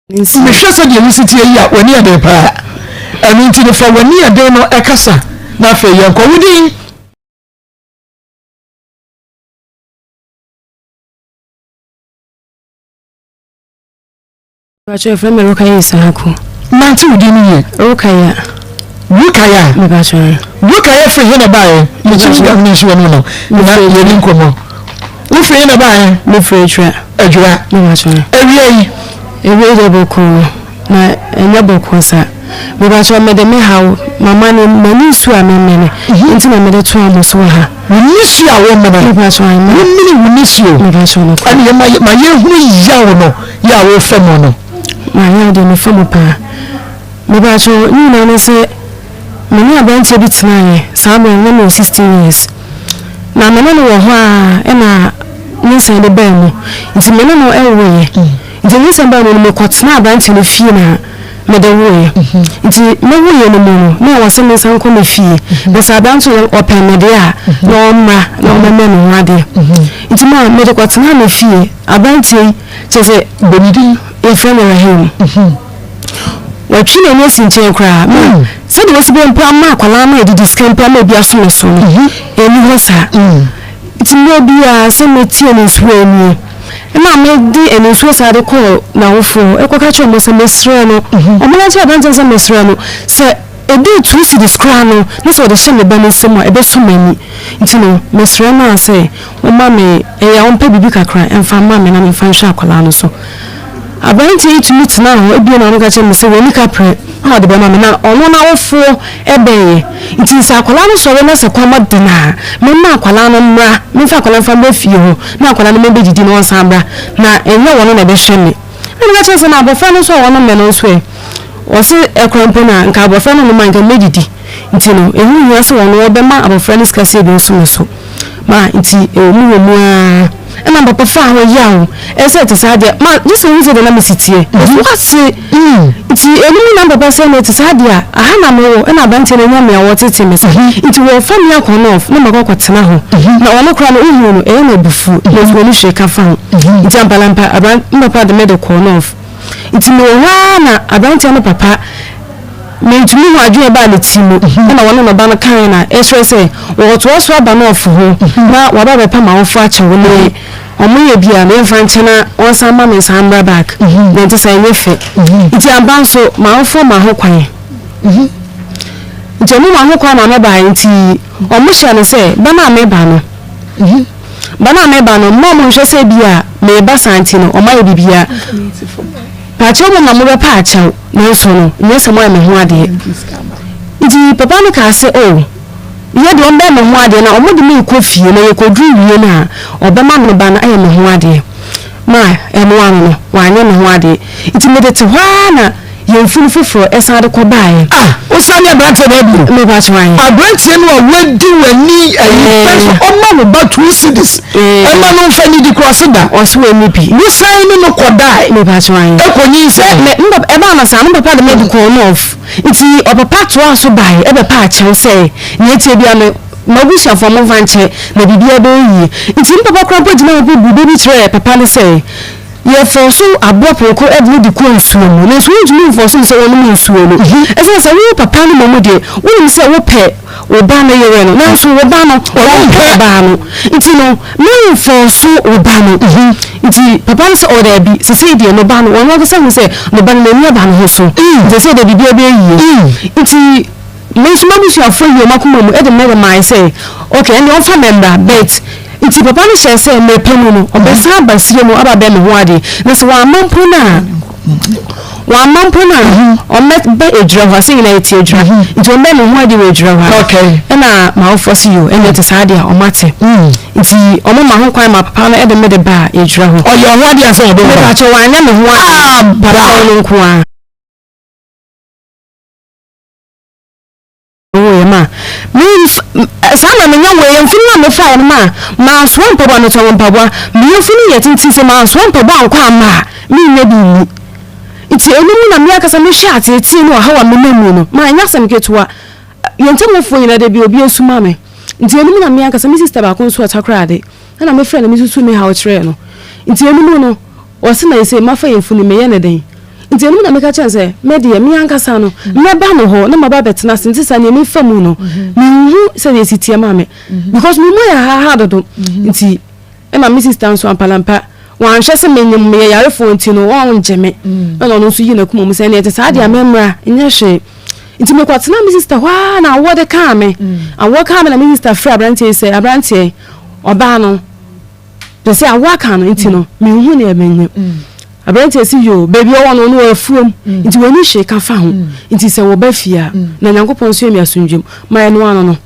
me hwese de musiti ya wani ade pa ani nti de fa wani ade no ekasa na fe yanko wudi Bacho friend me Rukaya Isako. Manti wudi ni ye. Rukaya. Me bacho. Rukaya free na bae. Me chi ga ni so no. Na ye ni nkomo. Wo free na bae. Me free twa. Adwura. Me bacho. Ewie de boko na enya boko sa. Me bacho me de me hawo mama ni mani su a me. Nti na me de to amoso ha. Wuni su a wo me bacho ai. Wuni su. Me bacho no. Ani ma ye hu ya wo no. Ya wo fe mo no. My idea, my family pa. Me bacho, you know, say, many a bunch of bits now, some of 16 years. Now, my money will and I the bell. It's a minimum away. It's a reason by me, what's now bunch in the fee now. Made away. It's no way anymore. No one sending some come fee. But I don't know open media. No, my men ready. It's more made what's now a fee. I bunch says a bonity. A friend of him. What you know, in Crack. Said it was being put Mark Alama did this camp, maybe a summer soon. And he was her. It's no be a cemetery in his way. And I made the and his was at a call now for a cockatoo was a mistrano. A military abandons a mistrano. Sir, a day to see this crown. That's what the shame abandoned somewhere about so many. It's no, Miss Rama say, oh, mammy, a young baby cry and found mammy and find Shakolano so. About to meet now, a being on the catch and say, when you capre, how the banana now, or 1 hour for a bay. It is a colano so when as a combat dinner. Mamma colano mra, Mifa colon from the few, now colano maybe did no sambra, now and no one on a besheni. And that was an abofano so on a man's way. Was it a crampona and carbofano no mind can mediti. It's no, and we also on the man of friends Cassidy so. Ma, it's a and I'm papa far young. As I said, this is the number city. What's it? It's a number person. It's Sadia. I have no, and I bent in a yummy or what it's a mess. It will family con off. No matter what's now. Now I'm not crying. Any before. There's when you shake a fan. It's a balampa. I brought papa the medical off. It's no one. I brought papa. Me to me wa dwe ba le timo na wona no ba no kan na esre say wo to so aba no ofo ho na wa ba be pa ma wo fa che wo ne omo ye bia me mfa nche na on sa ma me sambra back na nti say we fe nti amba so ma wo fo ma ho kwan nti mo ma ho kwan ma me ba nti omo hye ne say ba na me ba no mo mo hye say bia me ba santi no o ma ye bibia Pacho mo na mo be pa acha na so no nyese mo me ho ade iti papa no ka se o ye de on be me ho ade na o mo de me ko fie na ye ko dru wie na o be ma no ba na aye me ho ade ma e mo anu no wa anye me ho ade iti me de te hwa na ye mfunu foforo esa de ko bae o sa ne brante na bu me ba chwan abrante no wadi wani ayi o ma no ba 2 cities e ma no fa ni di cross da o so eni bi ni sai ni no ko dai me ba chwan e ko ni se me e ba na sa no papa de medical no off iti o papa to aso bae e be pa achen se ni etie bia no mabusha for mo vanche na bibia be yi iti papa krampo gina mo bu baby tray papa ne say ye forso abopro ko edwo di ko nsuo mu na so ntumi forso se wonu mu nsuo no ese se wo papa no mo de wonu se wo pe wo ba na yere no na so wo ba no wo ba no iti no me forso wo ba no iti papa no se o da bi se se de no ba no wonu ko se no ba no ni ba no so se de bibia be yi iti me so mabushi afo yi makoma mu e de me mai say okay and you for member bet iti papa no share say me pemu no obesa basire mu aba be me ho ade na so wa mampo na o met be ejra ho say na iti ejra iti o me me ho ade we ejra ho okay na ma ofo you and it is ade a o mate iti o mo ma ho kwan ma papa no e de me de ba ejra ho o yo ho ade ase o do ba cho wa nya me ho ade papa no nko a sana me nya we mfuni na me fa ma so mpaba no to mpaba me mfuni ye tintin se ma so mpaba nkwa ma me nya bi ni iti enimu na me akasa me hwa ati no ha wa me namu no ma nya sam ketua ye ntamofo nyina de bi obi esuma me iti enimu na me akasa me sister ba kon so atakra de na me friend me susu me ha o kire no iti enimu no o se na ye se ma fa ye mfuni me ye ne den nti enu na meka chance me de me ankasa no me ba no ho na maba betena senti sa ne me famu no me hu se de sitie ma me because me mo ya ha dodo nti e ma me sister nso ampalampa wan hwe se menyem me yare fo nti no won jeme na no nso yi na kuma mu se ne te sa de amemra nya hwe nti me kwatena me sister wa na wo de ka me awo ka me na me sister free abrantie se abrantie oba no de se awo ka no nti no me hu ne emenyem abrantie si yo baby o no no afuom nti wani hye ka fa ho nti se wo ba fia na nyankopon so emi asundwem ma no ano no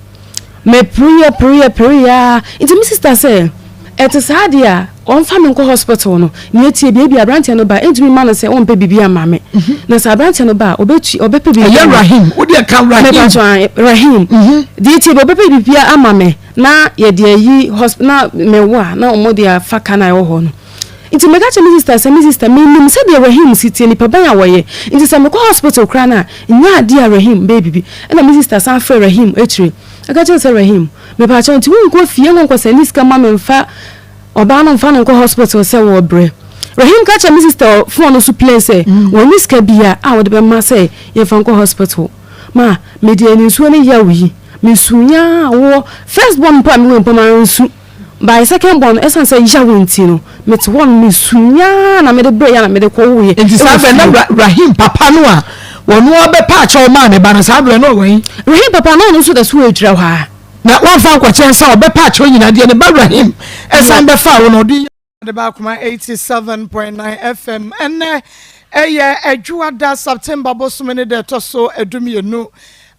me prayer nti me sister say et sadia on fa me nko hospital no ne tie bia abrantie no ba entumi ma no se on pe bibia ma me na sa abrantie no ba obepe bibia Rahim wo de ka Rahim di tie obepe bibia ama me na ye de yi hospital na me wa na omode afa kana yo ho no nti me gacha me sister me nim se de Rahim sitie ni paban awoye nti se me ko hospital kra na nya ade Rahim baby na me sister san fa Rahim etire agacha se Rahim me pa cha nti wo nko fie nko se ni ska ma me mfa oba no mfa nko hospital se wo bre Rahim gacha me sister phone so play say wo ni ska bia a wo de be ma say ye fa nko hospital ma me de ni nsuo ni yawi me sunya wo first born pa me wo pa ma nsu by second born esan say yawenti no me to one me sunya na me de bre ya na me de ko wo ye nti sa be na Rahim papa no a wono obe pa cha o ma ne ba na sa bre no wen Rahim papa no so da so edra ha na wan fa kwachen sa obe pa cha nyina de ne ba Rahim esan be fa wo no di de ba kuma 87.9 FM ene eye adwuada September bosumene de to so edumienu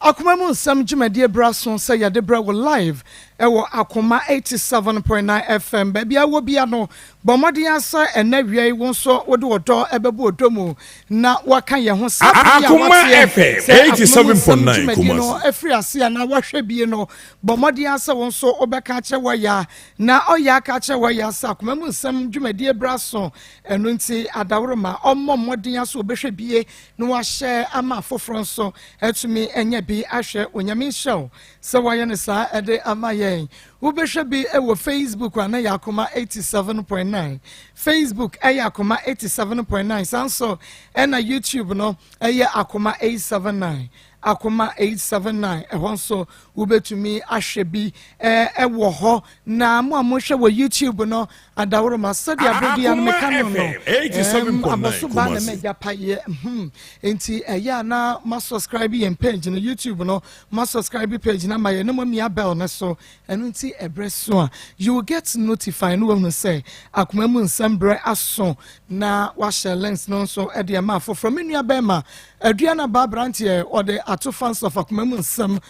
Akoma mu nsam dwumade braso say ya de bra wo live ewo Akoma 87.9 FM baby awo bia no bomode asa enawia won so wode wodo ebebu odomu na waka ye ho sa Akoma FM 87.9 no efri ase na wahwe bie no bomode asa won so obeka che waya na oya ka che waya sa Akoma mu nsam dwumade braso eno nti adaworoma ommomode asa obehwe bie no wahye ama foforo so etumi enya bi ahwe onyame show so waya ne sa ede amaye Ubesha bi ewo Facebook ana Akoma 87.9 Facebook Akoma 87.9 sanso ena YouTube no Akoma 879 Akoma 879 ehonso ubetumi ahwebi ewo ho na mo amohwe wo YouTube no adaworo masadi abodi me kanu no 87.9 ba na meja paye enti na ma subscribe yen page no YouTube no ma subscribe page na maye no mia bell na so enu nti ebreso you will get notified no when say Akoma mu nsambre aso na wa share links no so e de ma for from nua bema aduana ba brantie or the ato fans of Akoma mu nsam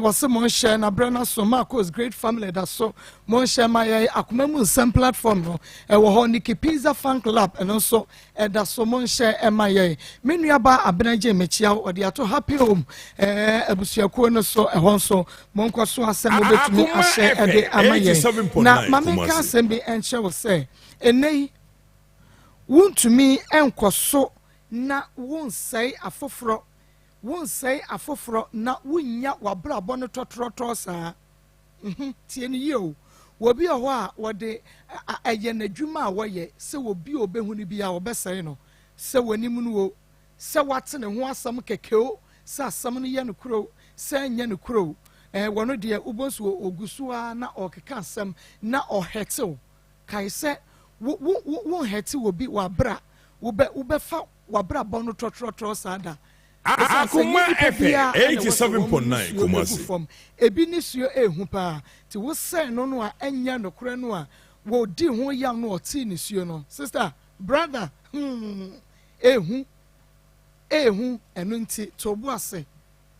was mo share na brana so Maa Akos great family that so mo share my Akoma mu nsam platform no wo ho Niki Pizza fan club and also that so mo share my menua ba abenaje mechia or the ato happy home abusuakuo no so so mo nkwaso asem obetumi ahye e de amaye na mameka asem bi enche wo say enei wuntumi enkoso na won say afoforo na wunya wabra bono totroto sa tie ni yo wobi oho a wode aye nadwuma a woye se wobi obehu ni bia obesai no se wanim no wo se wate ne ho asam kekeo se asam no ye no kro se nya no kro wono de ubonsu ogusuwa na okeka asam na ohetew kai se wo hete wobi wabra ubefa wabra bono totroto sada Akoma FM 87.9 Kumasi ebi ni suo ehu pa ti wo say no no a enya no kure no a wo di ho yam no oti ni suo no sister brother ehu enu nti tobu ase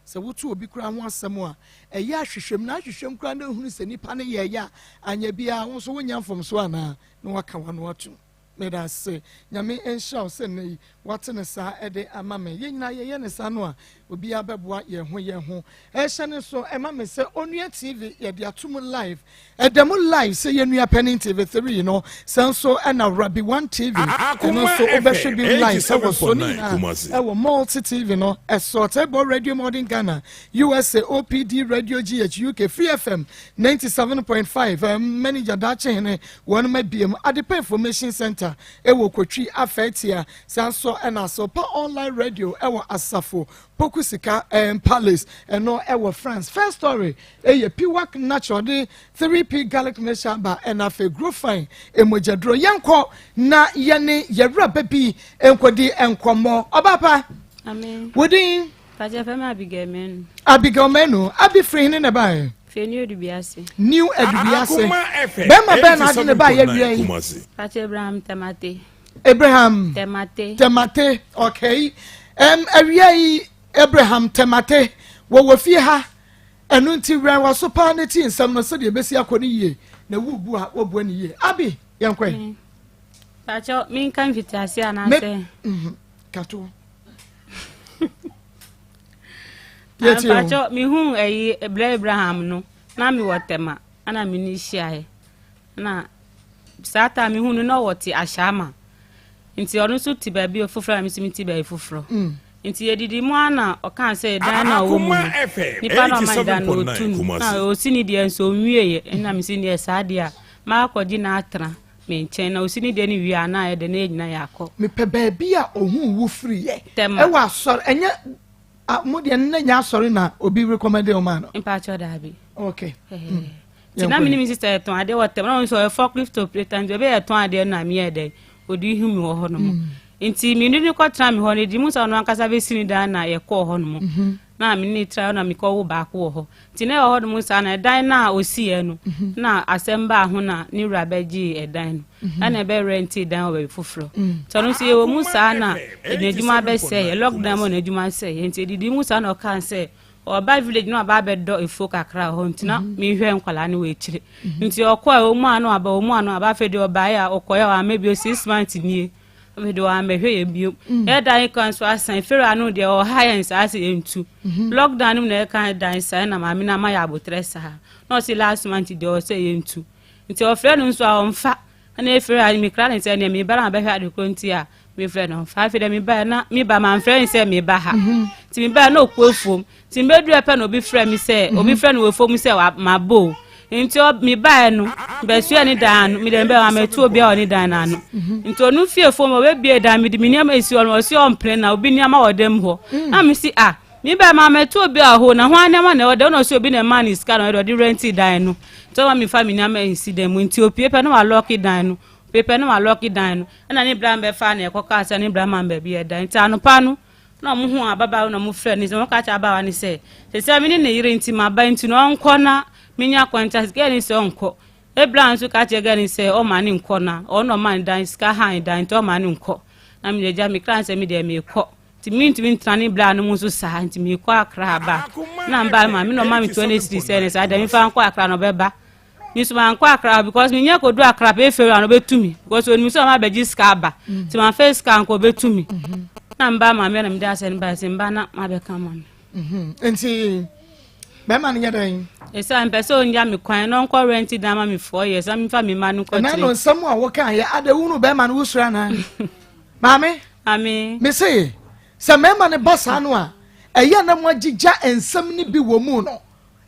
se wotu obi kura ho asem a eya hwehwem na hwehwem kura na ehunu se nipa ne ye ya anya bia wo so wonya mfom so ana na waka wano watu me da se nyame enshaw se nei watene sa ede amame yenyina ye ne sa no a obi abeboa ye ho ehye so emame se onua tv ye de atum live edem live se yenua penning tv 3 you know senso na Rabi 1 tv no so obehwe bi live so ni na multi tv no Sortable radio modern Ghana USA OPD radio GH UK Free FM 97.5 manager dache hene one ma biem Adepa information center center ewo kwatwi afetia sanso na so pa online radio ewo asafo pokusika palace eno ewo France first story eye piwak natural de 3p garlic meshaba and afa grow fine emojadro yanko na yene yewra baby enkodi enkomo obapa amen wodin paje fema abigamen abi free ne na ba New Edubiase. New Edubiase. Bema Ben adi ne ba ye wie. Pache Abraham Temate. Abraham Temate. Okay. Awie Abraham Temate. Wo fie ha. Enu nti ran wa so pa ne ti nsam no so de besi akoni yie. Na wubu a wo bu ani yie. Abi yankwe. Pache min kan fitase anase. Kato. Pacho mi hu Abraham no na mi wotema ana mi ni hia na sata mi hu no wote ashama nti onu so ti ba bi ofufra mi ti ba ifufro nti yedidi mu ana o kan say dan na wo mu ni pa no man dan no tu na o sini de enso nwieye na mi sini esade a ma akodi na atra me nchen na o sini de ni wi ana e de na egyina yakọ me pe ba bi a ohun wo free ye e wa so enye mudi na nya sorry na obi recommend o man impacho dabi okay tina mini mi sister eton ade wotem na so e forklift operator nje be eton ade na mi ede odi hu mi ho no mo nti mi ni ko tra mi ho ne di mu so no ankasa be sini da na ye ko ho no mo na mi ni tra na mi ko wo ba ko ho tina ho no mo sa na dan na osi e no na asemba ho na ni wura beji e dan no na be renti dan o be fufuro so no si e wo mu sa na eneduma be se lockdown mo na eduma se nti didi mu sa na o kan se o ba village no aba be do efo kakra ho ntina mi hwe nkwala ne we chire nti okwa o mu anu aba fe de o ba ya okoya wa maybe 6 months nie we do am hwe ye bio e dan kan so asan fere anu de o high as entu lockdown no e kan dan san na ma mi na ma ya abotresa no si last month de o say entu nti o fere no so a omfa na e fere mi kra ne say ne mi bara ba hwe adekro nti a mi fere no fa fere mi ba na mi ba man fere say mi ba ha ti mi ba na okuafom ti me du epe no obi fere mi say obi fere no we fom say ma bo nti mi ba no be su ani dan mi dem be wa metu obi a oni dan na no nti onu fie fom we bie dan mi di mi niam esi ono si on plan na obi niam a odem ho na mi si mi ba ma metu obi a ho na ho aniam na odem no si obi na man is can o di rent dan no to ma mi family niam esi dem nti opie pe no wa lock dan no pepe no wa lock dan no na ni bra be fa na e koka asa ni bra man be bie dan nti anopa no na mo hu ababa na mo frɛ ni so mo ka cha abawa ni se mi ni ne yire nti ma ba nti no onko na minya kwanta ge ni se onko ebran so ka che ge ni se o ma ni nko na o no man dan ska han dan to ma ni nko na mi leja mi kran se mi de mi kɔ ti mi ntani bra no mo so sa nti mi kɔ akra ba na mba ma mi no ma mi 23 se ne sa da mi fa nkɔ akra no be ba ni so ma nkɔ akra because mi nya ko do akra be fere no be tumi because oni so ma be ji ska ba ti ma face ska nkɔ be tumi na mba ma me na mda sen ba sen ba na ma be kama enti be ma ne yadan esa mpese onja me kwan no nko rent da ma me 4 years am fa me ma no ko na no nsam a wo kan ya ade wunu be ma no wusura na maame me say se me ma ne basa no a eya na mo agigya ensam ni bi wo mu no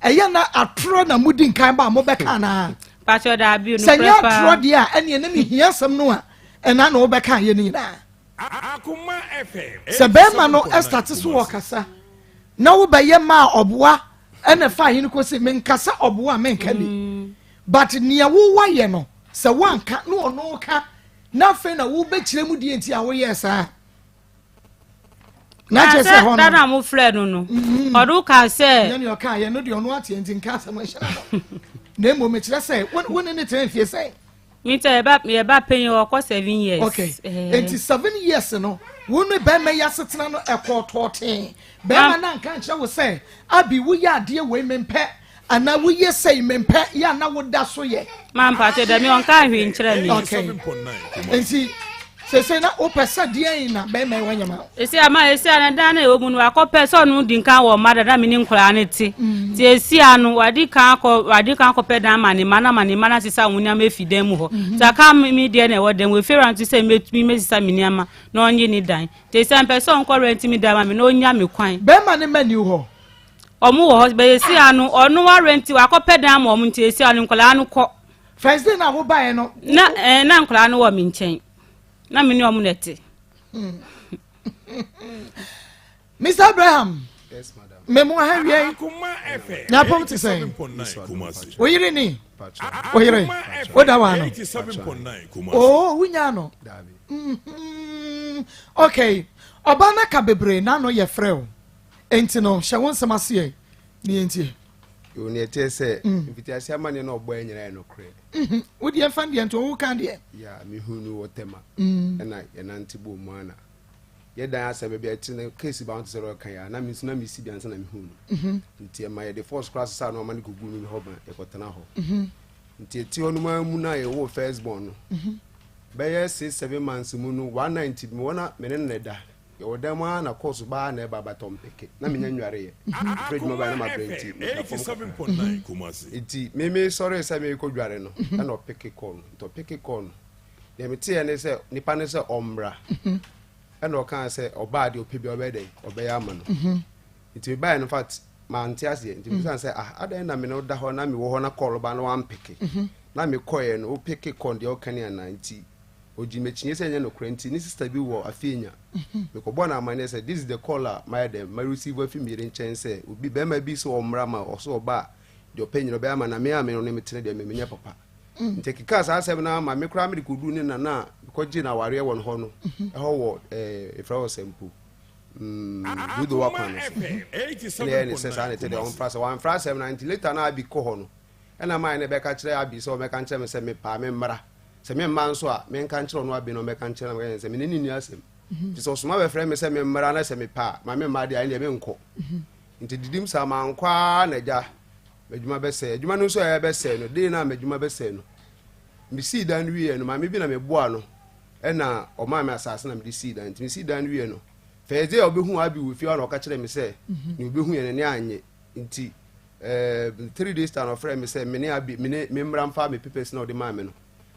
eya na atro na mudi nkan ba mo be kan na pacho da bi no prepa se ya atro dia ene na me hia sam no a ena na wo be kan ye ni na Akoma FM. Se be ma no estati so wakasa na wo be ye ma oboa ene fa hin ko se men kasa oboa men kani but nia wo waye no se wanka no ono ka na fe na wo be kire mu die nti a wo ye sa na je se ho no na mo frɛ no odu ka se ne ka ye no de ono ate nti nka sa mo hira na mo me kire se won ne tren fie se me ba penye o ko 7 years okay enti 7 years no wonu be me ya setena no ekototen be ma na nka nche wo se abi wo ya ade we mempe ana wo ye sei mempe ya na wo da so ye man pa te da me on ka hwe nkyere me okay enti se na o pesa de na be me wanyama esi ana da na omu no akopɛ so no di nka wo mada da me ni nkora ne ti ti esi anu wadi kan akopɛ da ma ni mana sisa wunya me fidem ho ta ka mi de na wo dem we ferant se me sisa mi ni ama na onye ni dan ti esi an pɛ so nkɔ rent mi da ma me na onya me kwan be ma ne mani ho omu wo ho be esi anu onu wa rent wa akopɛ da ma omu ti esi anu nkora anu kɔ first day na wo ba e no na nkora anu wo mi nkyɛn na me ni omunete Mr. Abraham. Yes, madam. Memo hawie. Akoma FM. Na pom te say. 87.9 Kumasi. Oyire ni. Oyire. Oda wa no. 87.9 Kumasi. Oh, wunya no. Dabi. Okay. Oba na ka bebre na no ye frɛ o. Enti no, hye won semase ye. Ni enti. Yo ne te say invitation amane na ogbo enyere no kre. Wo die fan die nto wo kan die. Ya me hunu wotema. Na ye nanti bo mu ana. Ye dan asebe bia ti na case bound zero kan ya na mi suna mi si bia nsa na me hunu. Nti e ma ye the first class sa na o ma ne gugu mi ho ban e kotena ho. Nti ti onu ma mu na ye wo first born no. Be ye 6-7 months mu no 190 me wona me ne da. Ye wodama na course ba na e baba tom peke. Na me nya nware ye. Fred mo ba na ma brenti. 87.9 Kumasi. Nti me sorry say me ko dware no. Na o peke call. To peke call. Ye me tie ne say nipa ne say omra. And o kan say oba de opebi obede obeya ama no it buy in fact ma antias ye nti san say adan na me no da ho na me wo ho na call ba no wan peke na me koye no o peke kon de o kan ya na nti oji mechinye say nya no krenti ni sister bi wo afenya me ko bona amane say this is the caller my dem my receiver fi mi ren say obi be ma bi so omra ma o so oba de openyi obeya ama na me ame no ne metene de me nya papa nti kika sa asem na ma me kura me ko du ni na ko ji na ware won ho no e ho wo ifra wo sempu do the work on it says I tell on frase one frase 90 later na abi ko ho no e na mai ne be ka kire abi so me ka kire me se me pa me mmara se me mma nso a me ka kire no abi no me ka kire me se me ni ni asem ti so suma be frɛ me se me mmara na se me pa ma me mma de ai ne me nko nti didim sa ma nkwa na ja adwuma be se adwuma no so ya be se no de na adwuma be se no mi si dan wie no ma me bi na me boa no e na o ma me asase na me di si dan nti mi si dan wie no feze obehu abi wo fi ona o ka kire me se ni obehu ye ne anye nti 3 days time of me se me ne abi me mmra mfa me papers na o de ma me no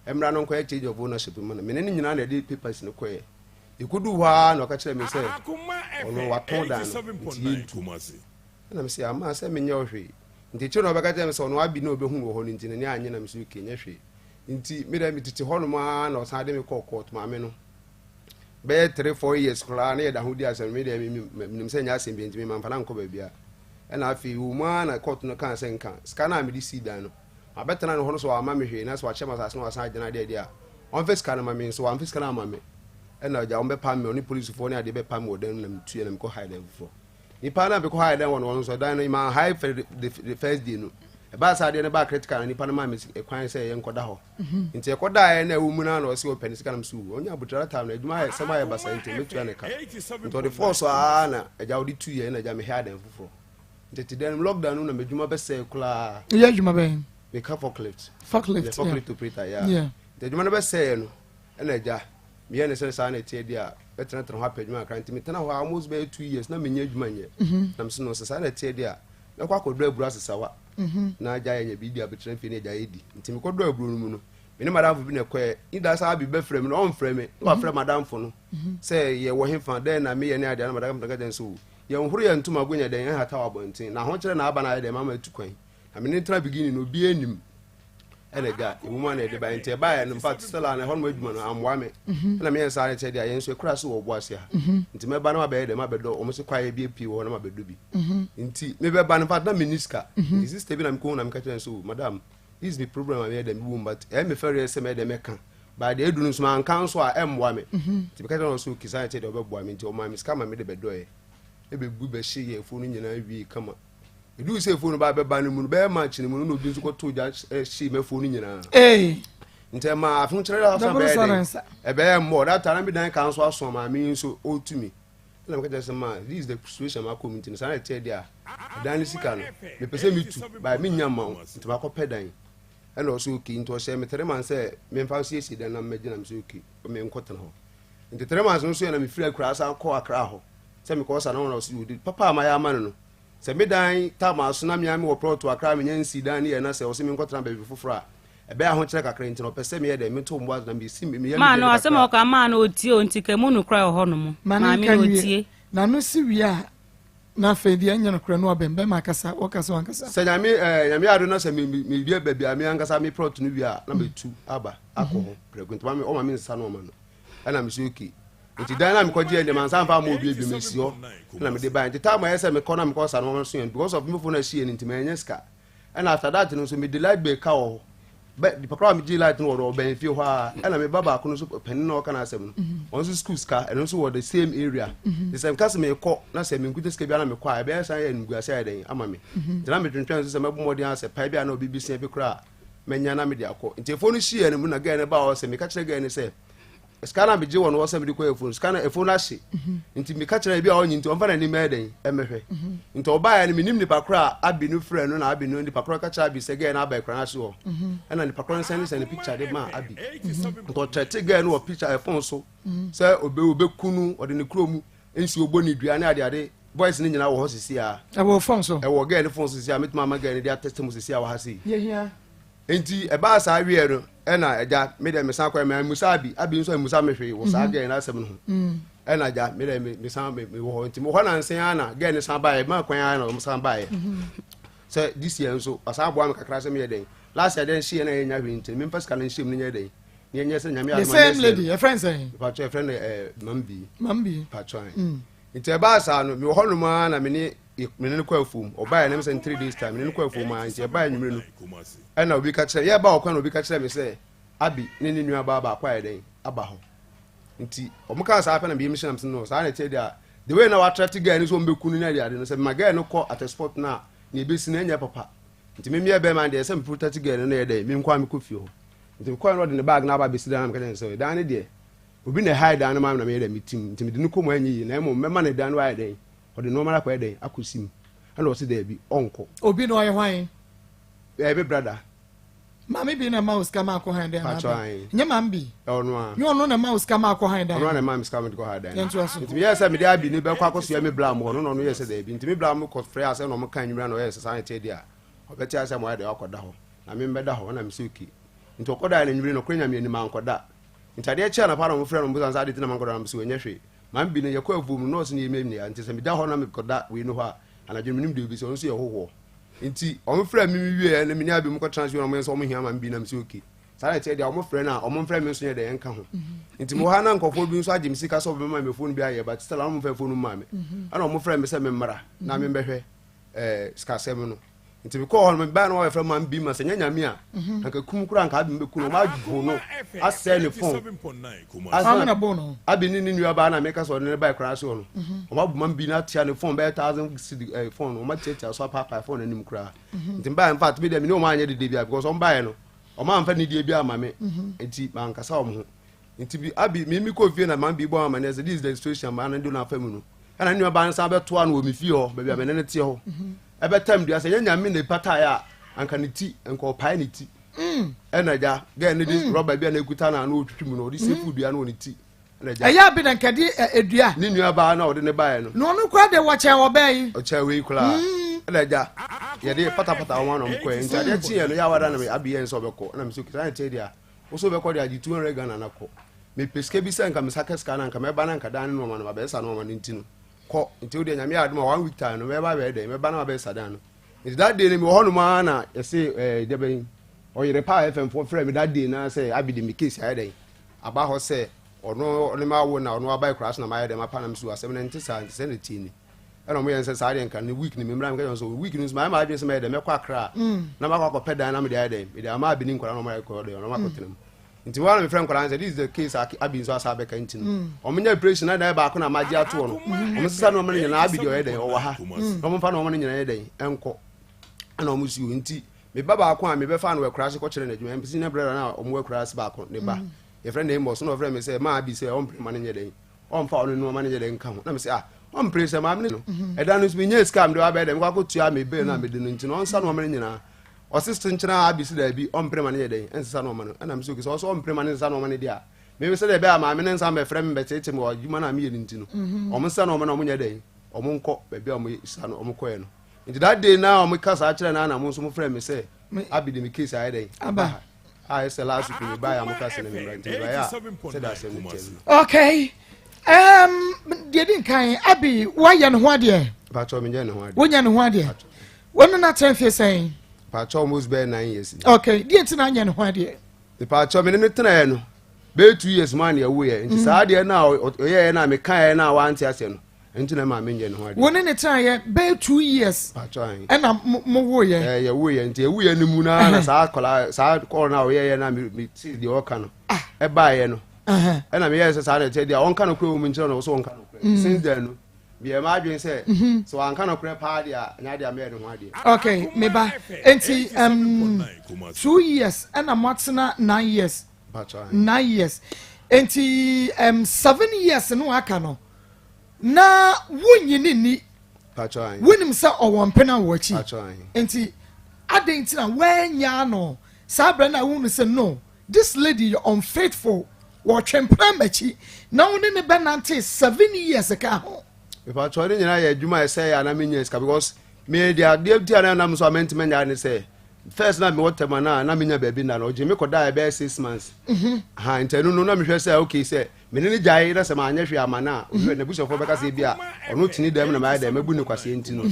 emra no nko change of ownership me no me ne nyina na de papers no koye ikudu wa na o ka kire me se ono waton dan Kumasi. na me se ama se me nya ohwe nti chi no o ka kire me se ono abi na obehu wo ho nti ne anye na me se kenye hwe nti me da mi titi hono ma na o sa de me court ma me no be 3-4 years kula na ye da hodi asem me da mi se nya asem bi nti me man fana nko ba bia e na afi wo ma na court no kan se nka ska na me di si dan no abetana no hono so ama me hwe na so achema sa no sa agena de dia on face kana ma me so on face kana ma me e na ja on be pam me oni police fo ni ade be pam wo dan na me tue na me ko hide dem fo ni pa na be ko hide dem won so dan no ma high the first day no ba sa de ne ba critical ni pa na ma me kwan se ye nkoda ho nti e koda e na ewu mu na na o se o penisi kana msu onya abutara time na eduma se ma ye basa nti metua ne ka nti the force na e ja odi 2 year na ja me hide dem fo nti den lockdown na meduma be se kula ye adwuma be me ka forklift operator yeah the eduma no be se no e na ja me ye ne se sa na tie dia betena tena ho apeduma kan nti me tena ho almost be 2 years na me nya adwuma nye na me se no se sa na tie dia na kwa kodura buru asesawa na ja ye bi dia betena fi ne ja edi nti me kodura buru mu no me ne madam fo bi na kwe ida sa bi be frame no on frame no frame madam fo no say ye wo hemfa den na me ye ne ade na madam daga den so ye nhuru ye ntuma gonya den ha ta wabontin na ho kire na aba na de mama tukwan na me ne tra beginning no bi enim ene ga woman e de ba nti ba ye no fact still na ho no adwuma no amwa me na me ye sa ne che dia ye nso e kura so wo bo ase ha nti me ba na ma be de ma be do o mo se kwaye bi epi wo na ma be do bi nti me be ba na fact na miniska this is stebi na me ko na me ka che so madam this is the problem I made them boom but e me ferry se me de me kan ba de edunu so man kan so a emwa me nti be ka che so kisa che de obeboa me nti o ma me ska ma me de be do e be bu be hye ye fo no nyina wi kama edu se fo no ba be ba no mu be ma chine mu no obi nso ko to ja hye me fo no nyina nti ma afun kire la fa be de e be mo that time be dan kan so aso ma me nso otumi na me ka che ma this is the situation ma community no sana tie dia dan sika no me pese me tu ba me nya ma nti ma ko pedan e no so ki nto hye me 3 man se me fa so esi dan na me gina me so ki me nkotena ho nti 3 man so na me fira kura sa ko akra ho se me ko sa na wona so udi papa ma ya ma no se me dan ta ma so na me am wo proto akra me nyansi dan ye na se o se me nkotena ba bi foforo a e be aho kire kakra nti no pese me ye de me to mbo na me si me ye ma no asem o ka ma no otie o nti ka mu no kra ho no mo ma me otie na no si wi a na fe di anya no kra no abembe ma kasa o kasa wankasa se nyame ado na se me bia ba bia me ankasa me proto no wi a na me tu aba akọ ho kra nti ma me o ma me nsa no ma no ana me so okay nti dan na me ko je ndem ansan fa mo bi me si ho na me de ban nti time I say me ko na me ko sa no so because of me phone na sie nti me anya ska and after that no so me delight be ka ho but the program me delight no wo ben fi ho a ana me baba ko no so pen na o kana asem no on so school ska and so wo the same area the same case me ko na say me nkuta ska bia na me kwa e be san ya nugu ase ya den ama me nti na me twentwen so me bomo den ase pa bia na obi bisia bi kra menya na me de akọ nti phone sie ne mu na ga ne ba o say me ka kire ga ne say skana be je won wo say me de ko phone skana phone ahye nti me ka kire bia o nyi nti on fa na ni me den emehwe nti oba ya ne minim ni pakra abi no frɛ no na abi no ni pakra ka kira bi se ga na aba kra na so na ni pakra send send picture de ma abi nti tete ga no picture phone so say obe kunu o de ne kro mu ensi ogbo ni dua na ade boys ni nyina wo ho sisi a e wo phone so ga ne phone sisi a metuma ma ga ne dia test mu sisi a wo ha si yeah enti e ba sa wie no e na eja me de me san kwa me musa abi nso musa me hwe wo sa ga na asem no e na ja me de me san me wo enti mo ho na nsen ana ga ne san ba e ma kwan ana mo san ba e so this year nso asa bo am kakra se me den last year den she na nya hwe enti me paska na she me nya den ne nya se nya me the same lady a friend saying pa friend mambi pa enti e ba sa no me ho no ma na me ne kwa afum oba ya nem se 3 days time me ne kwa afum ma nti e ba nwumre no e na obi ka kire ye ba okwa na obi ka kire me se abi ne nua ba kwa eden aba ho nti omuka sa afa na bi mission am se no sa na tie dia the way na wa attract guy ni so mbekunu na dia no se ma guy no ko at a sport na ebe si na nya papa nti me be man de se me protect guy no na ye dey me nkwa me kofi ho nti ko no de ne bag na ba be si dan am ka den se dan ne de obi na hide dan ma na me dey meeting nti me de no ko mo anyi na mo me ma ne dan no wa dey ode no mara kwa dey akosim ana o se dey bi onko obi no ye hwan be brother mami bi na mouse kama ko hande na nya mambi ono a nyo no na mouse kama ko hande ono na mami kama ko hande nti yes me dey abi ni be kwa koso me blam ono no yes dey bi nti me blam ko frɛ ase no mo kan nwura no yes san tie dia obeti ase mo dey akoda ho na me mbeda ho na me suki nti okoda na nwura no kwenya me ni man koda nti ade chia na pa no mo frɛ no mo san ade tina man koda na mo so enye hwe mambi no yakɔ avum no so ne yeme ni nti se me da ho na me koda we no ha anadwo me nim de obi so no so ye hoho nti omo frɛ me wie na me ni abi mo ko transfer no mo so mo hia mambi na me so okay sare tie dia omo frɛ na omo frɛ me so ye de enka ho nti mo ha na nkɔfo bi so agye me sika so be ma me phone bi aye but still omo frɛ phone ma me ana omo frɛ me se me mmara na me mbehwɛ sika sem no nti me ko ho me ba na wo frɛ mambi ma se nya me a nka kum kura nka abi me kunu ma adwo no asɛ ne phone asana bono abi ni nua ba na me ka so ne ba kra so no o ma bu mambi na tia ne phone ba 1000 phone o ma tia so papa phone anim kra nti ba in fact me dem ni o ma anya de bia because on ba no o ma mfa ni de bia ma me nti ba nka sa o mo nti bi abi me ko fie na mambi bo ma ne this is the situation ma na ndo na famu no ana nua ba nsa be to an o mi fie ho ba bia me ne tie ho ebe tam dia se nya me ne pata ya anka ne ti anka o pai ne ti enaja ga ne di rubber bia na ekuta na na otwitwi mu no di seafood bia na oni ti enaja eya bi na nkadi edua ni nua ba na ode ne bae no no no kwa de wo che wo bai o che we kula enaja ye de pata o ma no mko nti ade ti ye no ya wada na me abi ye nso beko na me so kita te dia o so beko dia 200 Ghana na ko me peske bi se nka me saka ska na nka me ba na nka dan no ma no ba be sa no ma no nti no ko nti o de nya me aduma 1 week time no me ba be de me ba na ba be sa dan no nti that day me ho no ma na ye se de ben o yere pa FM for frame that day na say abi de me case ya dey aba ho say ono ne ma wo na ono abai crash na ma ya dey ma pa na msu asem na ntisa ntise na tini eno mo yen say sa dey nka ne week ni me mra nka so week ni ma adwen say ma ya dey me kwa kra na ma kwa pedan na me dey ya dey me dey ama abi ni nkora no ma record dey no ma kotenam nti wa na me friend nkora say this is the case abi nso asa be ka ntini o menya operation na ba ko na ma ji ato no o mo sisa no ma nyina abi dey ya dey o wa ha no mo fa no mo nyina ya dey enko ana o mo si o nti me baba akwa me be fa no we crash ko kire na djuma mpisi na brother na o mo we crash ba ko ne ba e friend e mo so no friend me say ma bi say on pre man nye den on fa onu no man nye den ka ho na me say on pre say ma me no e da no so me nye scam de wa be dem kwa ko tua me be na me de no nti no on sa no man nyina o system nkyina abi si da bi on pre man nye den ensa no man na me so ki so on pre man nsa no man dia me be say de be ma me nsa me friend me be tete me o djuma na me ye nti no o mo nsa no man o mo nye den o mo nko be be o mo sa no o mo koye no nti that day now o mo kasa akire na na mo so mo friend me say abi de me case ayi dey aba I say last week me buy am kasa na me right ya say that say me okay de din kan abi wa ya no ho ade pa cho me je no ho ade wo nya no ho ade wonu na 10 fie saying pa cho almost be 9 years okay de ntina nya no ho ade the pa cho me ne tena no be 2 years man ya wo ye nti saa de na oye na me kan na wa anti ase no nti na ma me nye no ho ade woni ne tan ye be 2 years e na mo wo ye ya wo ye nti e wo ye no mu na saa kola saa kola na oye ye na me ti de o ka no e ba ye no e na me ye saa de te de on ka no kro mu nti no so on ka no since then no be ma adwen say so an ka no kro pa de a nya de a me de ho ade okay me ba enti 2 years e na matena 9 years 9 years enti 7 years no aka no na wunyini ni wunim sa owon pena wachi enti adenti na wenya no sabra na wunu say no this lady you're unfaithful wo twempra machi na woni ne benante 7 years ka ho if I try nyina ya adwuma say ya na menya iska because me dia dia na am so amendment nya ne say first na me water man na menya baby na oje me koda be 6 months ha intenu no na me hwe say okay say me ne jai na say ma anya hwe amana na busofo be ka say bia ono tini dem na ma dem mabu ne kwase enti no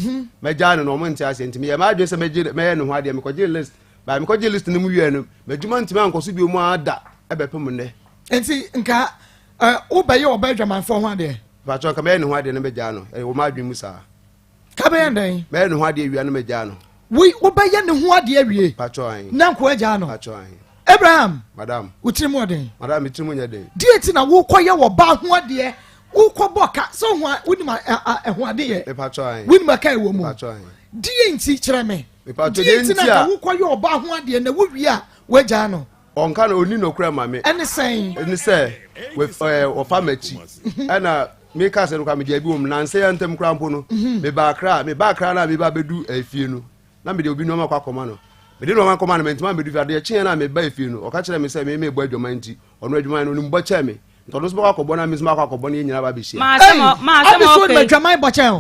me ja no mo nti ase enti me ma adwe say me ye no ho ade me koje list ba me koje list no mu wie no me dwuma ntimi ankoso bi mu ada ebe pem ne enti nka obaye obadwaman fo ho ade ba cho ka me no ho ade ne be ja no wo ma adwe mu sa ka be ndan me no ho ade wi no me ja no we obaye ne ho ade awie pacho an na nko aja no pacho an Abraham madam utirimu ode madam itirimu nya de dieti na wo koye wo ba ho ade wo ko boka so ho woni ma ho ade ye pacho an woni ma kai wo mu pacho an dienti kire me pacho dieti na wo koye wo ba ho ade na wo wi a wo aja no onka na oni no kura ma me ene sen with ofamachi ana me ka se no ka me dia bi wo na nse ya ntem kura mpo no me ba kra na me ba bedu afie no na me de obi no ma kwa Akoma no me de no ma Akoma no me ntima me du fiade chi na me ba afie no o ka kire me se me bo adwuma nti ono adwuma no ni mbo che me ntono so ba Akoma na me so ba Akoma no nyina ba be hia ma asemo okay adwuma bo che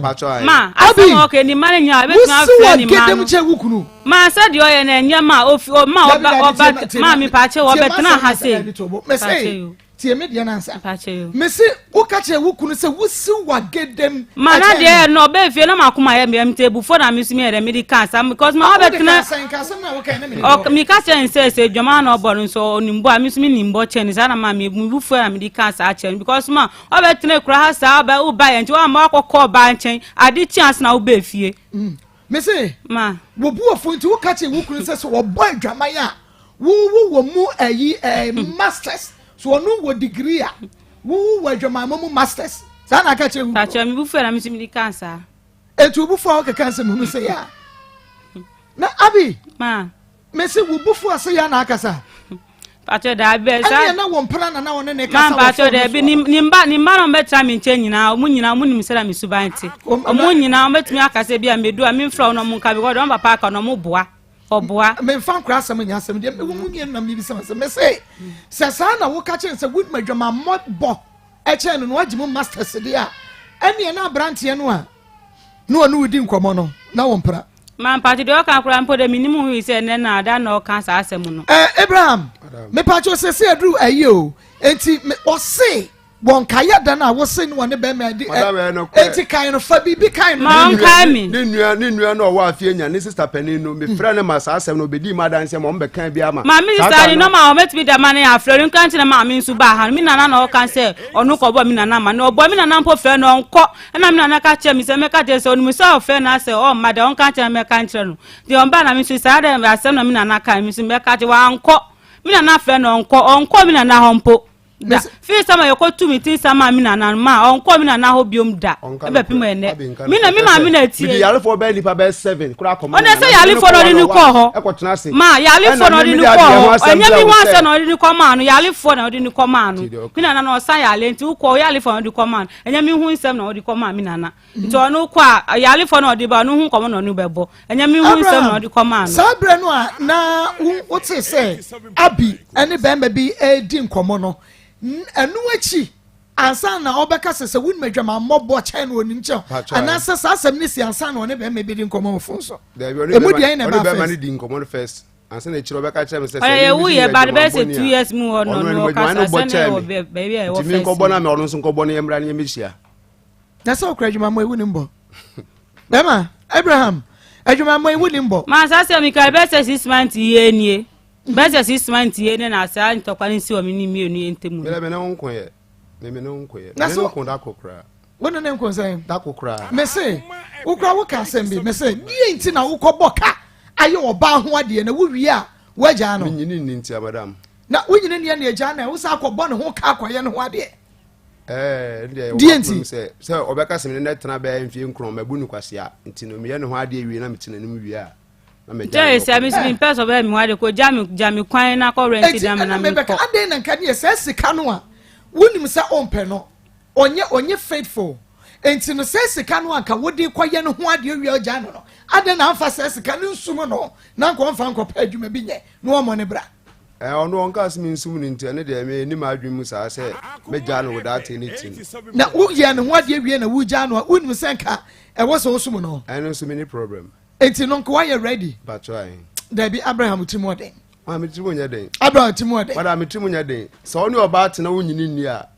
ma asemo okay ni mane nya be tuna afre ni ma no che wukunu ma sa de oye na nya ma ma oba ma mi pa che wo be tuna ha sei me say tie me de na ansa pa che me say wo ka che wukunu se wusi wa gedem ma na de no be fie na makoma ya me tebu for na me sumi e me di cancer because ma oba tuna o mi ka che nse dwama na obo nso onimbo a me sumi nimbo che ni sa na ma me bu fu na me di cancer a che because ma oba tuna kura ha sa oba u ba ye nti wa ma akokọ ba nchen ade chance na oba fie me say ma wo bu ofo nti wo ka che wukunu se so wo boy dwama ya wo mu ayi masters so onu wo degree a wo adwama mu masters sa na ka che wu ta che me bu fu na me sumi di cancer etu bu fu o ka cancer mu se ya na abi ma me say wo bu fu ase ya na akasa pacho da be sa ani na wo mpra na wo ne kasa ma pacho da be ni mba no betra me nche nyina mu nyina mu nim sera me subanti mu nyina metumi akase bia medu a me mfra no mu nka be god on papa aka no mu boa oboa me fan kra asem nya asem de wo mu nyen na me bi se me say sa na wo ka chen se wood madwama modbo e chen no wagi mu masters de a ani na brantie no a no no wudi nkomo no na wo mpra man pacho de o kan kra mpo de minimu hu se ne na da na o kan sa asem no Abraham me pacho se adru ayi o enti o se won kaya da na wo se no ne be me di enti kan no fa bi kan no ma on kai mi ni nua no wa afie nya ni sister penin no me fra ne ma sa asem no obedi ma dan se mo be kan bia ma ma mi sister no ma o metimi da ma ne afre kan ti na ma mi nsu ba ha mi nana na o kan se onu ko bo mi nana ma no bo mi nana mpo fe no onko na mi nana ka che mi se me ka je se onu mi se o fe na se o ma da on kan che me kan che no de on ba na mi sister da asem na mi nana kan mi se me ka che wa onko mi nana fe no onko mi nana hompo da fi sama yoko tu mi tin sama mi na ma onko mi na ho biom da e be pimo ene mi ma mi na tie mi yale for be nipa be 7 kura Akoma on say yale for no ni ko ho e ko tena se ma yale for no ni ko ho enya mi wan se no ni ko ma no yale for no ni ko ma no mi na no sa yale nti ko yale for no di ko ma enya mi hu nsem no di ko ma mi na nti onu ko a yale for no di ba no hu ko no ni bebo enya mi hu nsem no di ko ma no sabre no a na wo te se abi ene be ma bi e di nkomo no enu achi ansa na obeka sese wun madwama mobo chen onim che anasa sasem ni si ansa na one be me bi di nkomo fonso emu dia ina ba first di nkomo first ansa na chiro beka che me sese e wu ye ba be se 2 years mu no ka sase na baby e wo first mi nkobo na me ono so nkobo na yemra na yemhia na so okradwuma mo ewu nimbo Emma Abraham adwuma mo ewu nimbo ma sase mi ka be se 6 months ye nie bese 6 months ye na asa ntokwa nsi o mini mienu entemu me na wonko ye me na wonko ye me no ko da kokra wona ne nko nsan da kokra me say ukra wo ka asem bi me say die nti na wokɔbɔ aye oba ho ade na wo wi a wagya no nyini nti madam na wonyine ne na agya na wo sa akɔbɔ ne ho ka akɔye ne ho ade die nti se obeka se me na tena ba mfie nkron mabu nu kwase a nti no me ye ne ho ade wi na me tena nim wi a na me je se mi spin person be mi wade ko jami kwan na ko rent dam na me ko ade na nka ne se sika no a wonim se ompe no onye faithful enti no se sika no anka wodi koye ne ho ade wi agya no ade na amfa se sika no nsum no na nko mfa nko pa adwuma bi nye no omo ne bra ono onka asimi nsum ni nti ene de me ni ma adwum sa se me gya no without anything na wo ye ne ho ade wi na wo gya no a wonim se nka e wo so sum no eno nsum ni problem enti no nko why ready but try there be Abraham timoden me timo nya den Abraham timoden wada me timo nya den so oni oba ate na wo nyini ni a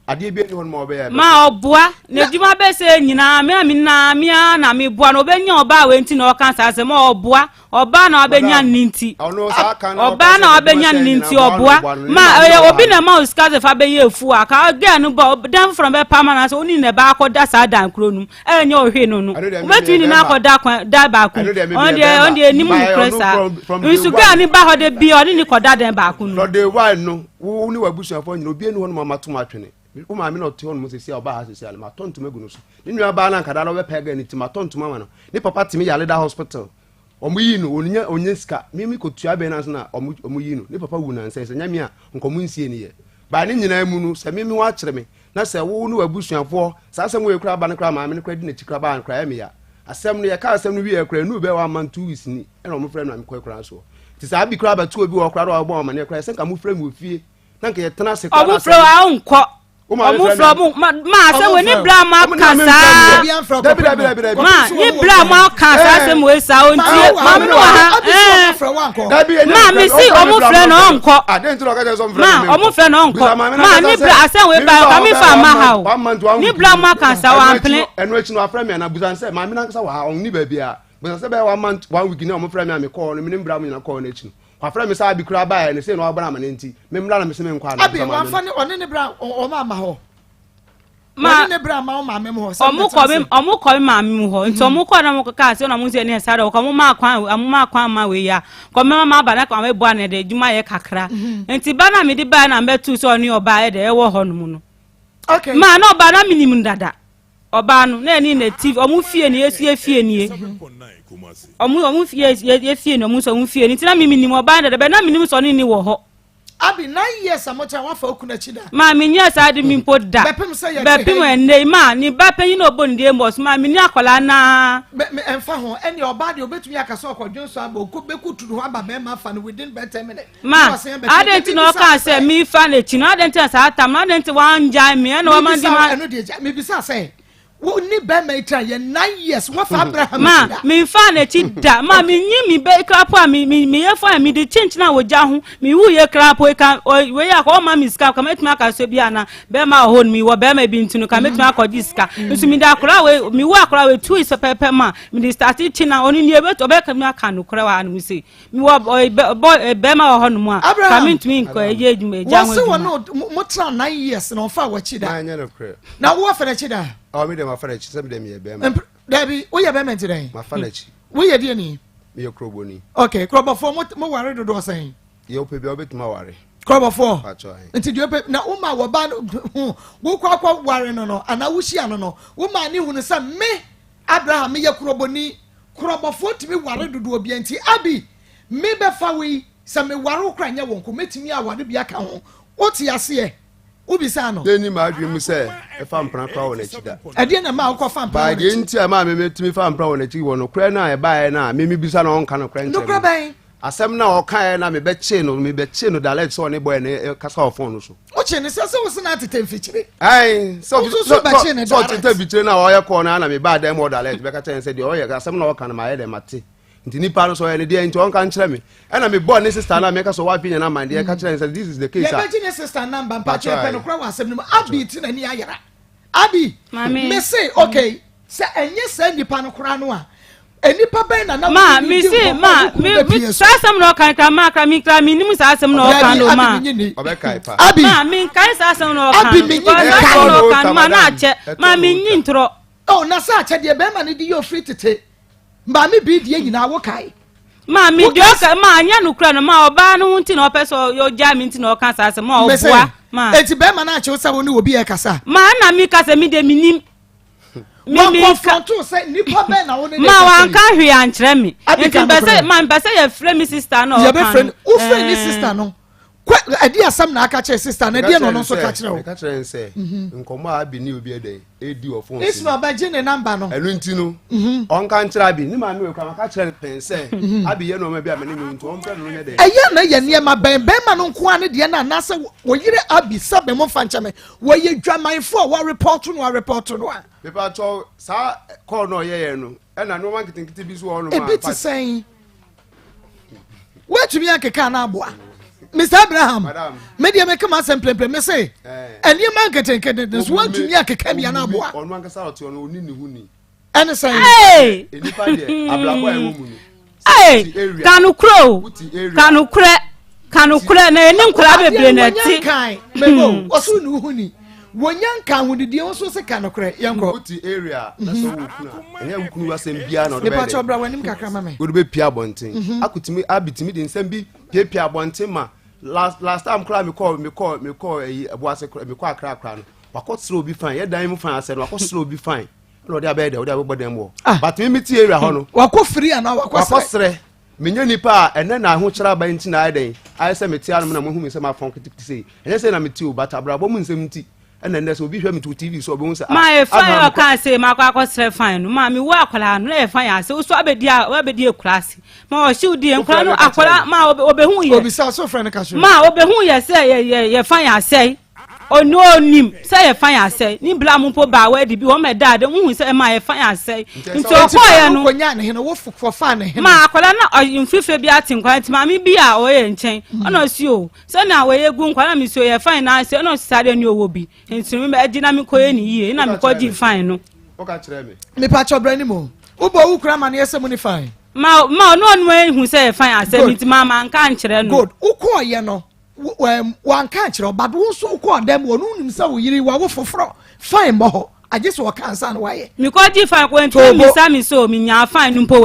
ade bi ni hon ma oba ya ma obua na djuma be se nyina na me bua no obenya oba we nti na o kan sa se ma obua oba na obenya ninti oba na obenya ninti obua ma obi na ma uskaze fa be ye fu aka ge no ba dan from be permanent so oni na ba akoda sa dan kronum enye ohwe no no obetwi ni na akoda kwan da ba ku on de ni mu pressa nsuga ni ba ho de bi oni ni koda dan ba ku no de why no wo ni wabusuafo nyina obi eni hon ma mato atwene o ma me no te hon mo se sia oba ha se sia ma tonto maguno so ni nua ba na nkada no be pega ni ti ma tonto ma no ni papa timi ya leda hospital omo yi no onye ska mi kotua be na so na omo yi no ni papa wu na nse nya mi a nkomo nsie ni ye ba ni nyina mu no se mi wa kire me na se wo ni wabusuafo sa asem we kura ba ne kura ma me ne kura di na chikra ba kura ya me ya asem no ye ka asem no wi ye kura nu be wa man 2 weeks ni e no mo frɛ no am kura so ti sa bi kura ba tu obi wo kura ro bo ma ne kura se ka mo frɛ mo fie na nke ye tena se kura omo frɛ wa nkɔ omo from ma se we ni bra ma kasa ma ni bra ma kasa se mo esa ontie ma me no ha ma me si omo frɛ no onko ma omo frɛ no onko ma ni bra ase we ba ka mi fa ma ha o ni bra ma kasa wa ample eno echi no afrɛ me na busan se ma me na kasa wa on ni ba bia busan se be 1 month 1 week ni omo frɛ me am call no me ni bra mo nyina call na echi afra me sa bi kura ba ya ne se no obana ma nti me mra na me se me nkwa na abi wa fa ne one ne bra o ma ho ma ne bra ma o ma me ho omu ko ma me ho nti omu ko na mo ka se na mo se ne sa da ko mo ma kwan ma we ya ko me ma ba na ko me bo na de djuma ye kakra nti ba na me di ba na me tu so ni oba ye de e wo ho no mu no okay ma na oba na minimum dada oba no na ni native omu fie ni esu fie ni omu fie ye fie no mu so omu fie ni tina mi minimum oba dada be na minimum so ni wo ho abi 9 years amocha wa fa okuna chida ma mi nya sa de mi poda bepim ene ma ni ba panyin no bo ndie mbos ma mi ni akola na me enfa ho ene oba de obetumi akasa okodwon so aba okubekuturu ho aba be ma fa no within 10 minutes ma adenti no ka say mi fa na chi no adenti sa atam adenti wan jai me na wa man di ma eno de me bisa say wo ni be ma itra ye 9 years wa fa Abraham ma mi fa na chi da ma mi nyi mi be krapo a mi ye fa mi de change na wo ja ho mi wu ye krapo e kan we ya ko ma mi ska ka metuma aka so bia na be ma ho mi wo be ma bi ntunu ka metuma akodi ska nso mi da akora we mi wu akora we 2 is pepe ma mi de start chi na oni ni ebe to be ka mi aka no kora wa anu se mi wo be ma ho no mu a ka mi ntumi nko ye edwuma e ja ho wo no mo tra 9 years na fa wa chi da na wo fa na chi da o mi de ma fara chi sem de mi ye be ma Debbie, we have been today. ma fara chi We are dear ni. mi ye kroboni Okay, crop for mo worry do saying. ye o pe bi obetuma ware Crop for. pacho Until you na uma wo ba wo kwa worry no ana wo hia no wo ma ni hu se me Abraham ye kroboni crop for timi worry do obi anti abi me be fa we se me worry kra nya won ko metimi awade bia ka ho wo ti ase ubi sano deni ma adwem se e fa mpran kwa wona chida ade na ma ko fa mpran ba ge nti ma me metimi fa mpran wona chi wono kra na e ba e na me bisa na onka no kra no kra ben asem na oka e na me be che no direct so ne boy ne kasa ofon no so o che ne se wo se na tete mfichire ai so ba che ne so tete bitire na oye ko na me ba dem direct be ka chen se de oye asem na oka na ma ye de mate nti nipa no so ye ne de nti onka nkyere me e na me boy ne sister na me ka so wa pinya na man de ka chen se this is the case ya be ne sister number pa che pe no kra wa asem no abi ti na ni ayara abi me say okay se enye se nipa no kra no a enipa ben na ma mi si ma mi sasem no kan ka ma kra mi ni mu sasem no kan no ma obekai pa abi ma mi kan sasem no kan abi mi ni kan ma na che ma mi ni ntro oh na sa che de be ma ni di yo free tete ma mi bi die nyina wo kai ma mi di o ka ma anya no kra no ma oba no nti na opeso yo ja mi nti na o kan sasem ma obua ma eti be ma na che wo sa wo ni obi e kasa ma na mi kasa mi de mi nim mi confronto say nipa be na wo ni ma wan kan hwe ankyere mi nti be say ma be say ye frame mi sister no o kan ye be friend o friend ni sister no adi asam na aka che sister na die no no so ka kire o ka kire nse nkomo abi ni obi ede edi ofon si isma ba je ne number no elu nti no on kan kire abi ni ma mi o ka kire pense abi ye no ma bi amene mi nti on pe no nye de eya na ye ne ma ben ma no nko ane de na na se wo yire abi sabe mo fa nchame wo ye dwamanfo wa report no a people to sa call no ye no e na no man kitinkiti bi so o no ma e bit saying where to me akeka na aboa Mr. Abraham, media make come and play me say. And you man get this one to me akeka mi na aboa. On man kasa oti on oni ni huni. And say, hey, enipa de ablabo e wo mu ni. Hey, kanu kure na enim kura bebre na ti. Mebo, osu nu huni. Wonyanka hudidi onso se kanokre yanko uti area na so wukuna enya wukunu wasem bia na ne ba chobra wanim kakra mame wo be pia bonten akutimi abitimi de nsem bi pia bonten ma last time kra me call abuase me call akra no wakosro obi fine ye dan mu fine ase no wakosro obi fine no de abede wo de abodem wo but me ti area ho no wakofri ana wakosre menya nipa ene na ho kyera ba nti na aden ayi se meti anu na mo hu me se ma fon kititi sei ene se na meti o but abrabo mu nsem nti and then so be hwe me to TV so be say my fine can say ma kwa fine ma mi wa akwala no e fine say so abedi class ma o shi di enkwa no akwala ma obehu ye obi sa so friend ka so ma obehu ye say ye fine say onu onim say ye fine say ni bla mu po ba wa di bi wo me dade hu say ma ye fine say nti o ko ye no konya ne he no wo for fan ne ma akwala na mfife bi atenkwa nti ma mi bi a o ye nchen ona si o say na we ye gu nkwa na mi so ye fine na say ona sade ni owo bi nti mi be na mi ko ye ni ye na mi ko di fine no o ka kire me pa chobra ni mo ubo wu kura ma na yese mu ni fine ma no no hu say fine ase mi ti mama nka nkire no good uko ye no wan ka kire but wo so uko dem wo nim say wo yiri wa wo foforo fine mo ho agese wo kansa no waye mi ko di fine ko enti mi sa mi so mi nya fine no po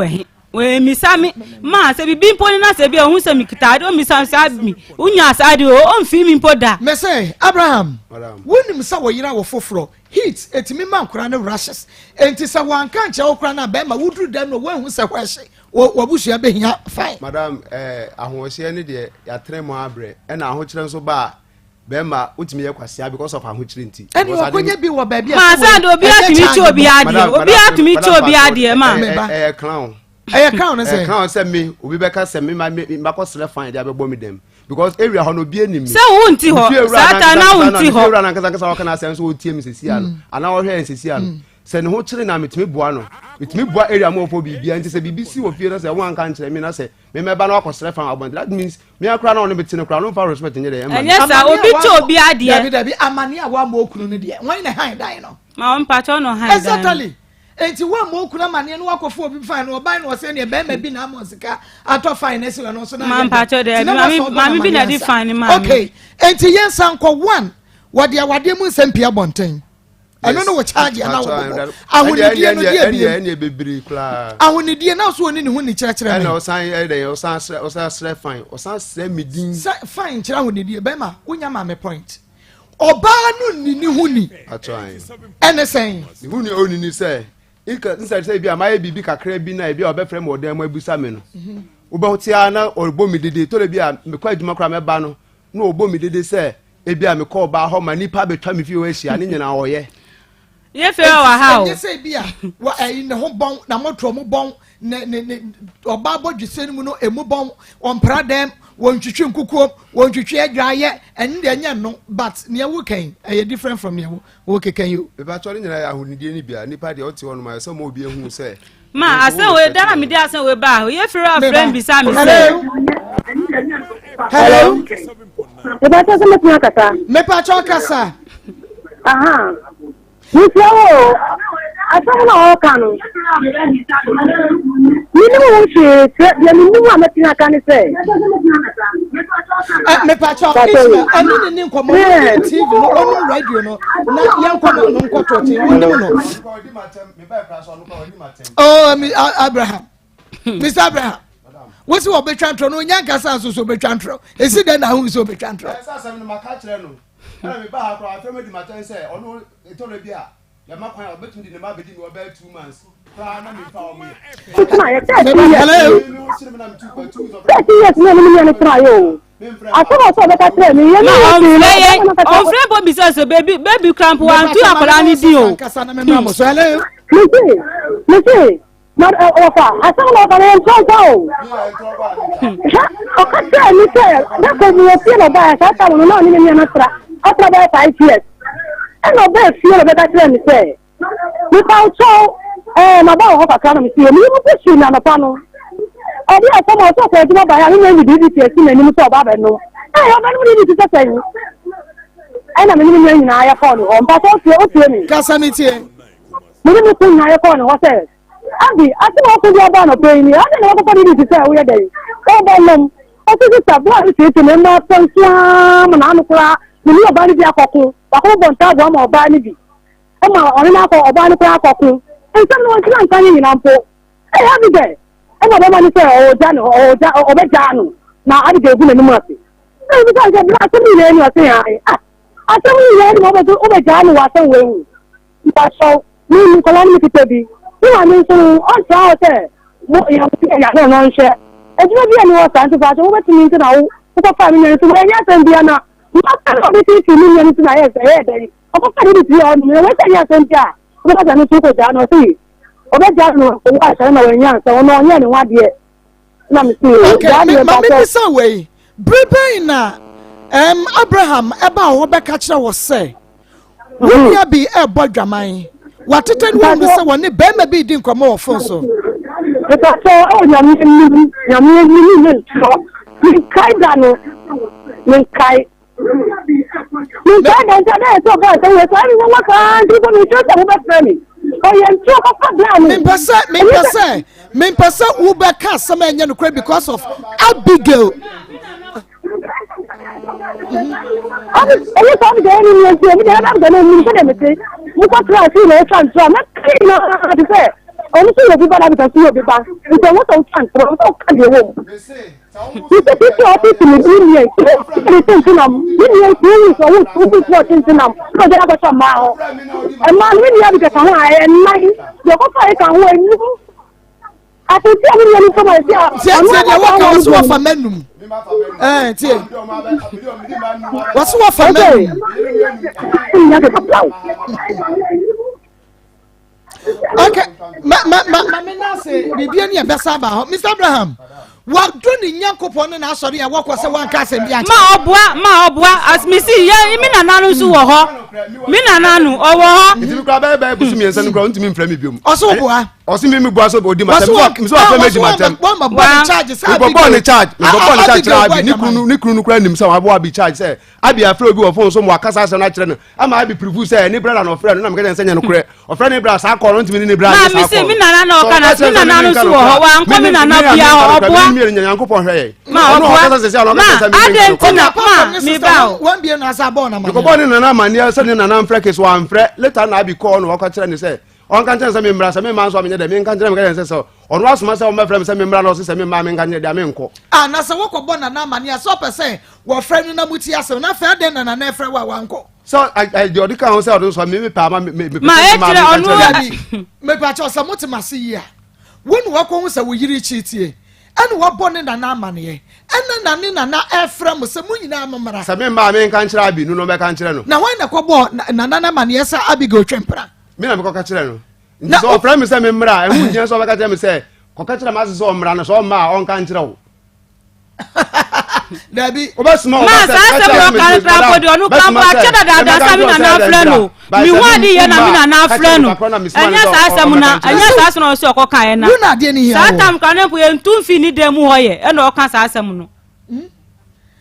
we mi sa mi ma se bi mpo ni na se bi ohun se mi kita do mi sa mi unya sa di o mfi mi mpo da me say Abraham wonim say wo yira wo foforo heat etimi man kura ne rashes enti say wan ka kire wo kura na be ma wudru dem no wo hu se hwehye wo busua be hia fine madam ahohye ne de ya tre mo abre e na ahokyere nso ba be ma utimi ye kwasia because of ahokyere nti eni okonya bi wo ba bia ma sa do obi atimi chi obi ade ma clown crown say crown say me obi be ka say me ma ko sele fine dia be bo me dem because area ho no bi enimi say won ti ho sata na won ti ho area na kasa wa kana say so o tie me sesi ano ana wo hwe sesi ano se ne ho kire na metimi bua no metimi bua area mo fo bibia nti se BBC wo fie na se won kan kire me na se me meba na akosere fan abon that means me akra na on be tine kra no fa respect nye de ema yes obi ti obi ade David amani a wa mo okunu ne de wan na han dan no ma on pacho no han dan exactly enti wa mo okunu amani no akofo obi fan no oban no se ne be ma bi na amonsika ato finance we no so na ma pacho de ma mi bi na di fan ma okay enti yensan ko one wade mu nsempia bonten ano no wo charge na wo ahunidie no die bi bebiri kla ahunidie na so oni ne hu ni kire na osan sre fine osan sre midin fine kire ahunidie be ma wonya ma me point oba no ni hu ni atoan ene sen ni hu ni oni ni say ika inside say bi amaye bibi kakra bi na bi obefrem odem ma abusa me no wo ba hotia na orbo mi dede to le bi a me kwa adwuma kra me ba no na obo mi dede say e bi a me call ba ho ma nipa betwa me fi we hia ne nyina wo ye ye fe wa ha o ye say bia wa ne ho bon na motro mo bon ne oba bodwese mu no emu bon ompra dem wontwitwe nkukuo wontwitwe adwaye ene de nya no but ne wo kan e different from you wo kekan you be ba tori nyina ya ahunidie ni bia nipa de oti wonu ma so ma obi ehun say ma asan we dara mi de asan we ba ye fe ra friend bi sa mi hello e ba ta sama kasa me pa cho kasa aha Museo asama na okano minimum she the minimum amatina kan say me pacho isma ani ni nkomo TV no on radio no na yankomo no nkoto ti wondim no oh Abraham Mr. Abraham what's what be chantro no nyanka san so be chantro esi den na hu so be chantro esa sam no makachire no na me ba ha kwa afem di maten say ono etoro bia ya makwan obetum di ne ma bedi me oba 2 months pra na me fa o me hello yes no try yo asama so be ka try me ye no on free bo business baby cramp one two akola ni di o kasa na me mamo so hello me Not offer. I saw a lot of them. Okay, me say, that's what we feel about. I thought we know in the Nasra. After about 5 years. And no best feel about that, me say. Without so, about what I can see, you push in on the panel. I did some of the things about I didn't do it in any so bad. No, I have not to say. And I'm in I phone on, but also me. Casamity. We didn't put my phone, what else? Abi, I think I could have pay me. I don't know what to say. We are there. Oh, Bellum. I think it's a blood to remember some swam and Anukra. We knew about the Akoko. The whole bunch of one or Barnaby. Oh, my, or enough of Barnaby Akoko. And someone can't tell you in Ampo. Hey, I'll be there. And my woman say, oh, Jano, or Bejano. Now, I gave him a mercy. Because the black million was saying, I tell you, over Jano was somewhere. But so, me, Calamity Baby. You are mean to on trial there. What you have to get your own share. It's not the annual sanctified over to me to know. For 5 minutes away, yes, and Diana. Not obviously 2 million to my head. Of course, I did on me. What I sent ya. Because I know people down or see. Over Jano, I don't know when young, so no, any 1 year. Let me see. Okay, Mammy, this away. Bribena, Abraham, about what Becatcher was say. Will you be a bodramine? What did you want to say when the Bema be didn't come off so? If I saw, oh, because of Abigail. I think I'm going to what's what for me? Okay, Mr. Abraham. What do the young couple and sorry? I walk was a one cast and Ma obwa as me see ya me na nanu so wo ho me na nanu owo If you grab a bush me and send ground to me from me. Also, or see me boss about my charges. Born a charge, Nikunu crime, so I will be charged. Say, I be afraid of phone some Wakasa and natural. I might be produced any brother or friend, and I'm going to send you or friend brass. I call on to me in brass. Me see me na no kana me na nanu so wo ho wan ko me na na bia obwa me and Yanko for her. Ma me bow one be an asabona. You go born in an man, sending an unfreckers one fret. Let her be called or catch and say. On can tell some members, some man, so the main country and so. On was myself, my friend, some members, some mammy, and the Amenco. And as a walk of Bonana mania, so per se, were friend in Amutia, so not fair then and an effort one go. So I do the council, those maybe Pama, maybe my patch some Motimasia. When walk on, so we reach it here. And what born in an amani, and then Nana Ephraim was some Munina, some mammy can't be no country. Now, when the Cobo, Nana Maniasa Abigo Tempera. Me na me catch no so friend me say me mra e hu nyen so be catch me say ko catch na ma so mra no so ma on kan kire wo Dabi obasuma ma sa se mo kan tra ko de onu kan ba che da sa mi na na fle no mi wa di ye na mi na fle no anya sa se mo na anya sa se no so ko kan ye na you na de ni here sa tam kan na pu ye ntum fi ni de mu ho ye e na o kan sa se mo no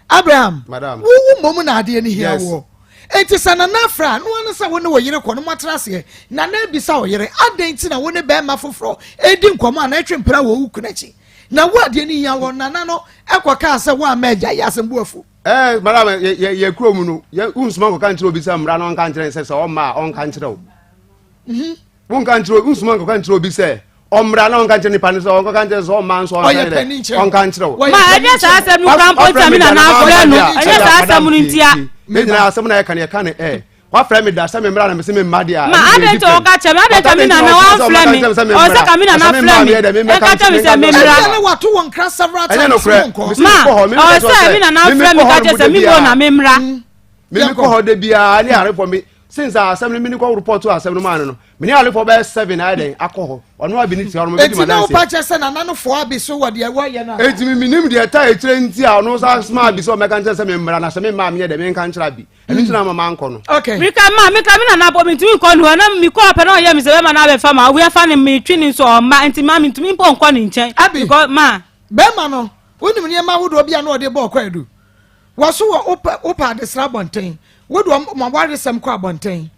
Abraham madam wo mom na de ni here wo enti sana na fra no one say woni wo yire kono matrase na na bisa wo yire adenti na woni be ma foforo edi nkomo na atwempra wo wukunachi na wade ni ya wo nana no ekoka se wo amaja ya sembu afu madam ye krom no ye unsuma ko kan tiro bi se mra no kan tire se o ma on kan tire o won kan tiro unsuma ko kan tiro bi se omra na on kan tire ni pan se on kan tire so man so on kan tire o ma anya sa asem no kan point mi na na afre no anya sa asem no ntia me na asem na ye kan wa frɛ me da sɛ me mra na me se me madia ma ade to ka che ma ade to mi na na wa frɛ me o se ka mi na na frɛ me e ka che me se me mra na wato won kra several times ma o se mi na na frɛ me ka che se mi bo na me mra me ko ho de bia ni are for me since asem me ni ko report to asem no man no me ni are for be 7 ade akọ ono abi ni ti ono me di madam se e ti na pa che se na no fo abi so wo de wo ye na e ti me nim de ta e kire nti a ono sa smart bi so me kan che se me mra na se me ma me de me kan kira bi eni ti na mama anko no okay mi ka mi na bo mi tumi ko no na mi ko pe na o ye mi se be ma na be fa ma we fa ni mi twini so ma enti ma mi tumi po nko ni nchen because ma be ma no wonim ne ma wodo bia na o de bo kwa edu wo so wo opa de sra bonten wodo ma ware sem kwa bonten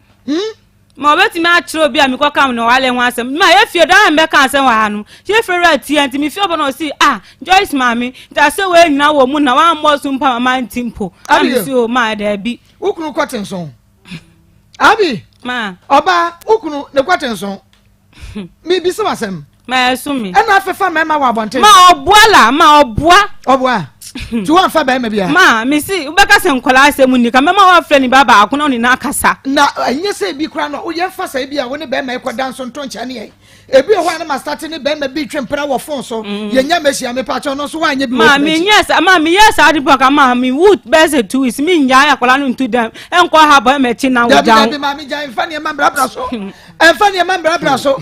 ma obeti ma achiro bia mi ko kam no wale ho asem ma ye fie da me kan asem wa hanu ye fere ati anti mi fie obo no si Joyce mami ta se we nyina wo mu na wa mo so mpa mama ntimpo am si o ma da bi ukunu kwatenson abi ma oba ukunu ne kwatenson mi bi se wasem ma esumi ena afefa ma wa bonten ma obuala ma obua tu wan fa ba me bia ma mi si ubeka se nkola asem ni ka mama wa frɛ ni baba akona ni na akasa na enye se bi kra no wo ye fa sa bia wo ne be ma ekoda nso ntoncha ne ye ebi ho na ma start ne be ma bi twempra wo phone so ye nya mehia me pa cho no so wa nya bi wo ma mi yes ma mi yes adi po ka ma mi wood bese 2 is mi nya akola no ntu dem enko ha ba ma chi na wo jan ma mi jan fa ne ma bra so fa ne ma bra so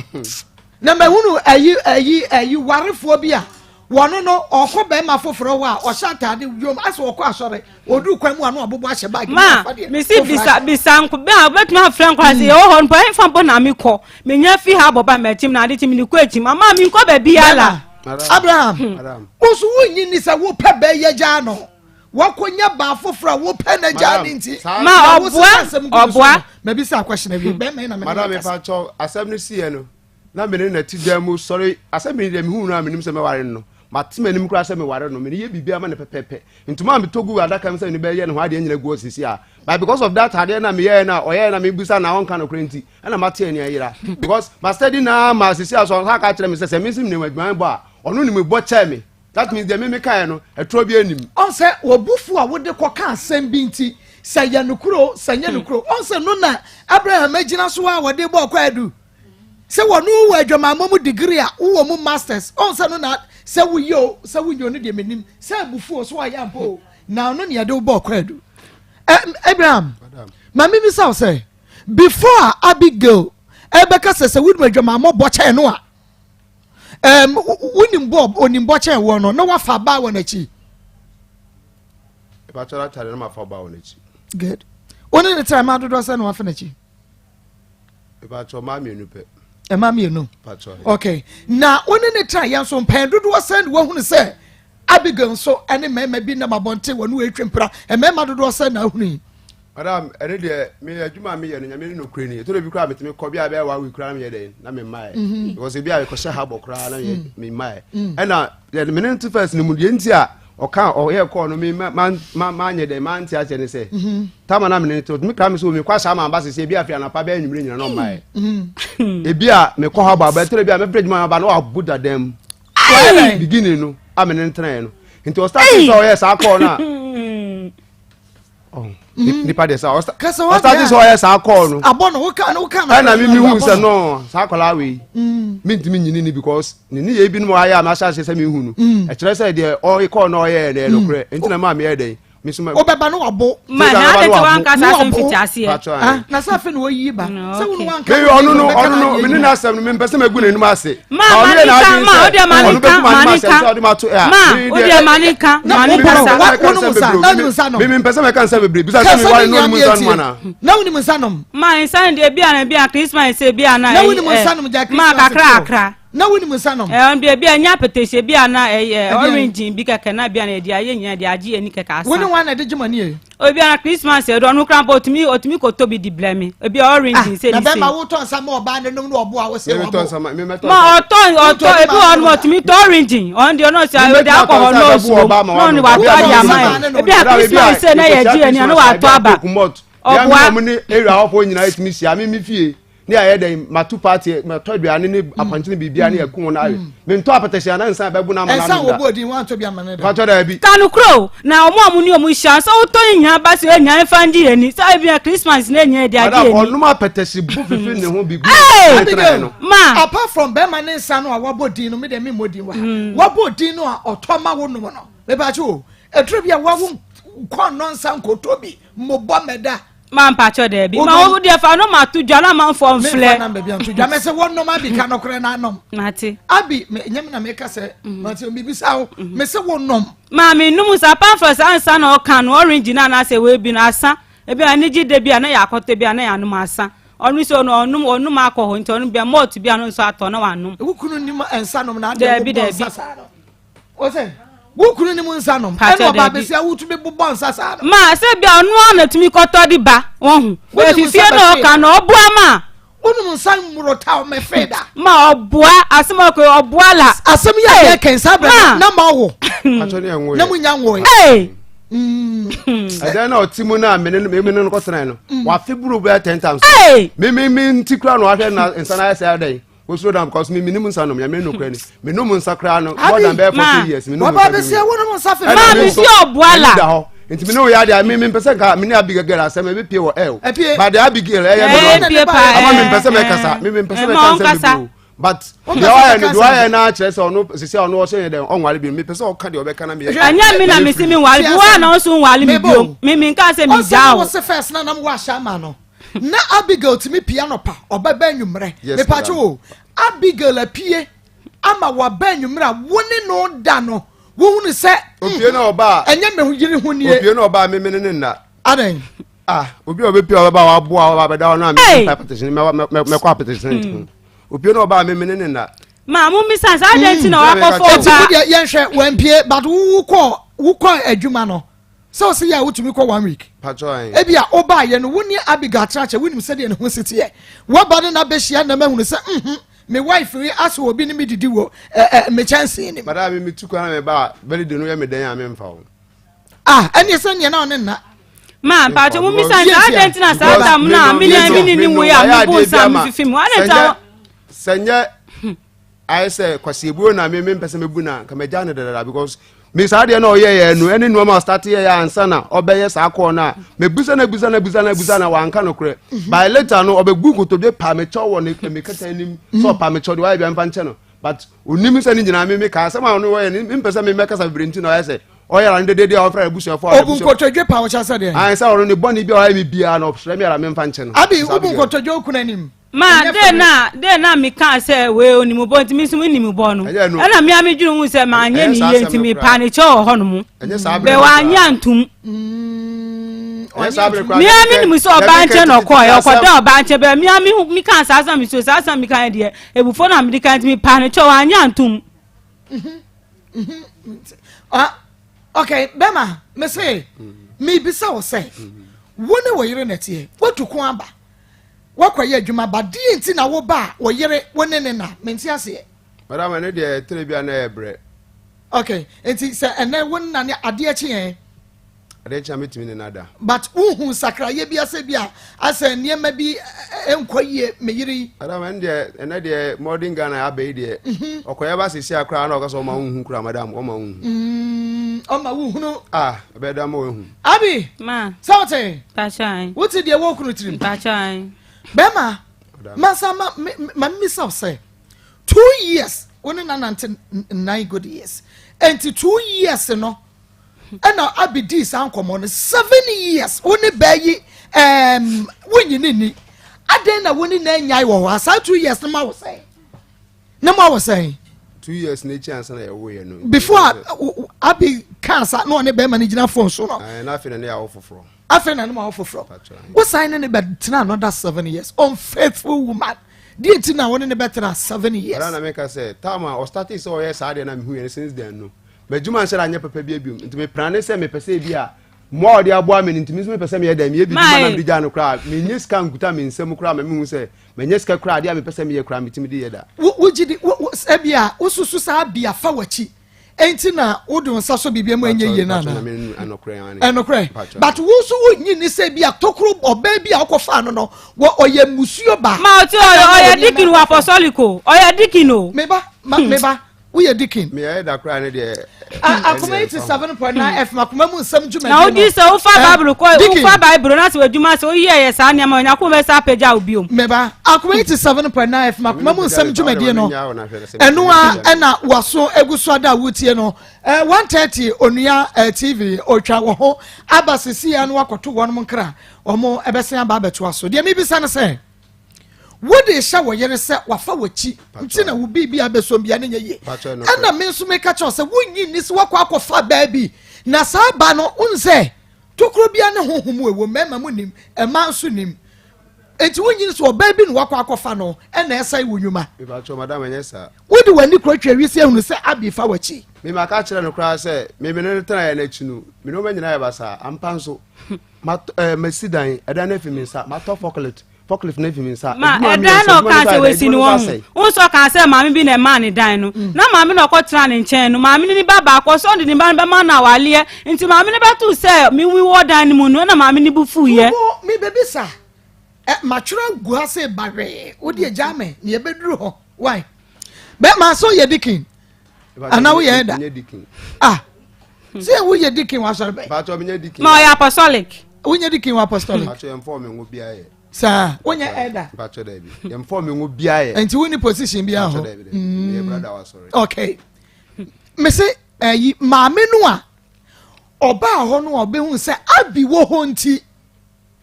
na ma hunu ayi warefo bia wono no okọ be ma foforo wa o shatade yom aso okọ asore odu kwan mu anu abobo ahye bag ma mi si bisa nko be abetuma frɛ nko ase o ho npo enfa mpo na mi kɔ me nya fi ha boba ma tim na ade tim ni kɔ achim mama mi nko ba bia la Abraham osu wunyi ni sa wo pe be ye ja no wakonya ba foforo wo pe na ja ni nti ma obua ma bi sa question na bi be me na me madam me fa cho asem ni sie no na me ne na ti damu sorry asem ni dem hu na me nim se me ware no matime nim kura se me ware no me ye bibia ma ne pepepe ntuma me togu adaka me se ne be ye ne ho ade nyina go sisi a but because of that ade na me ye na oye na me busa na won kan no krenti na mate ani ayira because ma study na ma sisi aso ha ka kire me se me sim ne wadwan bo a ono ni me bo cha me that means dem me kan no etro bi anim on se obufu a wode ko kan asem bi nti se ye nukuro se nye nukuro on se no na Abraham agina so a wode bo kwa adu se wonu wa adwama momu degree a wo mu masters on se no na se wuyo no de menim se bufu so aya mpo na no ne de bo kwa adu Abraham mami bi say before Abigail ebeka se wudu adwama mo bo cha no a wonim bob onim bo cha wo no na wa fa ba wo na chi e ba chara tare na ma fa ba wo na chi good oni ne time adodo se na wa fa na chi e ba cho ma mi enu pe Mama you know. Okay. Now oni ne try yan so pen dodo send wo hunu say Abigail so ene mema bi na mabonte wo no etwempra e mema dodo send na hunu. Madam ene de me adwuma me ye no nyame no kure ni to do bi kura metime ko bia bia wa we kura me ye den na me mai because e bia we ko sha ha bo kura na me mai e na the minute first ni mu de nti a oka o ye ko no me ma nye den ma nti a che ne se tama na me to me kra me so me kwa sha ma ba se bia afia na pa ba enwumre nyina no mai e bia me ko ha ba ba tere bia me prejuma ba no abuda dem beginning no amene ntran no nti o start so yes akọ na ni pa de sa o start so yes akọ no abono wo ka na mi hu se no sa akola we mi ntimi nyini ni because ni ye bi no aya ma sha se mi hu no e kire se de o ikọ no ye ne no kure nti na ma me ye den obeba no wabo ma na ade to wan ka sa sem fiti ase na sa fe no yi ba se wo wan ka me onu no me ni na asem no me pese magu ne nim ase ma o de manika me pese me kan se bebre bisa se me wale no mu san mana na woni mu sanom ma insan de bia na bia Christmas se bia na na woni mu sanom ja Christmas ma kakra na woni mu sanom de bia nya petese bia na orange bi keke na bia na de aye nya de age ani keke asa woni wan na de jimani e obi na Christmas e do no krampo otimi ko tobi di blame e orange say na be ma wo ton sa ma oba ne no obo a wo se wo ma oton e bi on otimi to orange on de no say o de alcohol no so no ni wa to ya man e bi Christmas say na ye ji ani no wa to aba ya mi ni area ofo nyina etimi sia mi fie ni aye den matu party ma to duane ni apantini bibia ni ekun na awe me nto apetese na nsa bebu na ma na nsa wo bodi wan to bia maneda fa to da bi kanu kro na omo ni omu hia so to nya ba se nya fandi eni so bia Christmas na nya de ade eni onu ma apetese bu fifi ne ho bi gu ma apart from be man nsa no a wo bodi no me de me modi wa wo bodi no a otoma wo no no me ba chu etru bia wo kon no nsa nkotobi mo bo meda man pacho de bi ma wo de fa no ma tu jana man fo mfle na be bi antu ja me se won no ma bi ka no kore na anom mate abi nyem na me ka se mate mi bi sa wo me se won nom ma me num sa pan for sansa na o kan orange na na se we bi na asa e bi ani ji de bi na ya akote bi na ya num asa onu so no onum akọ nti onu bia malt bia no so ato na wanum wukunu ni ensa nom na de bi o se wukunu ni mu nsa nom e no ba be se wutu be bobon nsa sa ma se bia onu na tumi koto di ba won hu we fifie na o kan obua ma onu nsa murota o me feda ma obua asema ko obua la asem ya de kensa bra na ma wo acho ne enwo na mu nya wo ada na otimu na me no kotena no wa feburu be 10 times me ntikura no ahwe na nsa na ese adai we slow down because me minimum nsa no me no kura ni me no nsa kra no more than be 40 years me no ba be se wonu nsa fe ma me si obuala nti me no ya dia me pese ka me ni Abigail asem be pie wo but the Abigail ama me pese me kasa me pese me kasa but the why na chese ono sisi ono so dey onwale bi me pese o ka de obeka na me anya me na me si me wale bi wa na so nwale mi bio me nka se mi jawo o se first na nam wa sha ma no na Abigail timi piano pa obeba nwumre me pa cho Abigail apie ama wa ba nwumre woni no da no wo hunu se opie na oba enya me yiri hu nie opie na oba me ne na adan obi obepie oba wa boa oba beda na me petition me kwa petition opie na oba me ne na ma mu mi san sa denti na wa ko fo ba yen hwe wampie but wo ko adwuma no so se ya wutumi ko 1 week pajoin e bia oba ye no woni Abigail trache wonim se de ne ho sitie wo ba na be hia na mahunu se me wife we aso obi ni me didi wo me chance ni madam me tuko na me ba beli de no ye me den ya me mfa wo eni se ne na one na ma pacho mu mi san sa denti na sa tam na mi ni wo ya mu bo sa mi fifi mu ane ta senye I say kwasi ebuo na me pese mebu na ka me jane dada because me sa de na oye no ene no ma start ye ya ansa na obeye sa akọ na me busa na wanka no kure by later no obegu kotodwe pa me chowo ne me kata nim so pa me chodo wa bia mfa nche no but onim se ni nyina me ka asema no oye me pese me kasa brenti na oye se oye ra ndede de ofra ebusu fo obun kotodwe pa wo cha se de an sa oro ne boni bia oye me bia na ofra me ra me mfa nche no abi obun kotodwe okuna nim ma de na mi kan se we onimu bo ntimi sum nimu bo no na mi amedwuru hu se ma anye ni ye ntimi pa ne che ho no mu be wa anya ntum mi ami ni so oba nche no ko yo ko da oba nche be mi ami mi kan sa mi so sa mi kan de ebufo na mi kan ntimi pa ne che wa anya ntum okay bema me say me bisa wo say woni wo yire netie wotuko aba wakwaye adwuma ba di enti na wo ba wo yire woni ne na menti ase madam ne de telebia na ebre okay enti se ene woni na ne ade achi yen ade cha metimi ne nada but uhu sakraye bi ase bia ase niema bi enkoye me yire madam ene de modern Ghana abai de okoye ba sisi akra na okaso ma unhu kura madam o ma unhu o ma unhu abeda ma unhu abi ma sauti ta chai wuti de wo kunu tirim ta chai bema masa ma misa say 2 years woni na 9 good years and 2 years no and abidi san komo no 7 years woni bayi wonyi ni aden na woni na nyai wo asa 2 years na ma wo say 2 years na chance na yewo ye no before abi cancer no ne bema ni gina phone so no na afi na ya wo foforo afi na no ma wo foforo wo sign ne be tena another 7 years unfaithful woman di enti na woni ne betra 7 years na make say tama o started so yes ade na me hu since then no majuma nse anya papa bia biom nti me prane say me pese bia mo de abo am nti me so me pese me yeda me bi ma na bi ja no kra me nyeska nkuta me nsem kra me hu say me nyeska kra ade me pese me ye kra me timi de yeda wo gidi e bia ususu sa bia fa wachi enti na wodun sa so bibia mu enye ye na enokre but wo so wonyi ni say bia tokro oba bia akofa no no wo oye musuo ba ma oti oye dikin wa apostolico oye dikin o meba we are dikin me ya da kra ne de Akoma 87.9 F makoma mu nsam djuma na odi se wo fa bible ko wo fa bible na se wadjuma se o ye sa ne ma nya ko me sa peja obiom meba Akoma 87.9 F makoma mu nsam djuma die no enu a na waso eguso ada wutie no 130 onua TV otwa wo ho abasisi ya no wakoto wonum nkra omo ebesen aba beto aso de me bisa ne se wode sha wo yere se wafa wachi nti na wo bibi abesom bia ne nye ana me nso me ka cho se wonyi ni se wakwa akofa baabi na sa ba no unse tokro bia ne honhom ewo mema mu nim ema nso nim enti wonyi ni se baabi no wakwa akofa no na esai wonwuma me ba cho madam anyesa wode wani kro twa se ehunu se abi fa wachi me ma ka kire no kra se me ne tena ya na chinu me no manyina ya basa ampa nso masidan eda na fi me sa ma to forklift na fi me sa ma eda no kan se we sini won so kan se maami bi na ma ni dan no na maami no ko tra ne nchen no maami ni baba ko so ndi ba ma na wale nti maami ni betu se mi wi wo dan ni mu no na maami ni bu fu ye mi bebi sa machura gua se bare odi ejame ni e beduru ho why be ma so ye dikin ana wo ye da se wo ye dikin wa so be ba to me ye dikin ma ya apostolic wo ye dikin wa apostolic ba to inform me ngo bia ye sa wo ye elder ba to da bi inform me ngo bia ye enti wo ni position bia ho ye brother wa sorry okay me say maame no a oba ho no obehu se abi wo ho nti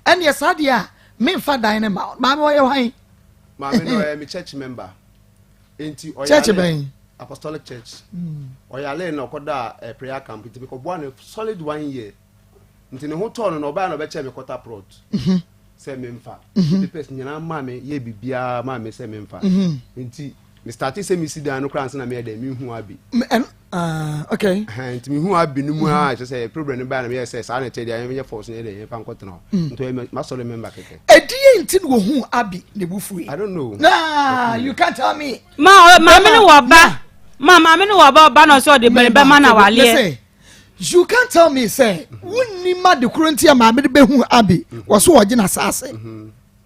ene sade a me fa dan ne ma maame wo ye hwan maame no me church member enti church ben apostolic church oyale na okoda prayer camp nti ko bo na solid 1 year nti ne ho to no oba na obeche me quarter prod se me mfa the person nyana ma me ye bibia ma me se me mfa nti me start se me sidan no kran se na me da me hu abi okay nti me hu abi no mu a je say problem no ba na me say sa na tedi an me force ne dey fa nkotena nti ma sole member keke edie nti no hu abi ne bufuyi I don't know nah you can't tell me ma me no wa ba ma me no wa ba no so de be ma na wale you can't tell me say wonni ma de kurunti ma me de be hu abi wo so oje na sase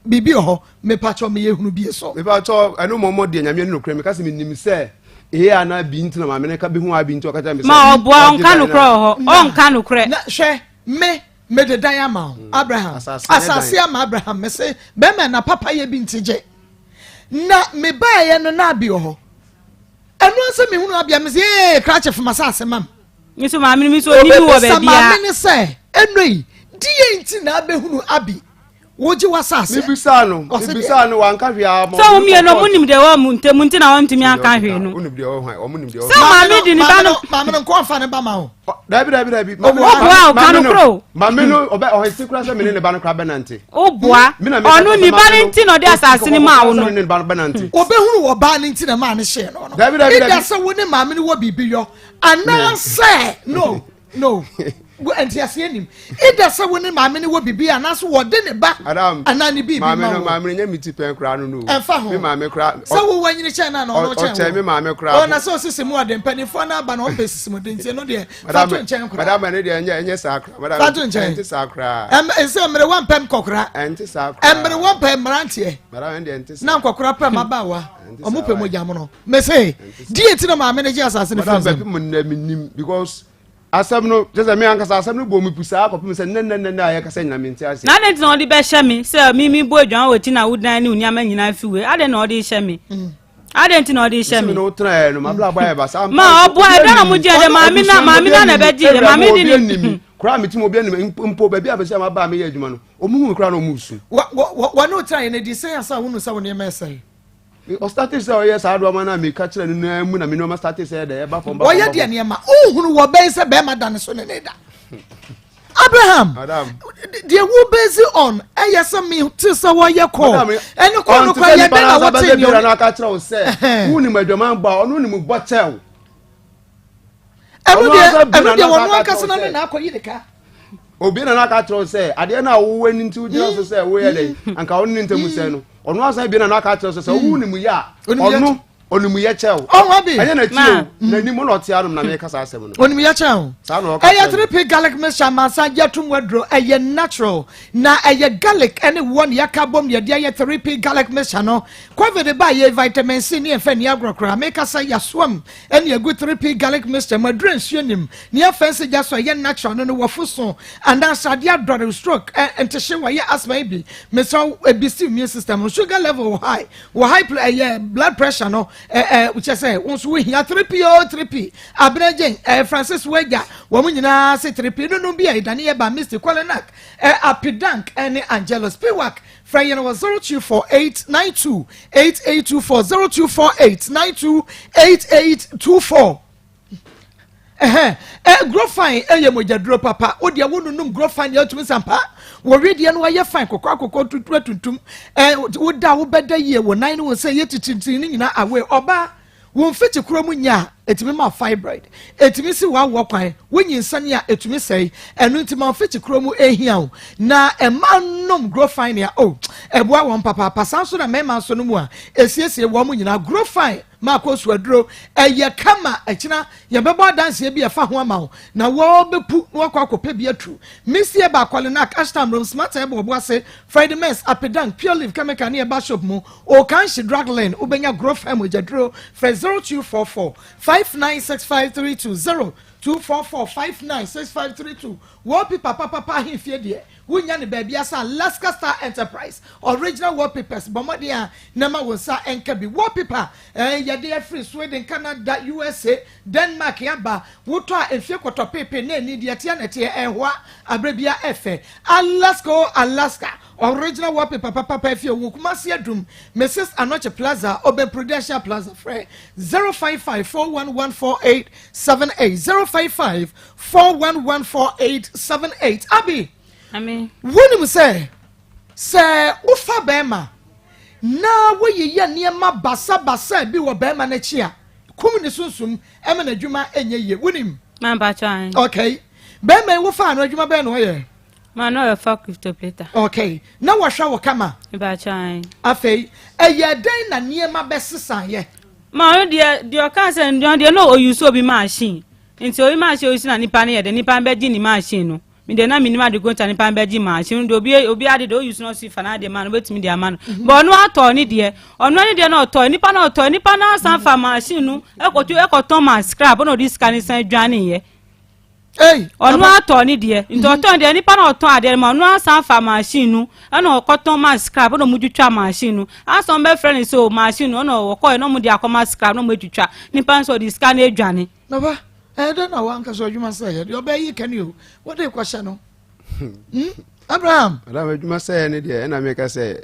bibi ho me pacho me ye hunu bi so me pacho anu momo de nyame no kra me ka se me nim se ana bi ntina ma me ka be hu abi nti o ka ta me se ma obo onka no kra ho onka no kra na hwe me de dan ama Abraham asase ama Abraham me se be me na papa ye bi ntije na me ba ye no na abi ho enu se me hunu abi me se kra chef masase mam niso maami mi so ni wo be bia maami ni se enoi die nti na be hunu abi woji wasase bibisa no wan ka hwe am so mi no munim de wo mu ntem nti na wo ntimi aka hwe no unim de wo hwan o munim de wo so maami di ni ba no maami no ko fa ne ba ma ho dabi wow kanu pro maami no oba o hisi kura se me ne ba no kra benante o boa onu ni ba ni nti no de asase ni ma wo no ne ba benante obe hunu wo ba ni nti na ma ne hye no dabi ida se wo ne maami ni wo bibi yo ana se no wo entiase anim ida se wo ne maami ni wo bibi ana so wo de ne ba ana ni bibi maami nya miti pen kra no no me maami kra se wo wanyini che na no che o che me maami kra o na so sisi mu ade mpanifo na ba na o pesisi mu de nti no de fatu nchen kra madam ne de nya sa kra madam fatu nchen enti sa kra se mere wan pem kokra enti sa kra mere wan pem mrantie madam ne enti na kokra pem abawa omo pem ojam no me say die enti na ma me ne je asase ne madam be mu na minim because asem no just me anka asem no bo mi pusa akopim se nen aye ka se nyina menti ase na den no di be hye me se mi bo adwan woti na wudan ni unia ma nyina fiwe ade na odi hye me ade nti na odi hye me no tra no ma bla ba ba sa ma obo ade na mu je de maami na be ji de maami di ni kura mi ti mo bi ni mpo ba bi abese ma ba me ye adwuma no omuhu kura no musu wa no tra ye ne di se asa hunu sa woni ma sai o started say yes ado ma na me ka kire no mu na me no ma started say de e ba fom ba o ye de ne ma ohunu wo ben se be ma dan so ne da Abraham. Madam. They will base it on. Yes, me to say what you call. And you call no call. You better what you know. Na ka tell say. Who ni madwaman ba, onu ni mu botel. Enu de wonu aka se na akoyi de ka. Obi na ka tell say, ade na wo wani nti ujina so say wo ye dey. Anka onu ni ntemu say no. Onu asan bi na ka tell say who ni mu ya. Onu ye chew. Abi. Anya na ti na ni mo no ti anum na me kasa asem no. Onu ye chew. Sa no ka. 3p garlic mixture masa jetum wadro natural. Na garlic any one yakabom ye dia 3p garlic mixture no. Kwa de ba ye vitamin C ni enfa ni agrokra. Me kasa ya swam any a good 3p garlic mixture madre nsuo nim. Ni afense jaso ye natural no wafuso and that sadia drug stroke and to show ye asthma bi. Me so BC immune system sugar level high. Wo high blood pressure no which I say once we here 3p abrejen Francis Wega woman nyina say 3p no bia idane ba Mr. Kwalenak apidank and Angelos Piwak Frayeno was 024892 8824 024892 8824 grow fine mojadro papa odia wonunum grow fine ya tumi sampa wo redie no ye fine kokoko tutum wo da wo beda ye wo nan no say ye tititi ni nyina awe oba wo mfiti kromu nya etimi ma fibroid etimi si wa wo kwan wonyi nsane a etimi sei enu ntima mfiti kromu ehia na emanom grow fine ya eboa won papa pasanso na mema so no mu a esiesie wo mu nyina grow fine Maa Akos wadro kama akina ye bebo dance ye bi e fa ho ama na wo bepu wo kwa kope bi atu misie ba Kwalenak ashtam room smart e bo ase Friday mess apedan pure leaf chemical na e ba shop mu o kan shi drug lane ubenya growth am ojadro for 0244 596532 0244 596532 wallpaper papa himfie de wunya ne baby asa Alaska Star Enterprise original wallpapers bomodia nama wonsa enka bi wallpaper yade free Sweden Canada USA Denmark yaba woto a efie kotopepe na ni de tia na tie ehwa abrebia efe Alaska original wallpaper papa efie wokumasi adum Mrs. Anoche Plaza Oben Prudential Plaza free 05541148878 05541148878 Abi Amen. Wonim say ufa bema na woyeye niema basa bi wo bema na chia kum ni sunsum ema na dwuma enye ye wonim Man ba chan. okay bema wo fa na dwuma be no ye Man no fuck crypto plata. okay na wo hwa wo kama Ba chan. afei eye den na niema besesa ye Ma de o kan se de no o use obi machine. Nti obi machine o use na nipa na ye de nipa be di ni machine no. Me de na minima de gonta nipa be di machine do obi ade do use no si fa na de man betimi de amano. But no ato ni de. Ono ni de no to nipa na san fa machine no ekoto man scrap no this scan san dwane ye. Hey, ono ato ni de. Nti oto de nipa na oto ade ma ono san fa machine no e no ekoto man scrap no mudwutwa machine no. Aso be friend so machine no no wo no mu de Akoma scrap no mudwutwa nipa so the scan e dwane. No ba don't know one cause you must say you obey can you what do you question no Abraham Madam adwuma say ne de na me ka say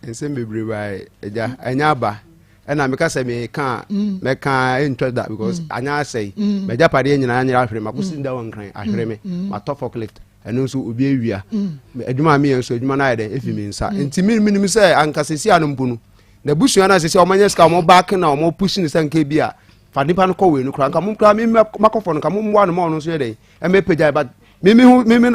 ensem bebre bai eja anya ba na me ka say me ka intro that because anya say me ja pade nyina anya ahwere makosi nda won kran ahwere me ma top forklift eno so obi awia adwuma me enso adwuma na yede efi me nsa enti minimum say anka sesi anompu no na busu na sesi o manya ska o back na o push ni sanka bia fadipa no ko we no kran ka mum kra me makofo no ka mum wa no mo no so yede e me pejai but me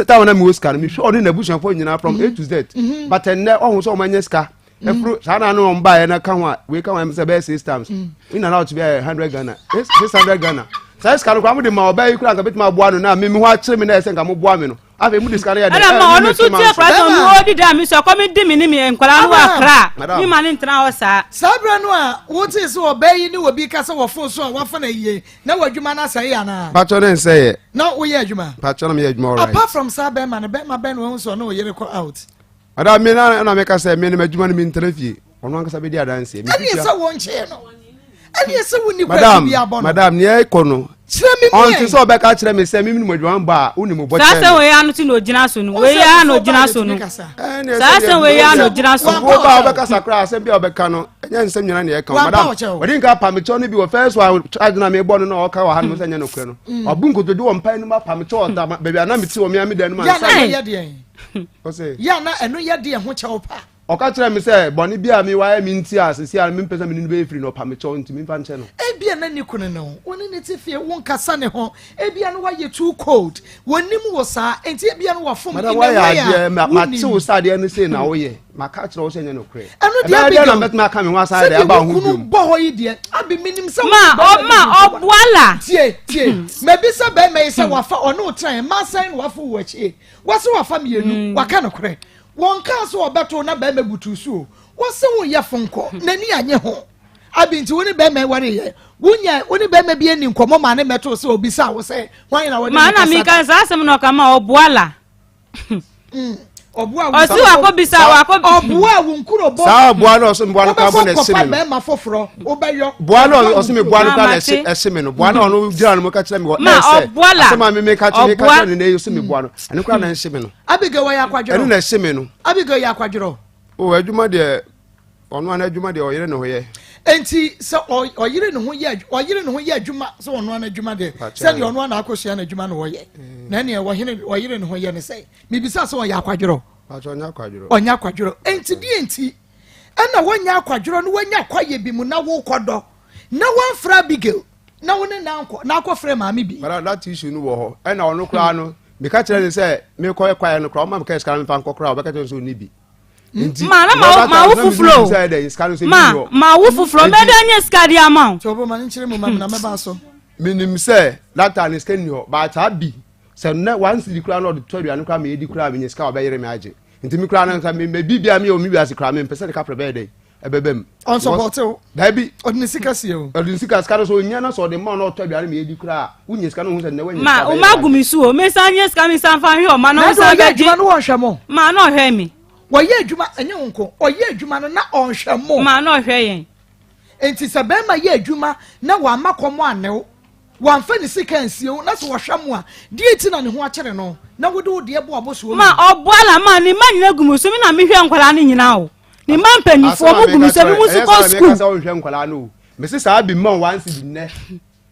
ta na me woska no me sure na busu fo nyina from A to Z but enne ohun so o manya ska efro sana no on buy na ka ho we ka ho say be 6 times in and out to be 100 Ghana 600 Ghana sai ska no kwa mu de ma oba yi kura ka betima boa no na me ho akire me na ese nka mo boa me no afi mu discard ya de ana ma onu tu tie praso mu odi da mi so ko mi di mi ni mi enkwala no akra mi ma ni ntena ho sa sabra no a wo ti so oba yi ni obi ka se wo fo so wa fa na yiye na wadwuma na sai ya na pacho den say no wo ye adwuma pacho na me adwuma all right apart from sabra man be ma ben wo so no wo yere ko out ada me na me ka say me na adwuma ni mi ntrafie ono anka sabe di adanse mi fi so wo nche no ani ese wo ni kwa bi abono madam ni e kono on ti so be ka kire me say me ni modwan ba uni mo boche sa we ya no ti no gina so no we ya no gina so no sa we ya no gina so wo ba be ka sakra say bi obeka no nya nsem nyana ne ka madam wodi nka pamecho no bi wo first one charge na me bɔ no ka wa ha no sɛ nya no kure no obu nkoto de wo mpa no ma pamecho da baby ana me ti wo me amida no ma ya na ye de o say ya na eno ye de ho kyɛw pa oka kyerɛ me sɛ bɔne bia me wa me nti asese a me mpɛsɛ me no be free no pamecho nti me fa nkyɛ no bia na ni kunu no woni ne ti fie won kasa ne ho bia no wa ye too cold wonim wo saa enti bia no wa fom in the way ma ti wo sa de no say na wo ye maka kyerɛ wo sɛ nya no kure eno dia bia na met ma ka me wa sa de aba ho kunu bɔ hɔ yi de abi minim sɛ ma obuala tie maybe sɛ be me sɛ wafa ɔno tran ma san wafa wo achi wase wafa me yenu waka no kure won ka so obeto na be mebutu so wase wo ye fonko nani anye ho abi nti woni be me ware ye wonya woni be me bi ani nkomo ma ne meto so obisa wo se wan na woni ma na mi kan sa asem no ka ma obuala obua osi wakobisa obua wo nkuro bo sa obua no so mbua no ka bo na sime be ma foforo obeyo bua no osi me bua no ka na esime no bua no no dira no ka kyerɛ me ma obuala asema me ka kyerɛ ne ne yosi me bua no ane kra na esime no abiga wa ya kwadworo ene na esime no abiga ya kwadworo o adwuma de ono ana adwuma de oyire ne ho ye enti sɛ oyire ne ho ye adwuma sɛ ono ana adwuma de sɛ ne ono ana akosia na adwuma no wo ye na ne oyire ne ho ye ne sɛ bibisa sɛ oya kwadworo onya kwadworo enti di enti ɛna wonya kwadworo no wonya kwaye bi mu na wo kɔdɔ na wonfra bigel na woni na akɔfrɛ maame bi bara that issue no wo ho ɛna ono kra no me ka kyerɛ ne sɛ me kɔ kwaye no kra o ma me ka skara me fa nkɔkra o be ka kyerɛ so ni bi ma wo fufuro ma wo fufuro me da nye skadi amount so bo man nkyere mu mam na me ba so minim sɛ that time is can you but abi sɛ na once the crown of the tory and crown me di crown me ska obeyere me age nti me crown na me bibia me o me wiase crown me pese de ka prebe dey ebebem on support o da bi odin sika sie o odin sika ska so nya na so de ma na tory and me di crown unye ska no hu sɛ na wanya ma o magumi su o me san nye ska me san fa hwe o ma no san ga ji ma no hwe mo ma no hwe mi woyɛ adwuma enye wonko oyɛ adwuma no na ɔnhwɛ mo ma no hwe yen enti sɛ be ma yɛ adwuma na wa makomo anew wan fa ni sika nsiu na so wohwa mo a die ti na ne ho akyere no na wode wo de bo aboso ma obuala ma ni ma nyina gumuso mi na me hwe nkwala ne nyina o ni ma mpanifo mo gumuso bi mu su ko school me ka sa wo hwe nkwala no me se sa bi ma wansi bi ne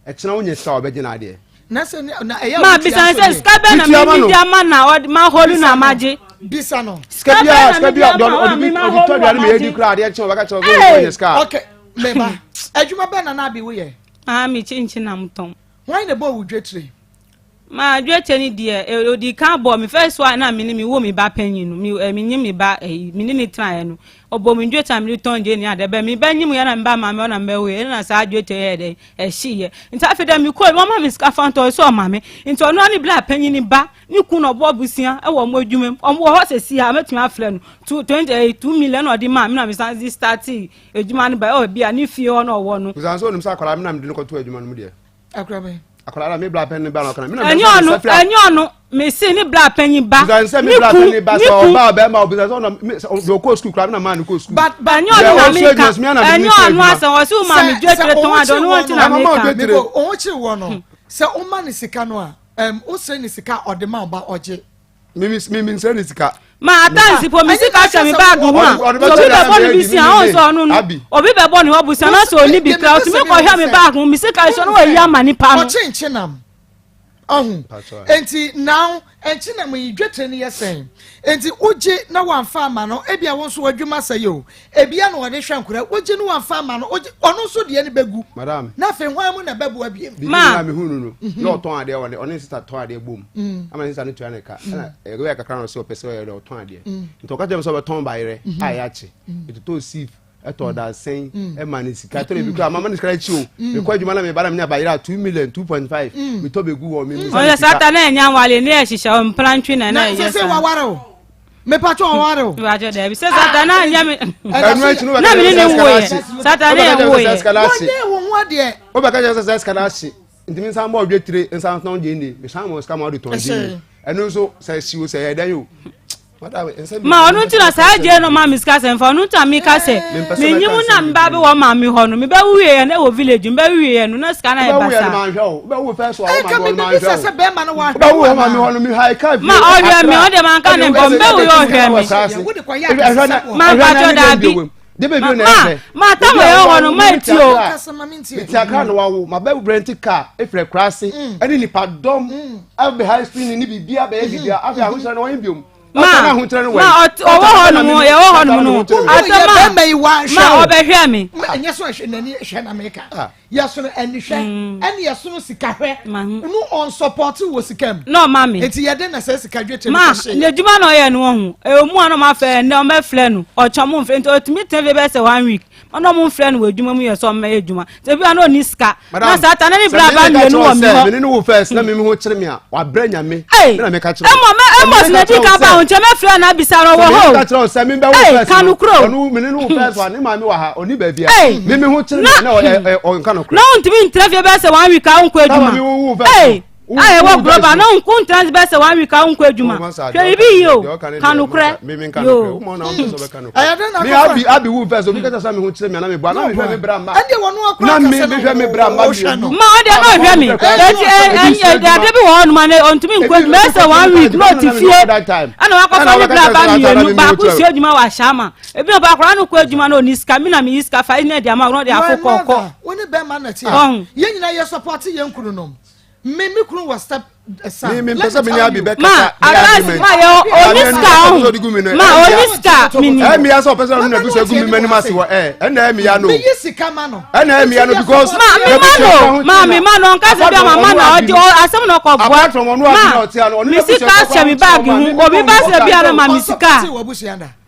e kyena wo nya sa obegina de na se na eya ma bisan se ska be na me media ma na ma holu na maje bisa no ska bia don odi to bia me edi kra de kyena wo ka kyena wo nya ska okay meba adwuma be na na bi wo ye mi chinchi na mtom why na bo wudwetire ma dwetire ni de odi kan bo mi first one na mi wo mi ba panyin no mi nyi mi ba mi ni tran no obo mi dwetire mi ton je ni ade be mi ba nyim ya na mba ma me na mba we na sa dwetire de hye nta fe da mi ko mama mi ska fanto so ma me nti ono ani bla panyin ni ba ni ku no bo busia e wo mo adwumem wo ho sesi ha metumi afle no 2 million odi ma mi na mi san start adwuma no ba o bia ni fie ho no wo no kusan so nim sa akwara mi na mi de ko to adwuma no mu de akwara me bla pen ni ba no kana mi na enyo me se ni bla pen ni ba kusan se mi bla pen ni ba so ba be ma obi so no ko school kra mi na ma no ko school but enyo na mi ka enyo anu asan wo se o ma mi dwetire ton adon no wanti na mi ka o chi wo no se o ma ni sika no a o se ni sika ode ma ba oje mi se ni sika ma atansi po mi sika cha mi bag ho a obi be bo ni bisi an o so no obi be bo ni ho busa na so ni bi kra o ti me ko hwa mi bag ho mi sika so no wa yi ama ni pa no o chinchinam ahun enti now enchinam yi dwetire ni yesen enti oje na wan fa ama no ebia won so adwuma sayo ebia no wode hwankura oje no wan fa ama no oje ono so de ni begu madam na fe hwan mu na bebu abiem ma me hunu no no ton ade won oni sister ton ade bom ama sister no tuane ka na ego kakra no so pese o de ton ade nto ka dem so be ton bayire ayachi it to sieve eto da sen e mani sika to bi kra mama ni sika chi o me kwa adwuma na me bara me na bayira 2 million 2.5 me to begu wo me mi o ya satana enya wale ne ehihya o plantwi na yes se wa ware o me pacho wa ware o wa je de bi se satana enya me na me ne wo ye satana enya wo ye wonde wo ho de o be ka je se skalashi ntimi san mo odwetire nsan ton je ni me san mo ska mo de ton je enu so se siwo se he dan yo ma onu ti na sa je no ma miska se fa onu ta mi ka se me nyimu na mba be wo ma mi ho no me be wiye na wo village me be wiye no na ska na e basa be wo first one ma go ma se se be ma no wa be wo ma mi ho no mi high card ma o hwe mi o de man ka ne bo be wo yo hwe mi ma ba jo da bi de be bi na e ma ta ma yo hono ma etio aka no wawo ma ba brenti car efre krase ani nipa dom be high speed ni bibia be bibia afi ahusha na wan biom ma owo hono mo ye wo hono no atama ma obehwe mi enye so hwe nani hwe na meka yeso no eni hwe eni yeso no sika hwe no on support wo sikam no mami enti ye de na se sika dwete ma ne djuma no ye no hu emu ano ma fe ne o me fle no o chomo mfe enti otimi teve be se 1 week ono mo fle no adwuma mu ye so me adwuma te bi ano ni sika na satan ni bra ba mi no wo mi ho me no first na me ho kire me a wa bra nyame na me ka kire emo na di ka ba unche me fle na bisa ro wo ho ka kire o se me be wo first kanu kro no me no first wa ni ma me wa ha oni ba bia me ho kire na o nka no no ntimi ntrefe be se 1 week a unko adwuma aye wo global no nkun trans be se 1 week a unko adwuma hwe bi yo kanu kre yo me abi wo first obi ka sa me ho kire me na me bua na me hwe me bra ma ande wono akra na me hwe me bra ma ma ode no hwe me ade bi wo no ma ne ontimi nkwa me se 1 week no ti fie ana wa ko fa me bra ba mi enu ba ku si adwuma wa shama ebi ba akra no ko adwuma no ni ska mi na me iska fa ina dia ma no dia afoko woni be ma na ti ye nyina ye support ye nkuru no me kunu was step me pesa me abi be ma ma yo oniska ma oniska mini me ya so pesa no na gusa gumi mani mase wo na me ya no me yisika ma no na me ya no because me ma no nka se bia mama na odi asem no ko boa me sika che me bag hu obi ba se bia na ma me sika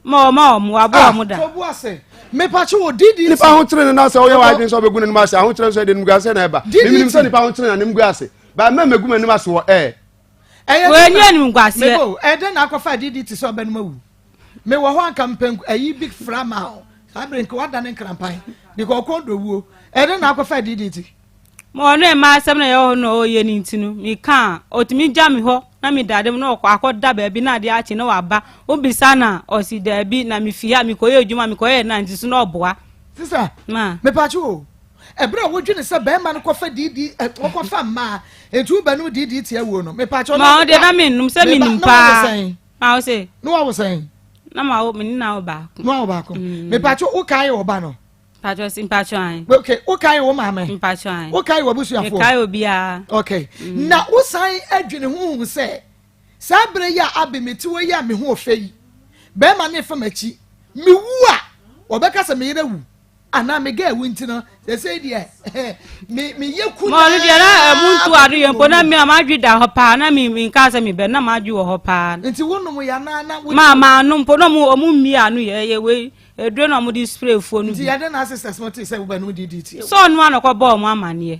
ma mu abo mu da obu ase me pacho wo didi nipa ho tere na se wo ye wa adin so be gunu ni ma se ho tere so de nu gase na eba me se nipa ho tere na nim gase ba me meguma ni ma se wo we nye nim gase me go de na akofa didi ti so be no mawu me wo ho anka mpenku ayi big frama ho abre nko wada ne nkrampan de ko do wuo de na akofa didi ti mo no e ma asem na ye ho no oye ni ntinu mi kan otimi ja mi ho na mi dadem no akoda ba bi na de achi na wa ba obisa na osi da bi na mi fia mi koye adwuma mi koye na ntisu na oboa sister ma me pacho ebra wodwene se be ma no kofa didi kofa ma etu ba no didi ti awo no me pacho ma o de na me num se mi nimpa ma o se no wa wo sen na ma o mi na o ba no wa ba ko me pacho o kai o ba no pacho simpacho an okay o kai o ma me simpacho an o kai wo busuafo e kai obi a okay na o san adwene hu se sabre ya abemeti wo ya me hu ofei be ma ne fa machi mi wu a obeka se me yere wu ana me ga wu ntino se die me ye ku mo ni dia na muntu adu ye mpo na me amadwi da ho pa na me nka se me be na madwi wo ho pa nti wonum ya na ma no mpo no mo mi anu ye we edre no mo di spray fo no nti ya de na sisters mo ti se wo ba no di ti so no anoko bo mo amane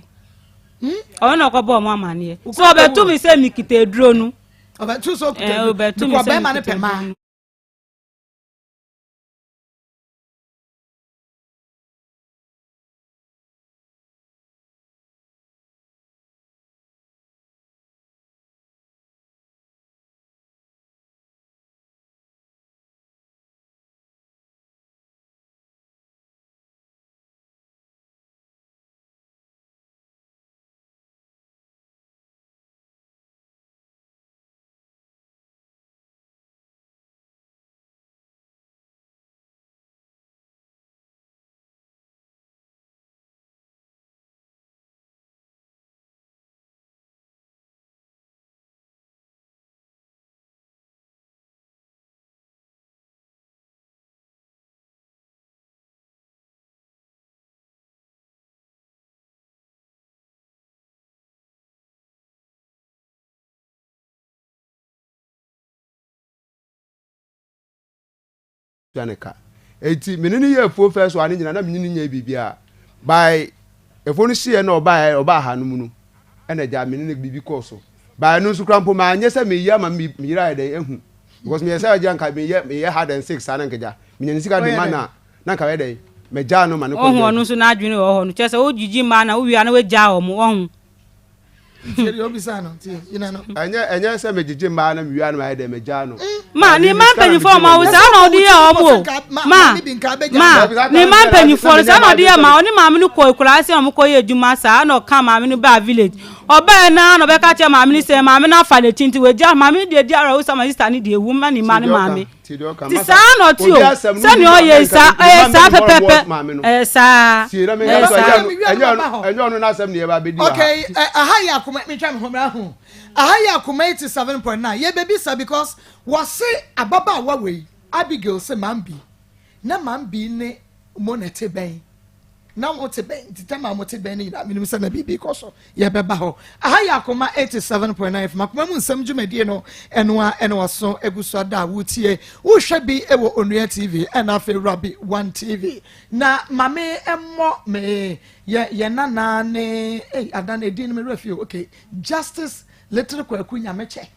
o no ko bo mo amane so be tu mi se mi kite edro no oba tu so kite oba tu mi se ma ne pema Janeka eti menini ye fo first one nyina na menini nya bibia by efo no hie na oba ha no mu no ena ja menini bibi koso by no su krampo ma anye se me ya ma me yira de ehu because me say aja nka me ye hard and 6 ana nkaja me nyani sika de mana na nka we de me ja no ma ne ko oh no so na adwene ho no chese o jiji ma na wo wi ana we ja o mu oh Tiri obisa no ti ina no anya se me jiji ma na me wi ana ma de me ja no ma ni man penifo ma wo sa na odi ya o mu ma ni man penifo sa na odi ya ma oni ma me no ko kurase o mu ko ye adwuma sa na o ka ma me no ba village oba na be ka che ma me ni se ma me na fa le tinti we ja ma me de ara wo sa ma sister ni de ewu ma ni ma ni ma me Sa no ti o. Sa ni o ye sa pepepe. Sa. Enyo no na asem ne ba bedi. Okay, aha ya Akoma me twa me homra ho. Aha ya Akoma 87.9. Ye baby sir because was say ababa wa we. Abigail say mambi. Na mambi ne monete ben. Na wote ben titama mote ben ni na minimum say na bibi koso. Ye beba ho. Aha ya Akoma 87.9 makoma mu nsam dwumade no eno so eguso da wotie. Wo hwe bi ewo Onua TV na fe Rabi 1 TV. Na mame emmo me ye nana ne adan edin me refi okay. Justice little kwaku nyameche.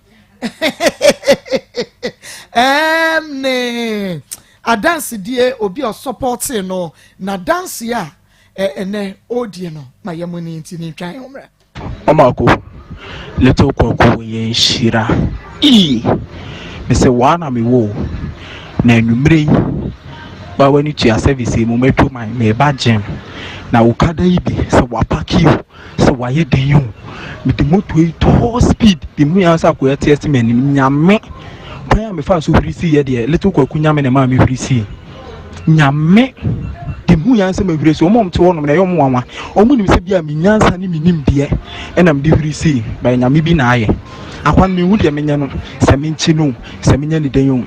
Ne a dance die obi o support no na dance ya ene odie no ma yamuni nti ni twan omra Maa Akos little kwaku ye shira me say wana me wo na enumre ba wani tua service mu metu my me ba gym na ukada ibi so wa park you so wa ye den you me the motor to speed the mu ya sa ko ya test me nyame kwa me fa so frisi ye de little kwaku nyame na ma me frisi nyame the mu ya sa me frisi o mom te wono na yo mo wanwa o mu nim se bia me nyansa ni minim de e na me de frisi ba nyame bi na aye akwan me hu de me nya no se me nchi no se me nya ni den yo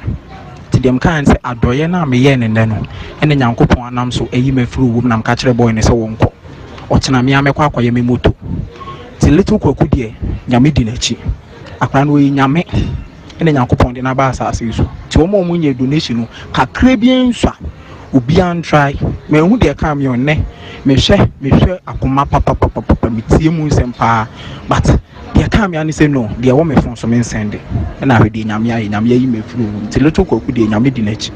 dem kan se adoye na me ye ne no ene nyankopon anam so eyi me fru wum nam ka kire boy ne se wonko o tena me amekwa akoye me moto ti little kwaku de nyame di na chi akran no yi nyame ene nyankopon de na ba asase so ti o mo nye donation no kakra bi nswa obi an try me hu de ka me onne me hwe Akoma papa me tie mu sempa but de ka me ani say no de wo me fon so me send na hwe de nyame yi me fru ti little kwaku de nyame di na chi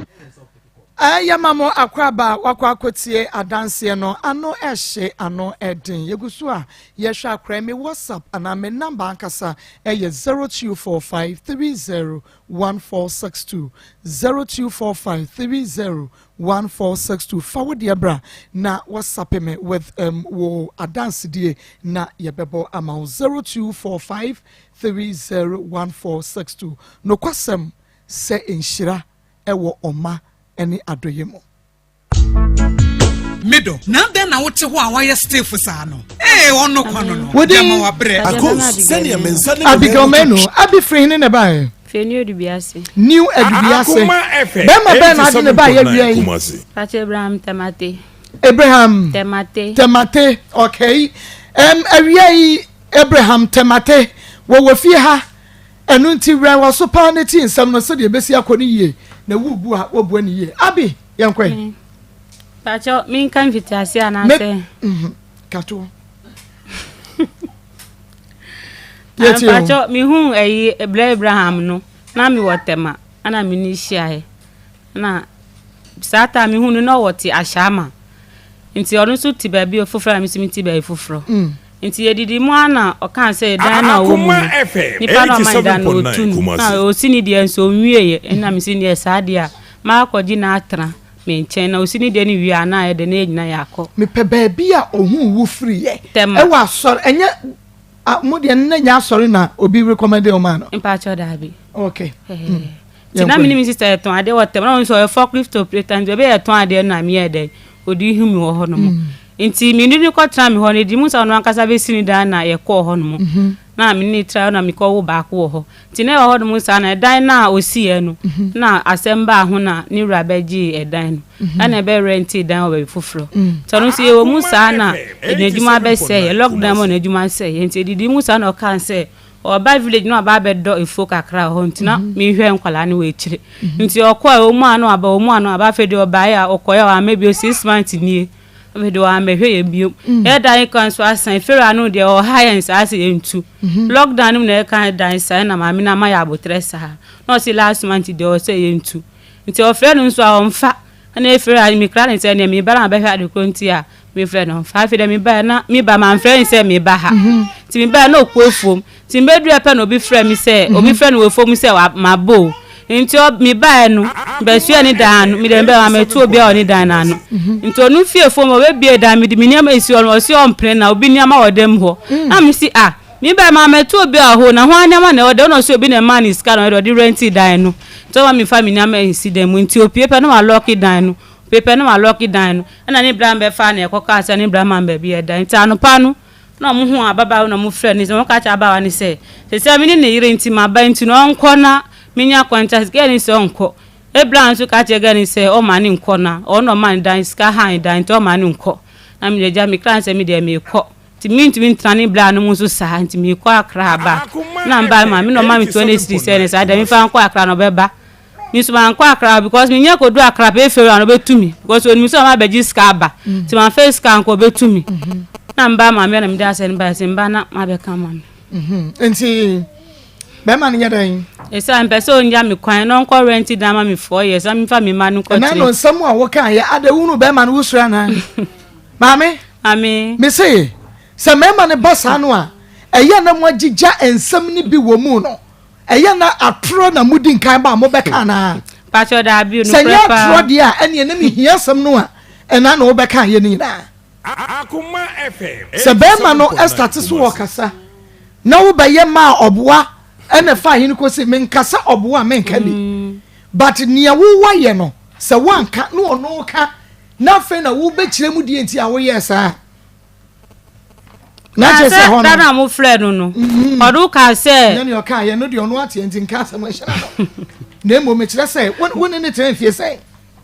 Yamamo akwaba wakwakotie adanse no ano ehye ano edin yegusu a yehwe akra me WhatsApp ana me number ankasa 0245301462 0245301462 forward yebra na WhatsApp me with wo adanse die na yebebo ama 0245301462 no kwasem se enhira ewo oma any adoyemo middle na den na wote ho a wayɛ stay for sa no ono kwano no Wodi- wa bre Akos send mensa ne Abigail Menu abi free ne ba Fenio dubiase. new edubiase Akoma FM Bema ben ade ne ba ye wie Pache Abraham Temate. Abraham Temate. Okay awie Abraham Temate wo fie ha enu nti wra wo so pa ne ti nsam no so de besi akoni yie na wubu ha wo bu ani yie abi yenkwe Pache min kan fitiase anase. kato Pache mi hu Abraham no na mi wotema ana mi ni hia na sata mi hu no wote ashama nti onu so ti ba bi ofofra mi simi ti ba foforo nti yedidi mu ana o kan say dan na wo mu ni pa no man dan no tun na o sini de enso nwie na mi sini e saade a ma akɔgi na atra me nchen na o sini de ni wi ana e de na nyina yakɔ me pe ba bi a ohun wu free ye wa asor enye mo de na nya asor na obi recommend o man no mpa cho da bi okay ti na mi sister ton ade wotem na so e forklift operator nje be e ton ade na mi e de odi hu mi wo ho no mo nti mi ni ko tra mi ho ne di mu sa no ankasa be sini dan na ye ko ho no mo na mi ni tra na mi ko wo ba ko wo ho ti na ho no mu sa na dan na osi e no na asemba ho na ni wura ba gi e dan no na be rent dan wo be fufuro so no si e wo mu sa na e djuma be se lockdown mo na djuma se nti di mu sa na o kan se o ba village no aba be do ifo kakra ho ntina mi hwe nkwala ne we chire nti okwa o mu anu aba fe de oba ya okoya wa maybe 6 months nie we do am hwe ye bio e dan kan so asan fero anu de o high as entu lockdown no e kan dan sai na ma mi na ma ya abotre sa no si last month de o say entu nti o fero no so a onfa na e fero mi kra ne say ne mi ba na ba hwe adekro nti a mi fero no fa fe de mi ba na mi ba man friend say mi ba ha ti mi ba na okuofom ti medu epe no obi frɛ mi sɛ obi frɛ no we fom sɛ ma bo nti mi ba no be su ani dan no mi de be ma metu obi a oni dan na no nti onu fie fom obi bie dan mi de mi niam esi on o si on pre na obi niam a wodem ho na mi si mi ba ma metu obi a ho na ho anyama na wode no so obi na man is ka no de rent dan no so wa mi fa mi na ma incident mu nti opie pe no ma lock dan no pepe no ma lock dan no na ni bra be fa na ekoka asa ni bra man ba bi e dan nti anopa no na mo hu ababa na mo frɛ ni se mo ka cha abawa ni se se mi ni ne yire nti ma ba nti no onko na minya kwanta ge ni se onko ebra nso ka che ge ni se o ma ni nko na o no man dan ska han dan nti o ma ni nko na mi deja mi kran se mi de me ko ti mi trani bra no mo so sa nti mi ko akra ba na mba ma mi no ma mi 23 se ne sa da mi fa nko akra no be ba mi so man ko akra because mi nya ko do akra pe fe no be tumi because oni mi so ma beji ska ba ti man face ska nko be tumi na mba ma me na mi da se mba na ma be ka ma nti be ma nya dan esa mpeso nya mi kwan no nko rent da ma mi 4 years am fa mi ma no ko na no nsam a wo kan ya ada wunu be ma no wusura na mame me say se me ma ne bossa no a eya na mo agigya ensam ni bi wo mu no eya na atro na mudi nkan ba mo be kan na pacho da bi no prepa se ya atro dia ene na mi hia sam no a ena na wo be kan ye ni na Akoma FM se be ma no start so wo kasa na wo be ye ma oboa ene fa hin ko se men kasa oboa men ka bi but nia wo wa ye no se wanka no ono ka na fe na wo be kire mu die nti a wo ye sa na je se hono na mo frɛ no odu ka se na ni o ka ye no de ono ate nti nka sa mo hira no na mo me kire se won ne tren fie se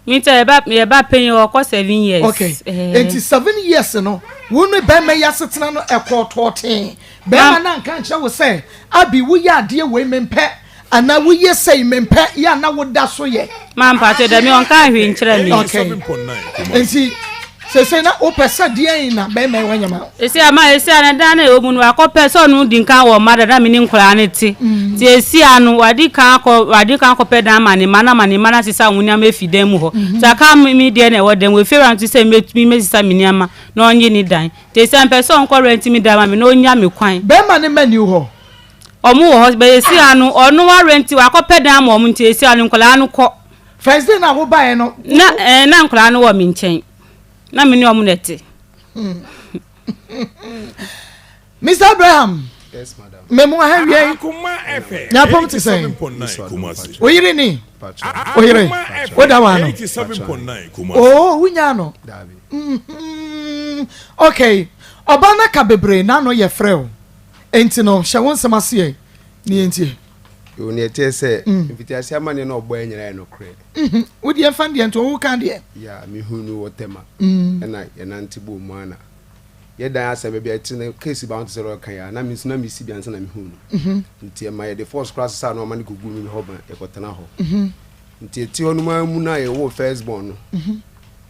mi te ye ba penye o ko 7 years okay enti 7 years no won be me ya setena no ekototen be ma na nka nche wo se abi wo ya ade we mempe ana wo ye sei mempe ya na wo da so ye man pa te da mi on ka hwe nkyere mi okay enti se na o pesa die na be me wanyama esi ana da na o mu no akopɛ so no di nkan wo mada da mi ni nkora ne ti esi anu wadi kan akopɛ da ma ne mana sisa wunya me fidem ho ta ka mi de na wo dem we fera nti se metumi me sisa mi niama na onye ni dan te esi an pɛ so nkɔ rent mi da ma me na onya me kwan be ma ne mani ho omu wo be esi anu onu wa rent wa akopɛ da ma omu nti esi anu nkora anu kɔ first day na wo ba no na nkora anu wo mi nkyɛn na me ni omunete Mr. Abraham. Yes, madam. Memo hawie. Akoma FM. Na pom te say. Kumasi. Oyire ni. Oyire. Oda wa no. 87.9 Kumasi. Oh, wunya no. Dabi. Okay. Obana ka bebre na no ye frɛ o. Enti no, hye won semase ni enti. Yo ne tie se invitiasi amane na obo anyira no kre. Wo die fan die nto wo kan de. Ya mi hunu wo tema. Na ye nanti bo mu ana. Ye dan asa be ati na case bound zero kan ya na mi si bi ansa na mi hunu. Nti ma ye the first class sa no amane gugu mi ho ban e kotena ho. Nti eti onu ma mu na ye wo first born no.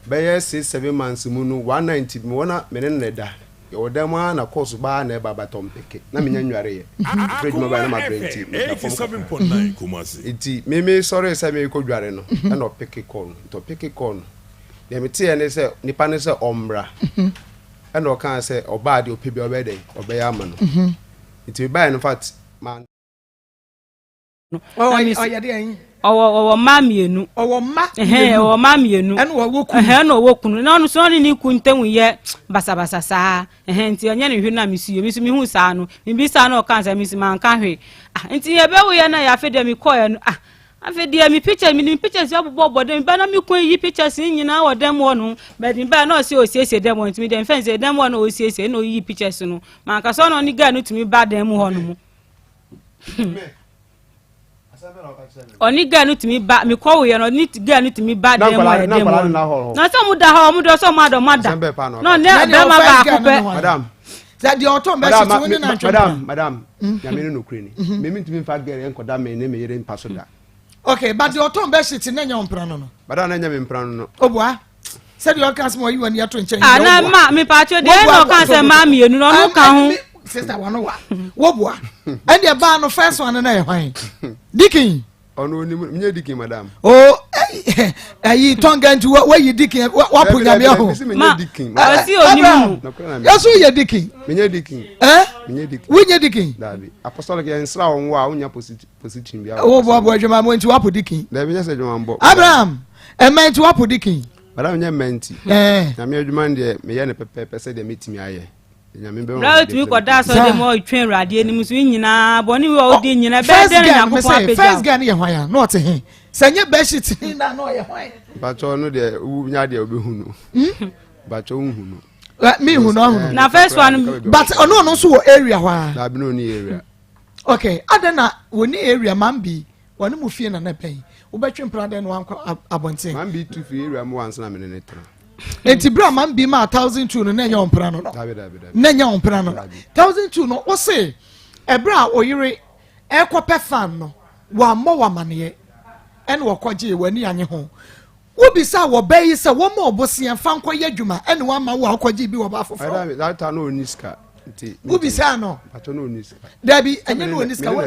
Be ye 6-7 months mu no 190 mi wona me ne da. Yo dema na course ba na ba batom peke na menya nware ye fridge mo ba na ma brenti 87.9 Kumasi iti me sorry say me ko dware no na peke call to peke call dem tie ne say nipa ne say omra and o kan say oba de opebi obede obeya ama no iti ba in fact man oh ya de yin owo ma mienu owo ma owo ma mienu ene wo ku na owo kunu na onu so ni ku ntenwu ye basabasa sa nti onye ne hwe na misi mi hu sa no mi bi sa na o kan sa misi man kan hwe nti ye be wo ye na ya fe de mi koye no afi de mi pictures ya bobo de mi ba na mi kun yi pictures nyina wo dem wo no be di ba na o siesie dem wo nti mi dem fence dem wo na o siesie na o yi pictures no man ka so no ni ga no tumi ba dem ho no mu oni ga no timi ba mi ko we no ni ga no timi ba dem wa dem na so mu da ha mu do so ma do mada no ne be ma ba ko pe madam that the autumn best to win na madam ya me no kure ni me ntimi fa gere enkoda me ne me yere mpa so da okay but the autumn best to na nya mprano no madam na nya me mprano no obua said you can small you and you to nchen na ma mi pa cho de no kan se ma mienu no no kan ho sister wano wa wobua and the ba no first one na e hwan dikin ono ni menye dikin madam oh ayi tonga nti wa yi dikin wa punya me ho menye dikin o si oni mu yaso ye dikin menye dikin menye dikin wenye dikin dabi apostolic ya nsra won wa unya position bia wo bo adwuma mo nti wa pu dikin dabi nya se adwuma mbo Abraham e nti wa pu dikin madam nya menti na me adwuma de me ye ne pepe se de metimi aye bra tu ko da so de mo twen rade ni musu nyina boni we o di nyina be de na yakofo apega first guy na hwan no te he sanye be shit na no ye hwan bacho no de nya de obehunu bacho hunu me hunu na first one but no so wo area hwan na bi no ni area okay adana woni area man bi woni mu fie na pen wo betwe prade no anko abonten man bi tu fie area mo ansa na me ne tra enti bra man bi ma 1002 no na nya ompra no na nya ompra no 1002 no wo se ebra oyire ekope fan no wa mo wa mane en wo koje wani anye ho wo bi sa wo bayi se wo mo obosia fan koye adwuma en wa ma wo akoje bi wo ba fofo that no niska ubi sa no bacho no niska dabi enye no niska wo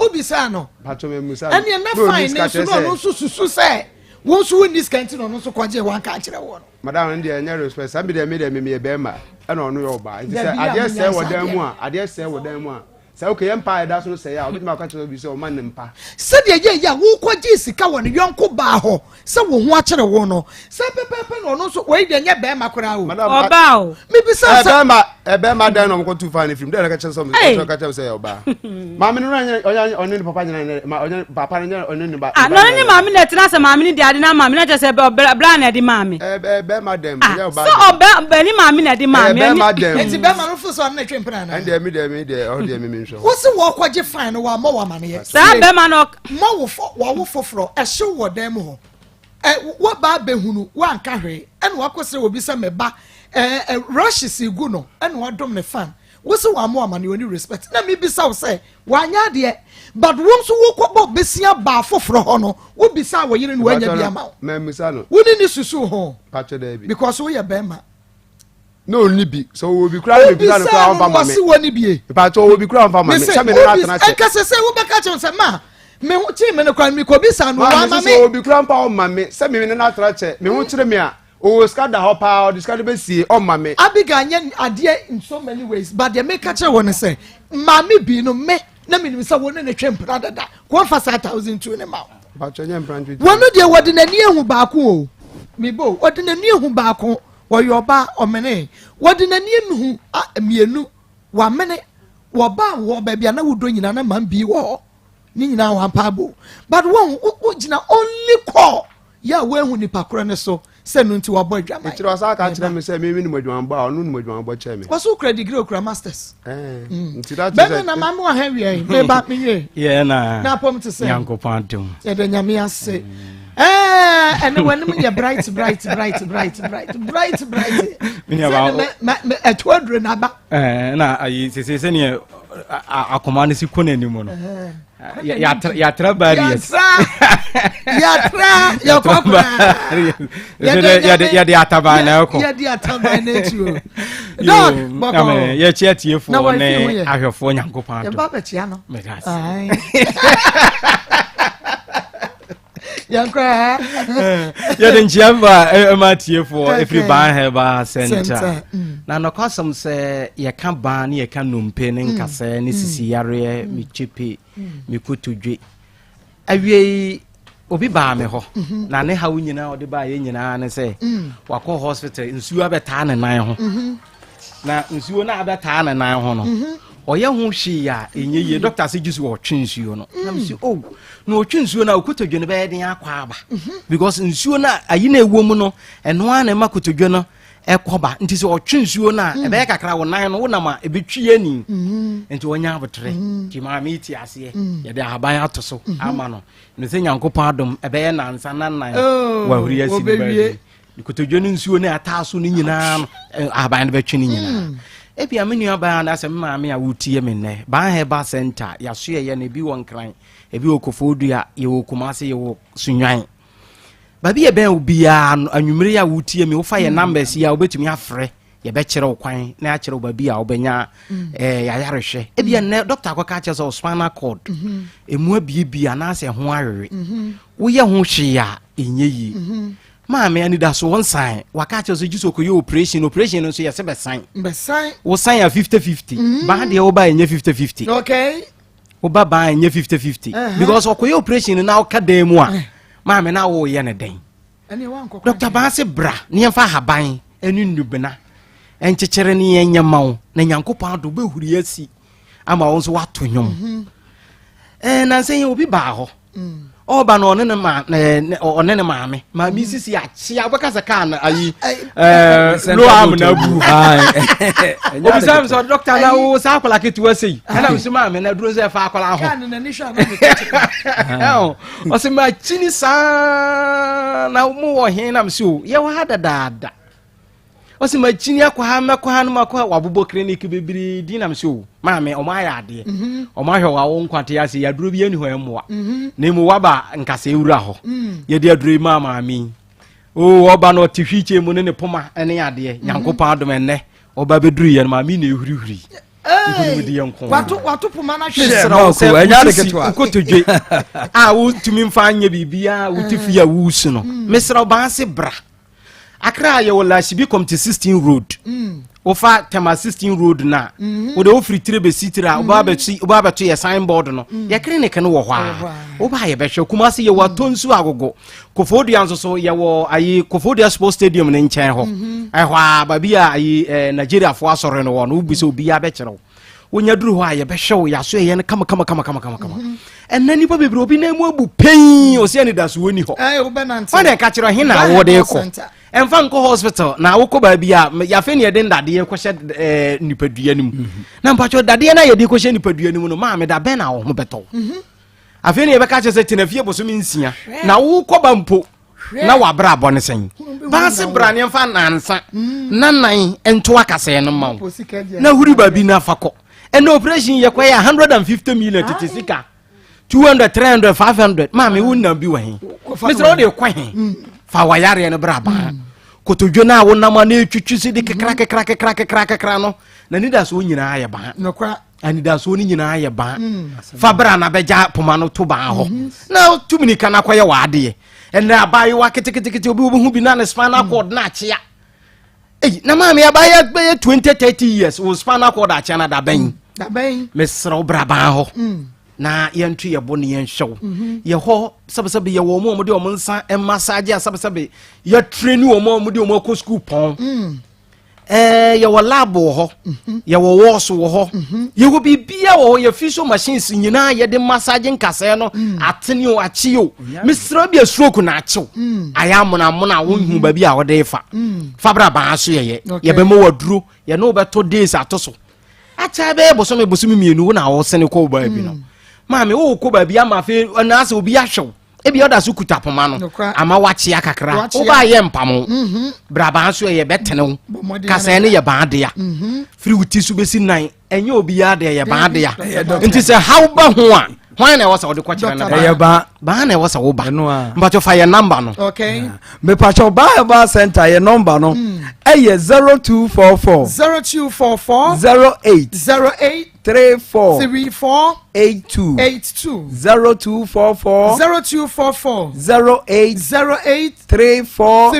ubi sa no bacho me musa ene na fine ne so no susu se won so woni niska enti no so kwaje wan ka kire wo no madam ndi enye respect sabi de me be ma ena onu yo ba nti se ade se wo dan mu a ade se wo dan mu a se okay empa da so se ya obi ma ka kire bi se o man mpa se de ye ya wo kwaje sika wo ne yonko ba ho se wo ho a kire wo no se pepepe no no so we de nye be ma kora o oba o me bi sa be ma dan no ko too fine film de ka kire so me ka kire se ya oba ma me no onye ni papa nyina ma onye papa nyina onye ni ba no ni ma me na tena se ma me ni de ade na ma me na je se bla na de ma me be ma dem ya oba so oba ni ma me na de ma me be ma dem enti be ma no fu so na twempena na and me o de me nso wo se wo kwaje fine wa ma wa mane ye sa be ma no ma wo foforo e hye wo dem ho wo ba behunu wa nka hwe ene wa kose obi se me ba rush si gu no ene wa dom ne fan wo se wa ma mane oni respect na me bi sa wo se wa nya de but won so wo kwabo besia ba foforo ho no wo bi sa wo yire no wa nya bi ama ma musa no wo ni susu ho pacho da bi because wo ye be ma no ni bi so we be cry be na kwa on ma me wo ni bi pacho we be cry on ma me se me na tana che e ka se wo be ka che se ma me hu chi me ne kwa mi ko bi sa no wa ma me so we be cry on ma me se me na tana che me hu kire me a o skada ho pa o skada be sie on ma me abiga nya ade in so many ways but they make catch one say ma me bi no me na me ni say wo ne twempra dada ko fa 1002 ne ma pacho nya mprantu wono de wode na ni ehu ba ko o me bo wode na ni ehu ba ko wo yoba omene wode na ni ehu mienu wa mene wo ba wo ba bia na wo do nyina na man bi wo ni nyina wa pabo but won wo gina only call ya we hu ni pakoro ne so se no nti wo boy dwama itiro sa ka kire me se me ni modwan ba onu ni modwan ba che me waso credit degree okra masters nti that is na mamu ha wi me ba me ye ye na pom to say Nyankopon dum ye de nyame ase and when me bright me ba 200 na ba na ayi se ne Akoma ne si kone ni mo no ya tra barriers ya kokra ya de ataba na ko ya de ataba na tu no ya chiatie fo ne ahwefo Nyankopon ya ba ba chia no me gas yankra ya den chiamba matie for every ban heba center na no kwasam se ye ka ban ye ka nompe ne nkase ne sisi yare mi chipe mi kutudwe awie obi ba me ho na ne hawo nyina ode ba ye nyina ne se wakọ hospital nsuo abeta ne nan ho na nsuo na abeta ne nan ho no oye ho hwe ya enye ye doctor se gisu o twe nsuo no na me se oh na o twe nsuo na okotodwe ne be den akwa aba because nsuo na ayi na ewo mu no eno a na makotodwe no ekoba nti se o twe nsuo na e be kakra wo nan no wo na ma e betwie ni nti wonya abotre ti ma me ti ase ye de ahaban atoso ama no no se Nyankopon adom e be na nsa nan wa huri asi ba kotodwe nsuo na ataaso ni nyina no ahaban de betwe ni nyina ebi amenu aba na asem ma me a wutie me ne ban heba center ya so ye na bi won kran ebi okofodua ye wokumase ye wo sunwan babi e ben obia anwumre ya wutie me wo fa ye numbers ya obetumi afre ye be kire okwan na ya kire babi a obenya ya yarehwe ebi ne doctor akoka che so spinal cord emu abie na ase ho awere wo ye ho hwe ya enyeyi maame ani da so one sign waka che so jiso ko operation no so ye se be sign wo sign ya 50-50 ba de wo ba enye 50-50 okay wo ba enye 50-50 because okoye operation na oka dan mu a maame na wo ye ne den ani wan kokko Dr. Banse bra ne yemfa haban enu nubena enchechere ne yenya mawo na Nyankopɔn ado be huri asi ama wo nso wato nwom na nse obi ba ho oba no ne ma one ne maame maame sisi achia obekasa kan ayi lo am na bu obi sam so doctor na wo sa akola ketu asei na mso maame na duro se fa akola ho kan na ni hwa na o se ma chini sa na mu wo hen na mso ye wa dada o se ma chini akwa no makwa wabobo clinic bebiri di na mso maame o ma ya ade o ma hwe wa wo nkwate ya se ya duro bi ani ho emwa na mu waba nkase ewura ho ye de aduro ma maame o oba no tifhiche mu ne poma ene ade Nyankopɔn adom enne oba beduru ye maame na ehurihuri watu poma na hwe enya de ketwa kotodwe wo tumi mfa anya bibia wo tifia wo su no mesra oba ase bra Accra ye wala shibi come to 16 road ofa tema 16 road na wo de ofri tire be sitira oba betu ye signboard no ye clinic no wo hwa oba ye be hwe kuma se ye watonsu agogo Kofodia nso so ye wo ayi Kofodia Sports Stadium ne nchen ho hwa ba bia ayi Nigeria fo asore no wo no obi se obi ya be kire wonya duru ho aye be hwe wo ya so ye ne kama enani pa bebre obi na mu abu pen o se ani daso woni ho obenante o de ka kire he na wo de ko Enfa nko hospital na woko ba bia ya fe ne yede ndade ye kwhye nipadua nim na mpacho dade na yede kwhye nipadua nim no ma me da ben na wo ho beto afi ne ye beka che se tenafie bosomi nsia na woko ba mpo na wabra abone sen ba se bra ne enfa nansa nanan ento akase no ma na huri ba bi na fako en operation ye kwa ya 150 million titisika 200 300 500 ma me wunna bi wa he misro de kwa he fa wayare no braba kotodwo na wo nama na etwitwisi de kekra no na nida so nyina aye ba nokwa anida so ni nyina aye ba fa bra na beja poma no to ba ho na tumini kana kwaye waade na abayi wa ketekete obi hu bi na ne spinal cord na achia na maame abayi 20-30 years wo spinal cord achia na da ben mesro braba ho na yentu ye bone yen hyew ye ho sabsabe ye wo mo de o nsa massage sabsabe ye train wo mo de o ko school pon ye wo lab ho ye wo wos wo ho ye wo bibia wo ye physio machines nyina ye de massage nkase no atene o achi o misra bia stroke na achi aya mona wo hu ba bia wo de fa bra ba so ye be mo waduro ye no beto days atoso acha be bosomi mienu na wo sene ko ba bi no Mami wo ko ba bia ma fe na ase obi ahwew e bia oda so kuta poma no ama wache akakra wo ba ye mpamo bra ba so ye betene kasa ne ye ba de ya firi wuti so besi nan enye obi ya de ye ba de ya nti se how ba ho a hwan na wasa ode kwakira na ye ba na wasa wo ba mbacho fa ye number no okay me pacho ba center ye number no eye 0244 08 34 82 0244 08 34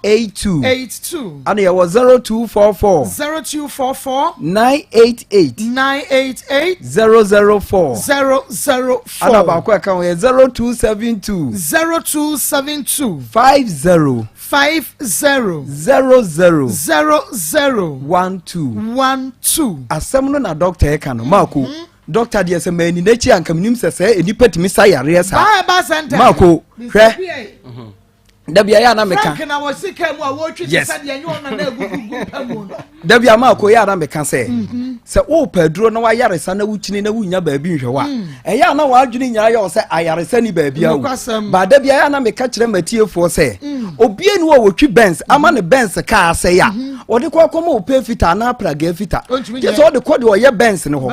82 and it was 0244 988 004 and about quick 0272 50 0012 asemno na doctor e kan mako doctor de se mani na chi ankam nim se enipa timi sa yare sa mako hwe dabia ya na meka frank na wasika mu a wotwi se de enyo na egugugu pamu dabia mako ya na meka se o paduro na wa yare sa na wuchini na wunya ba bi nhwe wa eya na wa adwini nya ya o se ayare sa ni ba bia wo ba dabia ya na meka kire matiefo se obie ni wo wotwi Benz ama ne Benz ka ase ya odi kwa koma ope fita na praga fita je so de kodi o ye Benz ne ho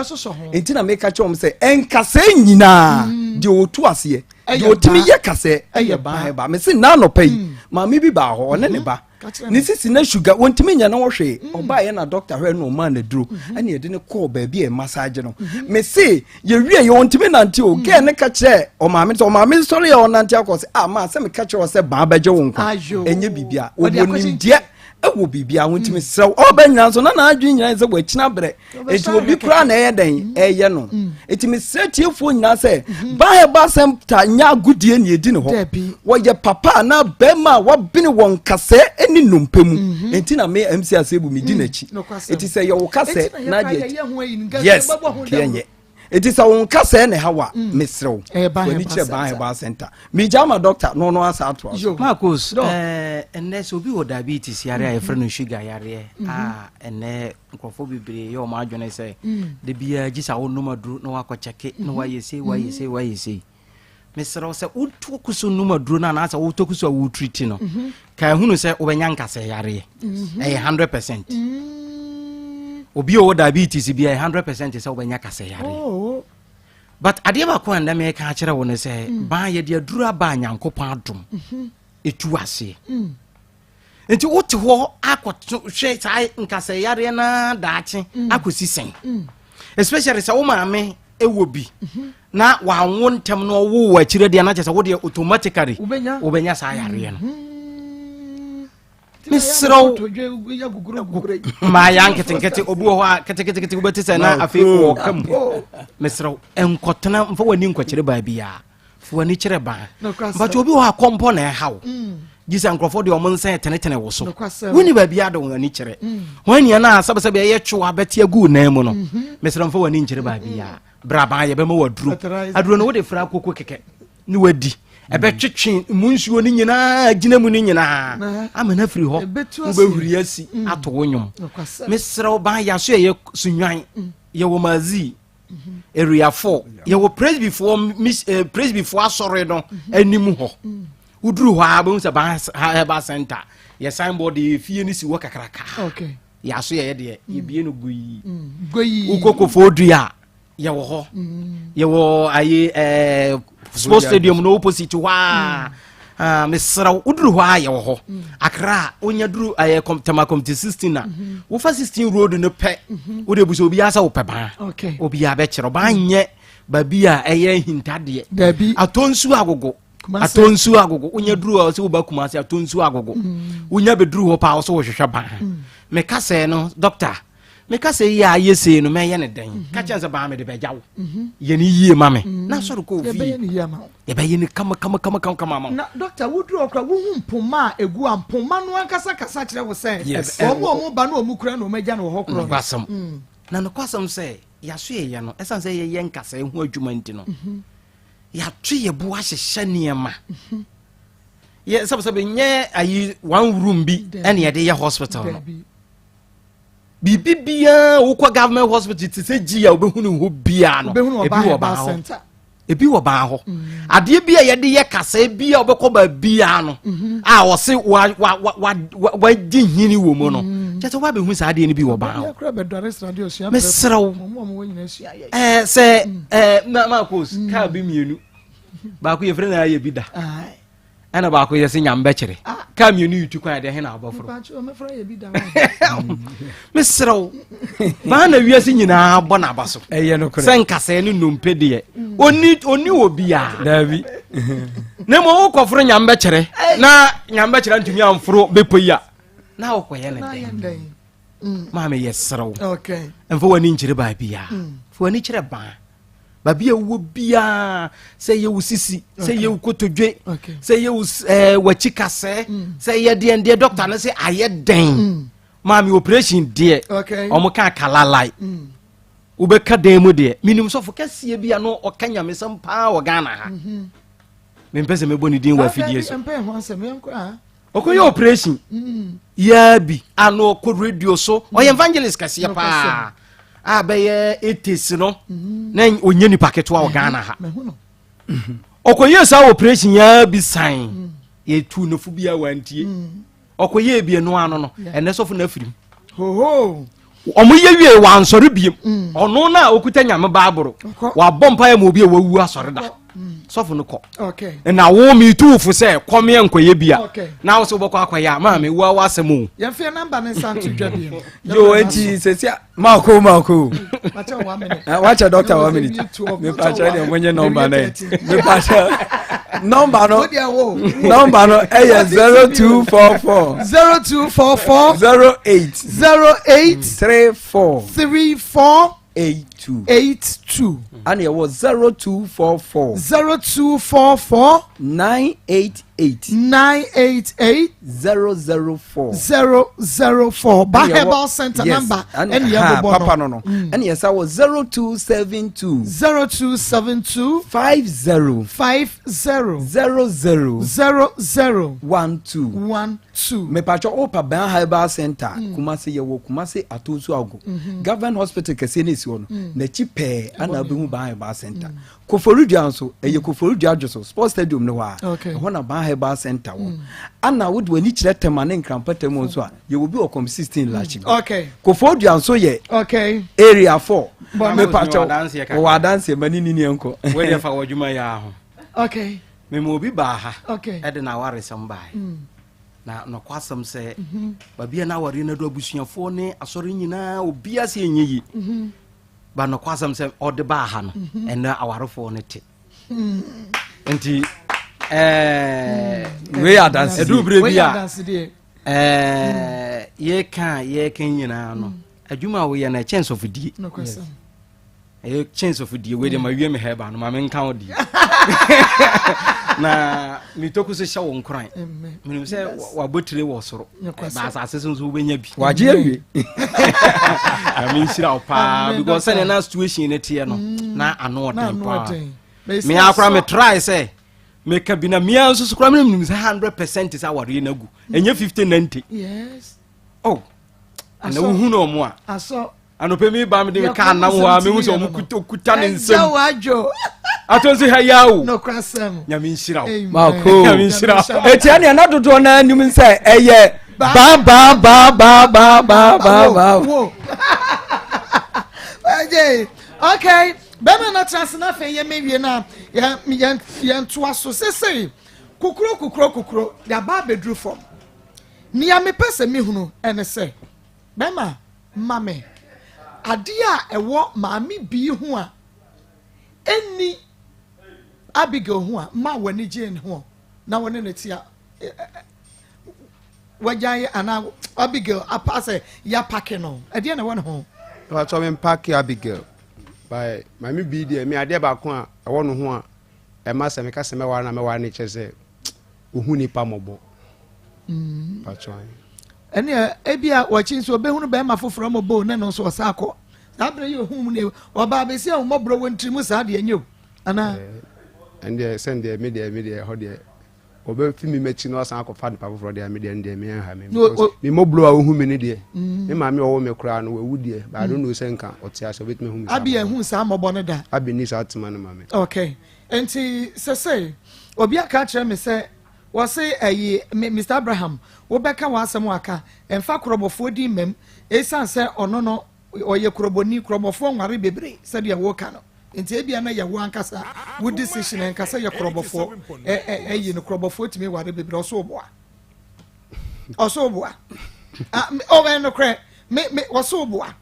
enti na meka chom se enkase nyina de otu ase de otimi ye kase eye ba me se na no pai ma me bi ba ho ne ne ba ni sisi na sugar wontimi nya na wo hwe oba ye na doctor hwe no ma na duro ane ye de ne call ba bi e massage no me se ye wie ye wontimi nante o ge ne ka kire o ma me sorry ye o nante akose ma se me ka kire o se ba ba je wo nkwa enye bibia o bonim die ewo bibia wontimi sew oba nyina so na adwen nyina se wachina bre enti obi kura na den eye no enti me setiefo nyina se ba sem ta nya godie ne edi ne ho wo ye papa na bema wo bini won kase eni numpemu enti na me MC asebu me di nachi enti se ye wo kase na de yes kienye enti se won kase ne hawa mesrew woni kire ba center me jama doctor no asa ato Maa Akos enne so bi wo diabetes yare a friend sugar yare enne nkofo bibre ye o ma adwene se de bia gisa wo numaduru na wa kwacheke na wa yesi mesrew se utu kuso numaduru na asa wo to kuso wo treat no ka hunu se wo benya nkase yare 100% obi o diabetes bia 100% se wo benya kase yare but ade ba ko anda me ka kire wo ne se ba ye de adura ba nyankopon adom etu ase enti wote ho akwoto hwe sai nkase yare na daache akosi sen especially se wo maame ewo bi na wa won ntem no wo wa kire de na chese wo de automatically wo benya sa yare no misro ma yanketenkete obi ho a ketekete ubeti se na afi wo kam misro enkotena mfa wani nkokire ba bia fo wani kire ba but obi ho akompo na hawo gisa nkrofo de omonsen tenetene wo so woni ba bia de wani kire wani na asabsabe ye twa beti agu na mu no misro mfa wani nkire ba bia braba ye be ma waduro aduro no wo de fra kokko keke ni wadi ebe twetwe munsuo ni nyina gina mu ni nyina amana firi ho ube huri asi ato wonyom mesrew ba ya so ye sunwan ye wo mazi area 4 ye wo praise before asore no animu ho uduru ho abun se ba center ye signboard ye fie ni si wo kakraka okay ya so ye de ye bie no goyi ukoko fodua ye wo ho ye wo aye sports stadium no opposite wa mesra uduru ho aye wo ho akra onya duru aye tema committee 16 na wo fa 16 road no pe wo de buso obi asa wo pe ba obi a be kire ba nye ba bia eye hintade atonsu agogo onya duru o se wo ba kuma se atonsu agogo onya be duru ho pa o so wo hwehwe ba me ka se no doctor me ka se ya yese no me ye ne den ka chanse ba me de be jawo ye ni yie ma me na so ko fi ye be ye ni kama ma na doctor wudru okra wo mpoma egu ampoma no ankasa kasa kire wo se omo ba no omu kura no meja no ho kro kwasam na no kwasam se ya so ye no esan se ye nkasa hu adwuma nti no ya twe ye bo ahyehye niema ye sabasabe nye ayi one room bi ene ye de ye hospital no bibia ukwa government hospital ti se gia obehunu ho bia no ebi wo ba ho ade bia ye de ye kasa bia obekọ ba bia no a wo se wa di hini wo mo no chete wa behu sa ade ni bi wo ba ho mesrew se Maa Akos ka bi mienu ba ko ye frena ya bi da ana ba ko ye se nyambe kire ka mienu yutu kwa de he na abofro mesrew ba na wiase nyina bo na baso eye no kore senkase ne nompe de oni obia davi ne mo wo kofro nyambe kire na nyambe kire ntumi amfro bepoya na wo koye ne den ma me yesrew okay emfo wani nkire ba bia fo wani kire ba babia wo bia se ye usisi se ye ukotodwe se ye wachikase se ye de doctor na se aye den mami operation de omo kan kalalai ube ka den mu de minim so fo kase bia no okanya mesam pa wo Ghana ha me pese me boni din wa fidie so okoye operation ya bi ano ko radio so o evangelist kase pa abeye etis no na onye ni paketo wa Ghana ha okoye sa operation ya bi sign ye tu no fu bia wantie okoye bie no ano no ene so fu na firim ho omo ye wie wa ansore biem ono na okuta nyame baaboro wa bompa ya mo bia wawu asore da sofo no ko okay na wo mi tu fu se komye nkoye bia na wo so bokọ akwaya ma me wa wasemu ya fe number ne santu dwa biem yo enti sesia Akoma wacha 1 minute wacha doctor 1 minute me pacha ni mwenye number na me pacha Number no 0244 08 34 82 and it was 0244 988 004 Bahebal Center number and papa no and yes I was 0272 50 00 me pacho opa ban herbal center Kumasi yewo Kumasi atosu ago government hospital kese ne si wono na chipe ana be hu ban herbal center Koforudia nso eye Koforudia adwoso sports stadium no wa ho na ban herbal center wo ana wo de wani kire tema ne nkrampata mu nso a ye wo bi o com 16 lachi Koforudia nso ye area 4 me pacho wa dance mani ni enko we dey fa wadwuma ya ho me mo bi ba ha e de na ware some bai na no kwasam se ba bia na ware na do abusuafo ne asori nyina obia se enyi ba no kwasam se ode ba ha no ena awarefo ne te enti we are dance edu bre bia ye kan nyina no adwuma wo ye na chance of die no kwasam a chance of the way my me heba no ma men kan odi na mi toku se shawo nkran me se wa botire wo soro ba asase so so benya bi waje awie I mean sira opa because say na situation ne tie no na ano odin pa me akra me try say me ka bi na me anso so kra me 100% is aware na gu enye 50-90 yes ana hu no mo a aso anope mi ba me de ka na wo a me hu so mu kuta ne nsem jawajo atonsi ha yawo no kwasam nyame nshira mako nyame nshira etia ne na dodo na anim nse eye ba okay bema na transna fe ye mewie na ya ntoa so sese kukuro da ba bedru form ni ya me pese me hunu ene se bema mame adia ewo maami bi hu a eni Abigail hu a ma wani Jane hu na woni ne tia wajaye ana Abigail apase ya pake no ade na woni hu wa to me pake Abigail by maami bi de me ade ba ko a ewo no hu a e ma se me ka se me wa na me wa ne chese ohu ni pa mobo patwan ene ebia wachi nso obehunu be ma foforo mo bo ne no so osako abre ye ohum ne oba be se o mobro wontrimu sa de enyo ana ende send the media ho de obe fi mi machi no asan akọ fa de pa foforo de media ndie me ha me mi mobro a ohum ne de me ma me owo me kura no wewu de ba do no se nka otia so betime hum sa abi ehun sa mobo ne da abi ni sa atema no ma me okay enti se obi aka kire me se wo se Mr Abraham wo beka wa asem aka emfa krobofo di mem esan se ono no oye kroboni krobofo nware bebre se de wo ka no enti ebia na ye wo ankasa wo decision ankasa ye krobofo no krobofo timi ware bebre oso oboa o we no kre me oso oboa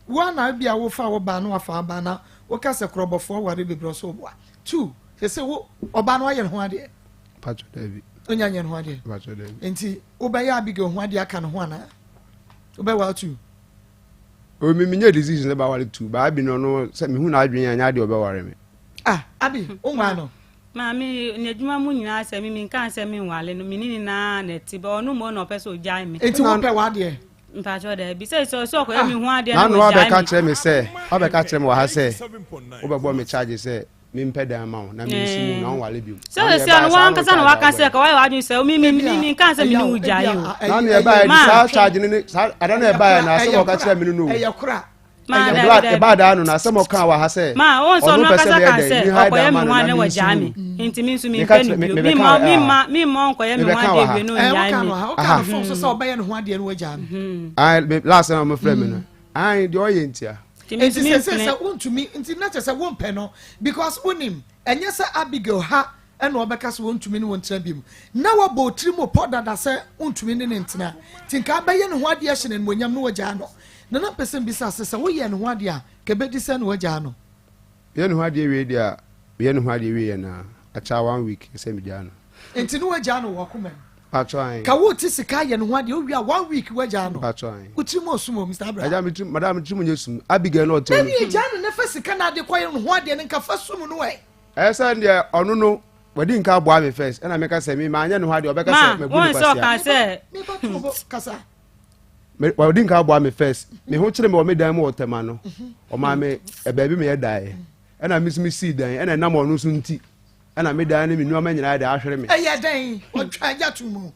wa na bia wo fa wo ba no afa ba na wo ka se krobofo ware bebre oso oboa 2 se wo oba no aye ho ade pacho David onyanye ho ade pacho David enti wo be ya Abigail ho ade aka no ho ana wo be wa 2 o mi nye disease ne ba wale 2 ba abi no se mi hu na adwen anya ade obe ware me abi o nwa no Mami ne djuma mu nyina se mi kan se mi wale no minini na neti ba onu mo no pese o jai me enti wo pe wa ade mpacho de bi se so ko mi hu ade na no obe ka kire me se obe ka kire me wa ha se obe bo me charge se mi mpeda ma na mi simu na wale bi so no wan kasa no wakase ka wai waju se mi kan se mi ni ujai o na no e ba di sa charge ni ada no e ba na se mo ka kire mi no kura e ba da no na se mo kan wa ha se ma won so no kasa kan se okoye mi wan ne waja mi enti mi su mi pe ni mi mo okoye mi wan de bi no ujai mi o ka fon so so obaye no ho ade no waja mi last time mo frame no de oyentia enti se wontumi enti na se wompe no because unim enye se Abigail ha ena obeka se wontumi ne wontra bim na wabo trimo poda da se wontumi ne ntena tinka abaye ne ho ade a hye ne monyam no waja no na person bisa se wo ye ne ho ade a ke bedi se ne waja no ye ne ho ade we dia Be no hard we na a cha 1 week say me jano. Enti no agya no wakoma. Patron. Ka wo ti sika ye no ho ade o wi a 1 week wagya no. Patron. Utimo osumo Mr. Abraham. Aja me madam trim nyesum. Abigail no tell. Maybe agya no na fa sika na ade koye no ho ade ne nka fa sum no we. Esa ndia ono no wadi nka abo me first na meka say me ma anya no ho ade obeka say me gudi kwasi. Ma, won so ka say. Me ba to kasa. Me wadi nka abo me first. Me ho kire me o me dan mo otema no. O ma me e ba bi me ye dai. Na me see dan na nam ono so nti. Na me dan me nuama nyina da ahwere me. Eh ya dan. O twa agya to mu.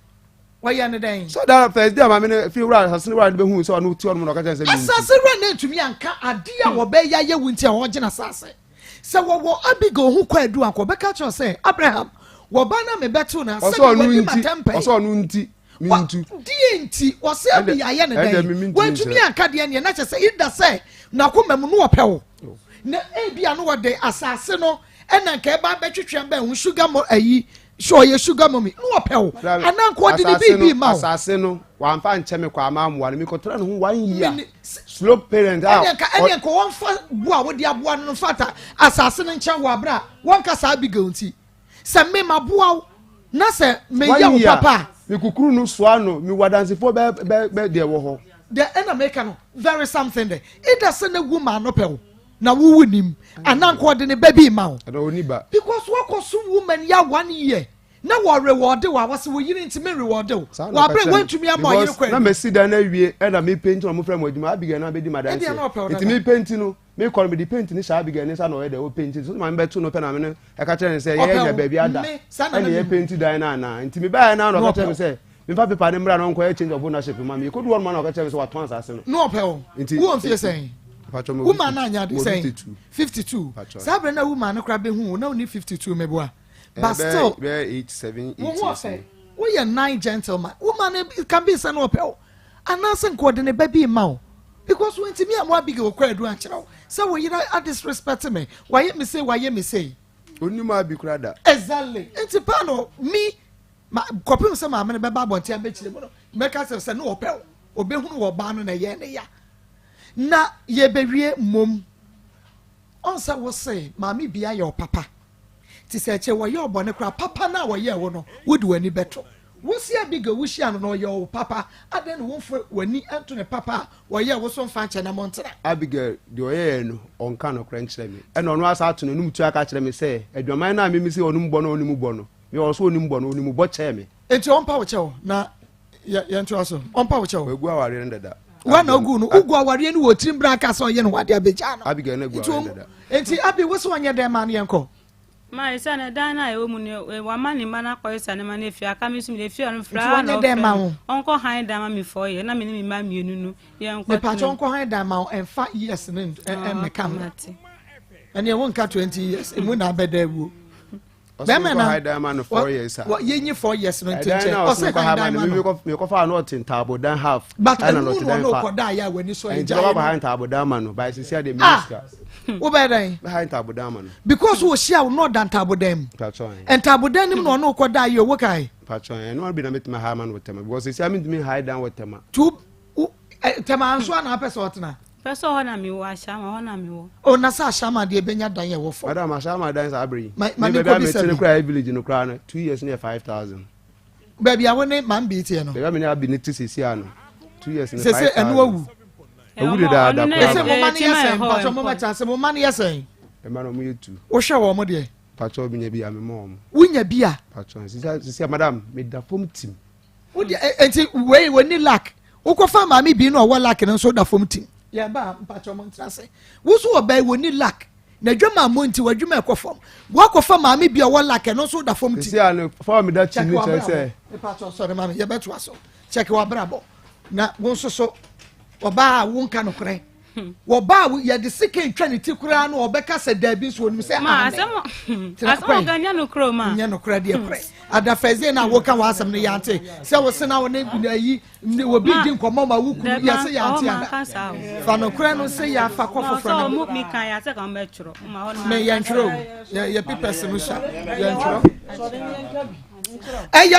Why you dan? So that first day I mean feel right has no right be hu so no ti on no ka say. Asase ra na ntumi anka ade a wo be ya ye wunti a wo gina asase. Se wo Abigail hu kwa adu anko be ka cho say Abraham wo ba na me beto na say wo bi matempe. Oso no nti mintu. Die nti wo se abi aye ne dan. Wo ntumi anka de ne na che say ida say na komam no wo pewo. Na ebia no wo de asase no ena nka e ba betwetwe ba hu sugar mo ayi sure ye sugar mommy no pewo. Ananko de bibi ma. Asase no wa mfa nche me kwa ma amwa me kotra no 1 year. Slow parent out. Ene ko won fa bo a wo de abo no fata asase no nche wo abra won ka sa Abigail nti. Se me maboa na se me ya wo papa. Me kukuru no soa no me wadansefo be de wo ho. The ena make no very something there. It does na woman no pewo. Na wo wunim ananko de ne baby ma wo. Na oni ba. Because what cause woman ya 1 year. Na wo reward wo was wo yiri ntime reward wo. Wo abre wantumi ama yiri kwa. Na me sida na wie e na me paint no mo frame adwuma Abigail na be di madam. It me paint no me call me the paint ni sha Abigail ni sa na o de wo paint so ma be to no pe na me no e ka tell say ye ya baby ada. And ye paint dan na ntimi ba na no ka tell me say me pa paper ne mra no nko change of ownership ma me ko do one man o ka tell me say what trans asase no. No pe o. Who am saying? Woman na nya dey say 52. Sabre na woman no kra be hu na oni 52 meboa. But still 8 7 8. We are 9 gentlemen. Woman can be son opel. And nothing called in a baby mouth. Because when to me I'm what big or quite do actually. So you know I disrespect me. Why me say? Only my big rather. Exactly. It's a panel me my copy some man be babo tia be chile. Make us say no opel. Obe hu wo ba no na ye na ya. Na ye bewie mom. Onsa wo say mami bia your papa. Ti se che wo ye obone kra papa na wo ye wo no wo du ani beto wo si Abigail wo hia no ye papa aden wo fo wani anto ne papa wo ye wo so mfa che na montra Abigail de o ye no onka no kra nkyere me e no no asa ato no num tu aka kyere me se adwaman na me se onum bo no onum bo no me wo so onum bo no onum bo che me enti onpa wo che wo na ye nto aso onpa wo che wo egu aware ndada wa na ogu no ugu aware ni wo tirim bra aka so ye no wade abeja no Abigail na egu aware ndada enti abi wo so onye dem ma no yenko ma isa na dana e wo mu ne wa mani mana kwa isa ne ma ne fi aka mi sum ne fi on fra no onko han da ma mi for ye na me ni ma mienu nu ye nko ne pa onko han da ma en 5 years ne me kam ene won ka 20 years e mu na beda wu be me na han da ma no 4 years what ye 4 years no tinche o se han da ma me ko fa no tin tabo dan half ana no tin no ko da ya wani so e ja ba han tabo dan ma no by sisi the minister wo be dan behind tabodam no because wo share no dan tabodam and tabodam nim no ko da ye wo kai patron no be na metima ha man with tema because see am me hide down with tema tu tema anso na pese otena pese ho na mi wo ashama ho na mi wo o na sa ashama de benya dan ye wo fo madam ashama dan sa abri me be be me kra village no kra no 2 years near 5,000 baby I woni man be tie no baby me na be ne tisi ano 2 years near 5,000 se enu awu ewu de da da ese mo mani yesen pacho mo ma chance mo mani yesen e ma no mo yetu wo hwe wo mo de pacho bi nya bi am mo wunya bia pacho sisi madam me da fom tim wo de enti we woni lack wo ko fa ma mi bi no wo lack no so da fom tim ya ba pacho mo ntrase wo so wo ba woni lack na dwuma mo nti wadwuma ko fom wo ko fa ma mi bi wo lack no so da fom tim sisi ano fa mi da chi ni che pacho sorry mami ye beto aso check wa brabo na wo so oba wonka no kre woba ye de sike ntwa ne tikura no obeka se da bi so onim se ma asemo ganya no kro ma nya no kra de kre ada feze na wo ka wasam ne yante se wo se na wo ne yi wo bi di nkomo ma wuku ya se yante ada fa no kra no se ya fa kofo fra no mo mi kan ya se kan be churo ma ho me ya ntro ye pipes no sha ya ntro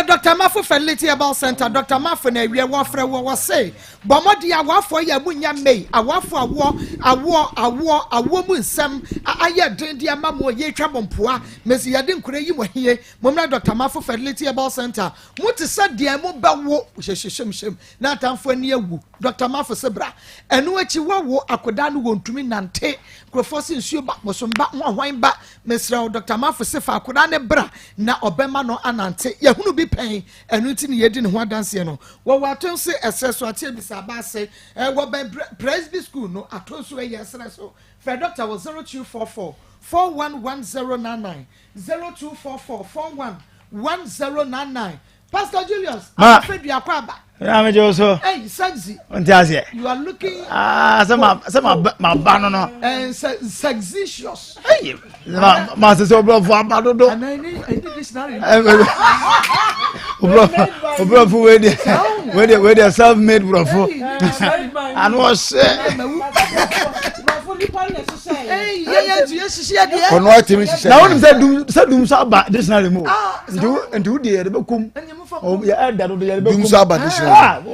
Dr. Mafo Fertility Herbal Center. Dr. Mafo na we wafre wo say. Bomodi awafo ya munya mei. Awafo awo mu nsam aye dendi ama mo ye twa bompoa. Mesi yade nkure yi mo hie. Momna Dr. Mafo Fertility Herbal Center. Muti sa de mo ba wo hyehyem na atamfo ani awu. Dr. Mafo sebra. Enu achi wo akoda no wontumi nante. Krofosi nsuo ba mosomba hwan ba. Mesra Dr. Mafo sefa akoda ne bra na obema no anante. Yehunu bi pen enu nti ne yedi ne ho adanse no. Wo watonse eseso atie bisaba se wo ben Presby school no atonso yesere so. Fred Doctor was 0244 411099 0244 411099. Pastor Julius, I'm afraid you are kwaba. I'm Joso. Hey, sexy. You are looking. Some banana. And sexitious. Hey, Master Sobro for Abadodo. And I need this now. Where they self-made brofo. And was hey, yes. On what Timmy said. Now, said doom saba this now remove. And do the Becum. Oh, yeah, that will be a doom saba this. And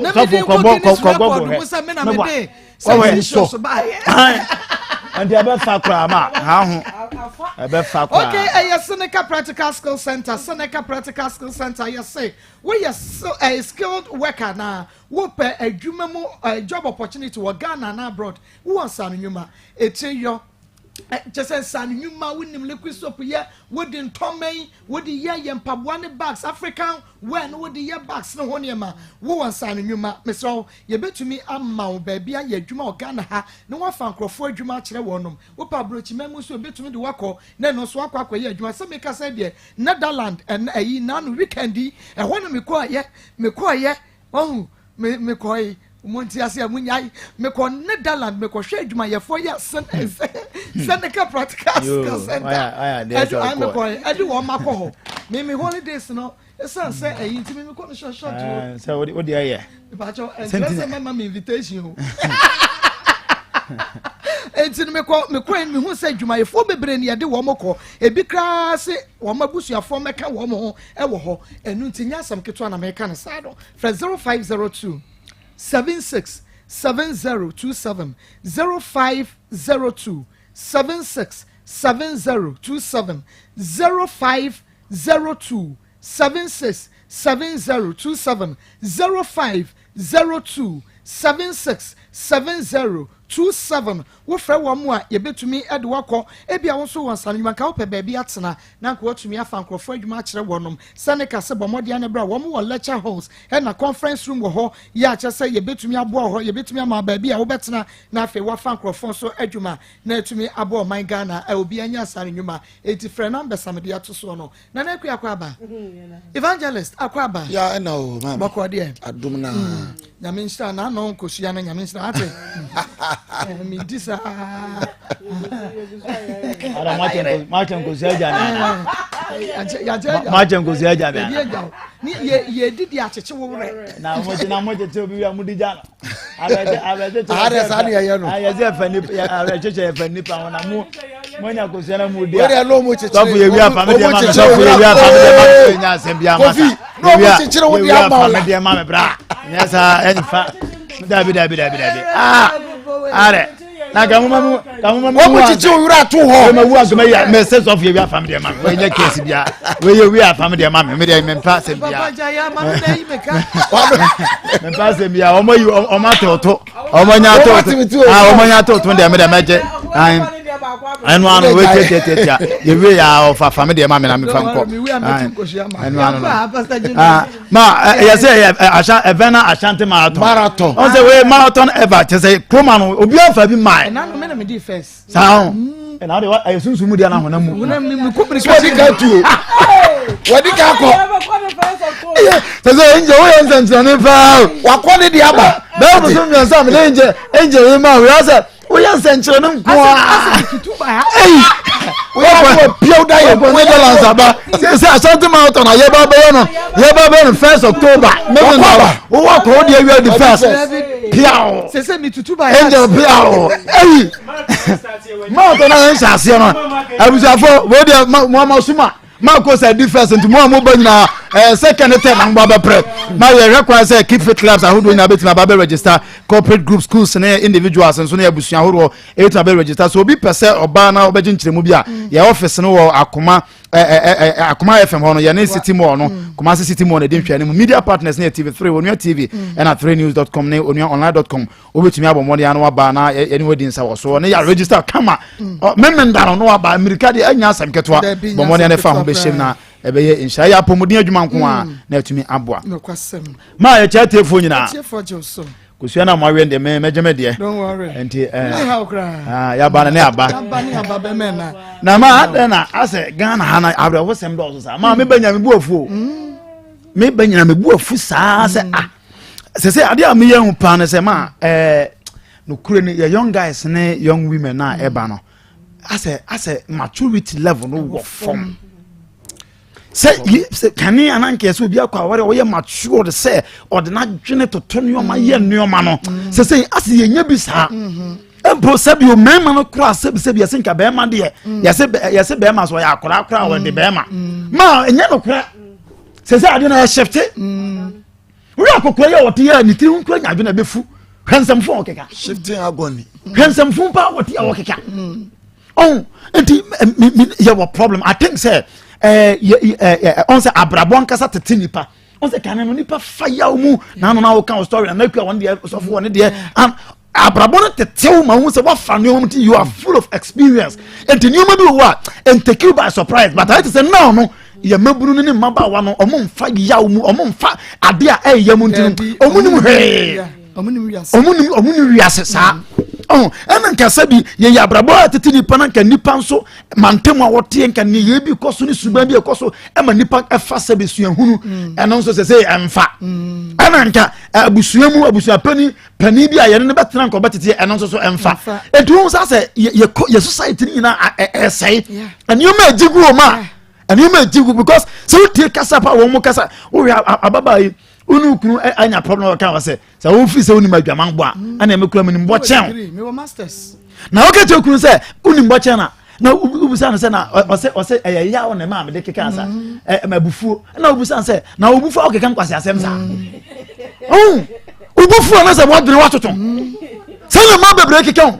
the other okay, Seneca Practical Skill Center. Seneca Practical Skill Center. You say we are so a skilled worker now. We pay a job opportunity to Ghana and abroad. Who wants some human? It's your just as son, you ma win him liquid soap here. Wouldn't Tommy, would the year and Pabuani bags, African, when would the year bags no one yama? Who wants son, you ma, Miss O, you bet to me, I'm my baby, I Juma Ghana ha, no one found Crawford Juma Chilawonum. Whoop brooch members will bet to me the wako, then no swap where you are some make us say, Netherland and a non weekendy, and one of me quiet, oh, me quiet. Montiasia Munyai, Meko Netherland, Meko Shade, my 4 years, Seneca Practical Center. I do want my call. Maybe holidays, no. The son said, I intimate me short. So, what do you hear? Send my invitation. It's in me queen, who said you my 4 brain, ya do one more. A big class, one more bush, your former can one more, and Nutinia, some Kitwana American saddle, for 0502. 767027 0502 767027 0502 767027 0502 767027 wo frɛ wɔ mo a yɛbɛtumi ɛde wakɔ ebia wo so wɔ nsanima ka wopɛ baabi atena na nko watumi afa nkrɔfo adwuma akyerɛ wɔnom sɛne ka sɛ bɔmmɔde ane bra wɔn wɔ lecture halls ɛna conference room wɔ hɔ yɛ akyɛ sɛ yɛbɛtumi aboa hɔ yɛbɛtumi ama baabi a wobɛtena na afei wafa nkrɔfo so adwuma na atumi aboa ɔman Ghana obi anya asane nnwuma eti frɛ number samede ato so no na na akua aba evangelist akwa aba ya na o ma bakɔde adum na nyame nhyira na no nkosua na nyame nhyira ate mi disa ara machem ko seja na machem ko seja na ni ye didi acheche wo re na mo je obi wi amudi jana abeje ara sa ne ye no ayaze fani abeje fani pa wona mo nya ko se na mu dia we lo mo cheche so fu ye wi afam de ma so fu ye wi afam de ma nya asem bia ma no mo cheche wo dia ma afam de ma me bra nya sa enfa dabi are na gamuma wo chichi owura to ho me wu agama ya me sense of ye wi afam de ma we nya case bia we ye wi afam de ma me de me mpa se bia babaja ya ma me dai meka me mpa se bia o ma yu o ma toto o ma nya toto o ma nya toto de me de meje anu anu we tete ye wi ya of afam de ma me na me fa nko anu anu ma ya say evena Ashanti marathon on say we marathon ever say Akoma no obi afa bi mai na no me na me di first sao na de wa ayesunsu mu dia na hona mu me ko so di ka tu wadi ka ko say enje we nsantane pa wa ko ne di aba be mo so mi ansam le enje we ma we asa we nsantane nko a we ko pio da ye ko ne balance aba say Ashanti marathon na ye ba be no 1st October me no wo ko de we the first piao se mi tutu ba enje piao marathon na nshase no abusafo we de mo suma ma ko say difference nti mo ba nyina second term am ba pre ma ye require say keep fit clubs ahodo na betima ba register corporate group schools na individuals nso na abusuan ahodo etu ba register so obi pese oba na obeji nkyeremu bi a ye office no wo Akoma Akoma FM hono ye ne city mall no Akoma city mall na dey hwani mu media partners na TV3 Onua TV and at 3news.com na onuaonline.com obetumi abomode anu aba na eni wodi nsa wo so na ya register kama memenda no aba America de anya asem ketwa bomode na fa ho be shem na ebeye insha ya pomodin adwuma nko a na atumi aboa ma ya cha telefone nyina kusua na mawe ndem mejeme de don't worry enti ya ba na aba na ma na ase Ghana hana abra wo sem do so sa ma me banya me buafu me banya me buafu sa se ade a me yehu pa na se ma no kure ni young guys ne young women na eba no ase maturity level no wo form say kani ananke so bia kwa ware wo ye mature say ordinary dwene to tonyo ma ye nneoma no say ase ye nya bi sa empo sabi o mema no kra sabi asenka be ma de yase be ma so ya kra wo de be ma ma enya no kra say ade na shift we akokra ye wote ya ni tiri nkra nya dwene befu handsome phone okeka shifting agony handsome phone pa wote ya okeka enti ye wo problem I think say on say abrabon kasa tete nipa on say kan no nipa fire mu na no na wo kan story na kwa one dey so for one dey and abrabon tete ma hu say what fan you are full of experience and you ma be what and take you by surprise but I say no ye maburu ni maba wa no omo mfa yaw mu omo mfa ade a yam ntin omunim he omunim wiase sa ena nkasa bi ye yabrabo atete nipa na nka nipa nso mantem a wote nka ne ye bi koso ni suban bi koso e ma nipa efa se besuan hunu eno nso se emfa ena nka abusua pani bi a ye ne betena nka betete eno nso so emfa etu nso se ye society ni na say and you may jigu o ma and you may jigu because so take kasa pa wo mo kasa wo ababa yi unu kunu anya problem ka wase sa wo fi se uni madwaman bo a ana me kura mnim bo chen me wo masters na o ke te kunu se uni bo chen na ubusa no se na ose ya wo na ma me de keka sa mabufuo na ubusa se na obufuo o keka nkwase asem sa obufuo na se mo dre watoton se na ma bebre keka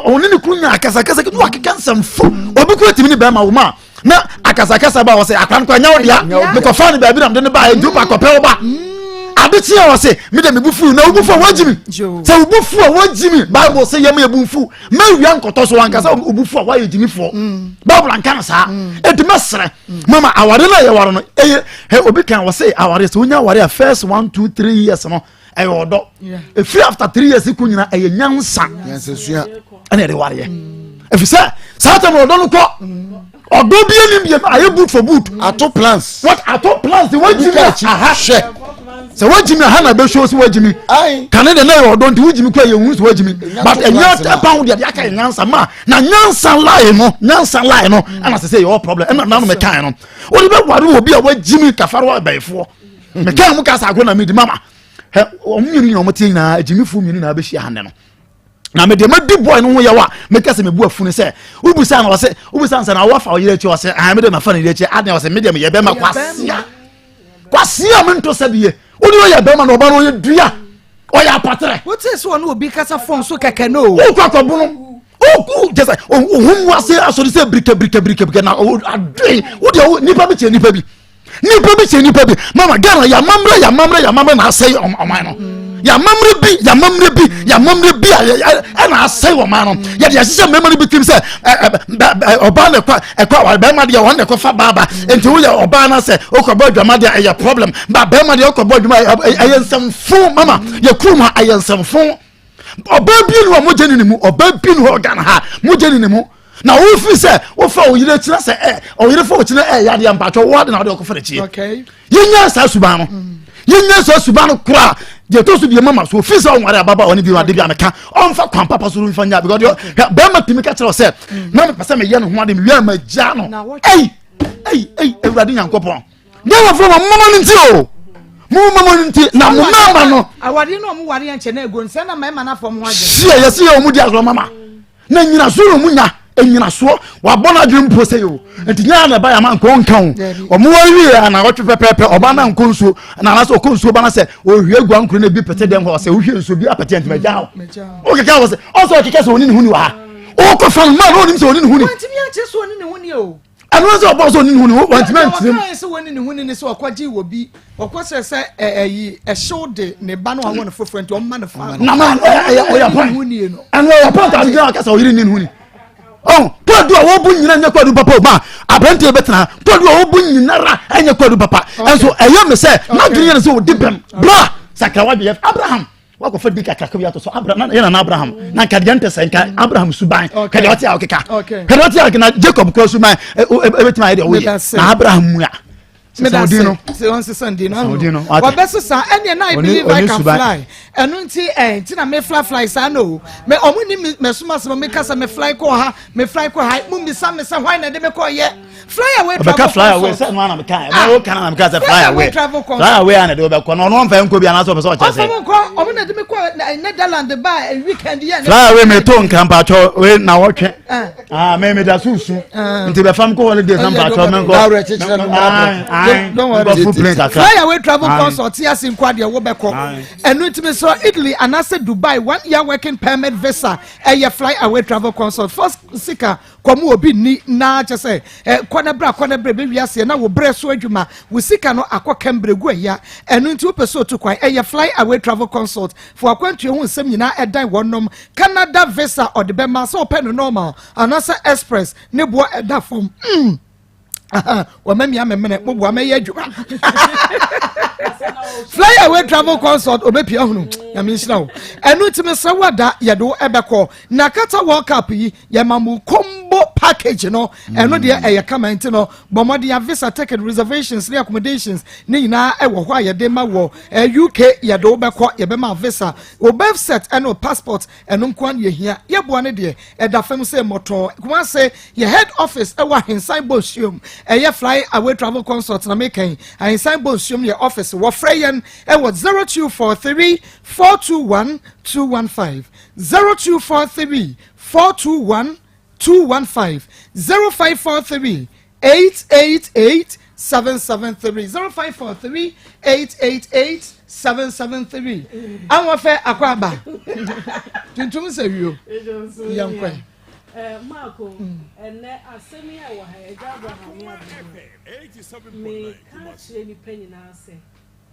o ni kunu nya akasa kasa ku akeka nsam fo obi ku timi ni ba ma wo ma na akasa ba wose akwankwa nya odia me ko fa ni ba bi na de ba endu pa ko pe oba abechi a wose me de me bufu na ubufu wajimi se ubufu wajimi bible say yem ebufu ma wia nkoto so wankasa ubufu wa yejimi fo bible anka sa edi mesre mama aware na ye ware no he obi kan wose aware so nya aware first 1 2 3 years no odo if after 3 years kunyina nyansa yansesua ana de ware efisa satan odo no ko odo bi enim aye boot for boot ato plans what ato plans the way jimi she so wajimi hana be show si wajimi kan de na odo nti wajimi kwa ye hu si wajimi but enya pound de aka nyansa ma na nyansa lie no ana say your problem na no me kan no o de be ware obi a wajimi kafaro abaifo me kan mu kasa agro na me di mama he o myiri na o mtie na ajimi fu myiri na be hia hane no na me de ma di boy no ho ye wa me kase me bu afunu se ubusa na wose ubusa nsa na wafa oyire chi wose me de ma fa na ile chi adna wose me de me ye be ma kwasia me nto sabiye oni o ye be ma na oba no ye dua o ya patre what is one obi kasa phone so keke no o kwa kwa bunu o ku just o hum wase asori se brike na o adwe o de nipa bi che nipa bi mama Ghana ya mamre na say oman no ya mamre bi ana say oman no ya de sise mema no bitim se oba na kwa wa be ma de won de ko fa baba enti wo ya oba na se o ko bodwama de ya problem ba be ma de o ko bodwama ayensam fu mama ya kuma ayensam fu oba bi no mo jeni ni mu oba bi no Ghana ha mo jeni ni mu na wo fi se wo fa o yire kina se o yire fa o kina ya de ampacho wo de na de ko fa de chi okay yenya sa suban no yenya sa suban no kura je to su bi mama so fi se o nware ababa oni bi wa de bi ameka on fa kwan papa so ru fa nya because be ma timi ka kire se na me pese me ye no ho ade me wi ma ja no ewrade nyankopon de wo fo mama no nti o mama nti na mama no awade no mo ware ya nche na ego nse na mama na fo mo age sie ye o mu di agro mama na nyina so mu nya enyina so wa bona dwem po se yo enti nya na ba ya man ko nka ho omo wi na wotwe pepepe oba na nkonso na na so konso ba na se o hwie gwa nkro na bi pete dem ho se o hwie nso bi apete enti meja ho o keka wo se o so keka so oni ne huni wa o ko fan man o nim se oni ne huni wanti mi ache so oni ne huni o anu so obo so oni ne huni wanti man tim o se oni ne huni ne so okwaji wo bi okwa se eyi ehode ne ba no awon fofo enti o ma ne fa na man o ya pan huni no anu o ya pan ta bi na ka so yiri ne huni oh todo wo bu nyina nya kwadu papa ma abante betena todo wo bu nyina ra anya kwadu papa enso eyo me se na dwene se wo dibem bra sakrawa bi Abraham wa ko fadi ka kakabia to so Abraham na Abraham na kadiante se nka Abraham suban kadiate a okeka kadiate a na Jacob ko suban ebetima ide wo na Abraham mu a Medino se on se Sandino wa besa ene na I believe I can fly enu nti na me fly sa no me omuni me suma se me kasa me fly ko ha mu mi sa me se why na de me ko ye fly away se no na me kan me o kan na me kasa fly away na de be ko no no mfa nko bi na so be so che se omo na de me ko Netherlands ba weekend ye fly away me to nkan pa cho we na wotwe me da susu nti be fam ko holidays na pa cho me ko don't worry. Fly away travel consult here in Kwadia Wobeko. And with so Italy and I said Dubai 1 year working permit visa. Fly away travel consult. First sika komu obi ni na just say kwana bre be wiase na wo bre so adwuma wo sika no akwa kembre gu ya enu nti opeso to kwan fly away travel consult for akwantu hu nsem nyina edan wonom Canada visa or the bema so open normal and also express ne bo eda form wa mami amemene mo bo amaye adwuma fly away travel consult obepia hunu ya menhira wo enu timi sawada yedo ebeko na kata world cup yi ya mamu combo package no enu de eye comment no bomode ya visa ticket reservations ne accommodations ne nyina ewo ho ayede ma wo UK yedo beko ye be ma visa o birth set enu passport enu nkwan ye hia ye bo ne de eda fam say motor kuma say ye head office ewa Hinsan Bosium eye fly away travel consult na mekan Hinsan Bosium ye office wo freyen ewo 0243 421 215 0243 421 215 0543 888 773 0543 888 773 anwa fe akwaba tuntum se wio yankwa Marco ene asemi a wa ha eja Abraham ya me catch any penny na say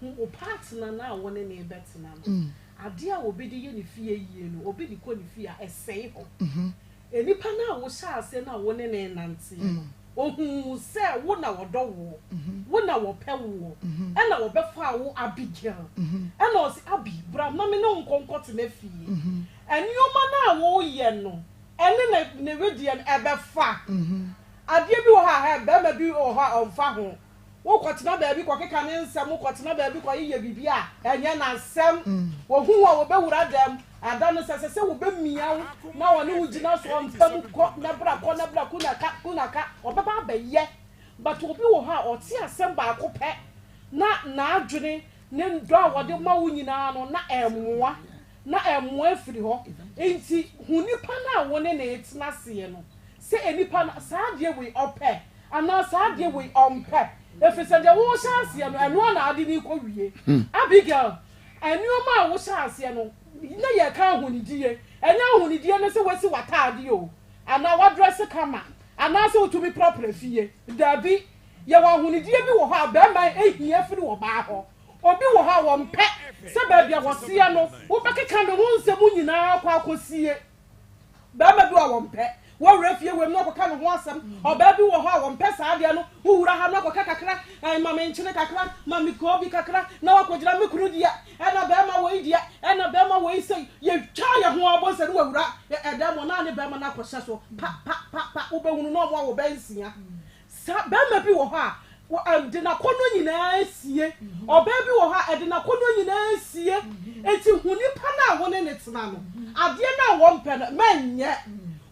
o partner na woni ne betina ade a obedi ye ne fie yie no obedi ko ne fie a esei ho enipa na wo sha ase na woni ne nante ohun se wo na wodo wo na wo pe wo e na wo befa wo Abigail e na o si abi bra ma me no nkonko te na fie enioma na wo ye no ene ne redian ebefa ade bi wo ha be ma bi wo ha onfa ho wo kwatena ba bi kwakeka ne nsem kwatena ba bi kwaye bibia enye na nsem wo hu wo be wura dem ada no sese wo be miawo na wo ne wugina so mpam ko na bra kunaka obaba ba ye but obi wo ha oti asem ba ko pe na adwene ne ndo a wo de ma wo nyina no na emoa afiri ho enti hunipa na wo ne etina se no se enipa na saade we ope ana saade we ompe efese de wo chance no eno na ade ni ko wie Abigail enioma wo chance no na ye ka hunidie enya hunidie no se wasi wataade o ana wa dress kama ana se otumi proper fie dabi ye wa hunidie bi wo ha ba man ehia firi wo ba ho obi wo ha wo mpe se ba bia wo se no wo bekeka no ho nsemu nyina akwa akosie ba ma bi wo mpe wo refie we no koka no ho asem oba bi wo ha wo mpe sa ade no wo wura ha no koka kakra mama nchine kakra mami ko bi kakra na wa kojira mekuru dia na ba ma wo idia na ba ma wo isei ye twa ye ho abo se no wura da mo na ne ba ma na kohye so pa wo be hunu no mo wo be nsia sa ba ma bi wo ha de na kono nyina sie oba bi wo ha de na kono nyina sie enti hunipa na wo ne tena no ade na wo mpe no menye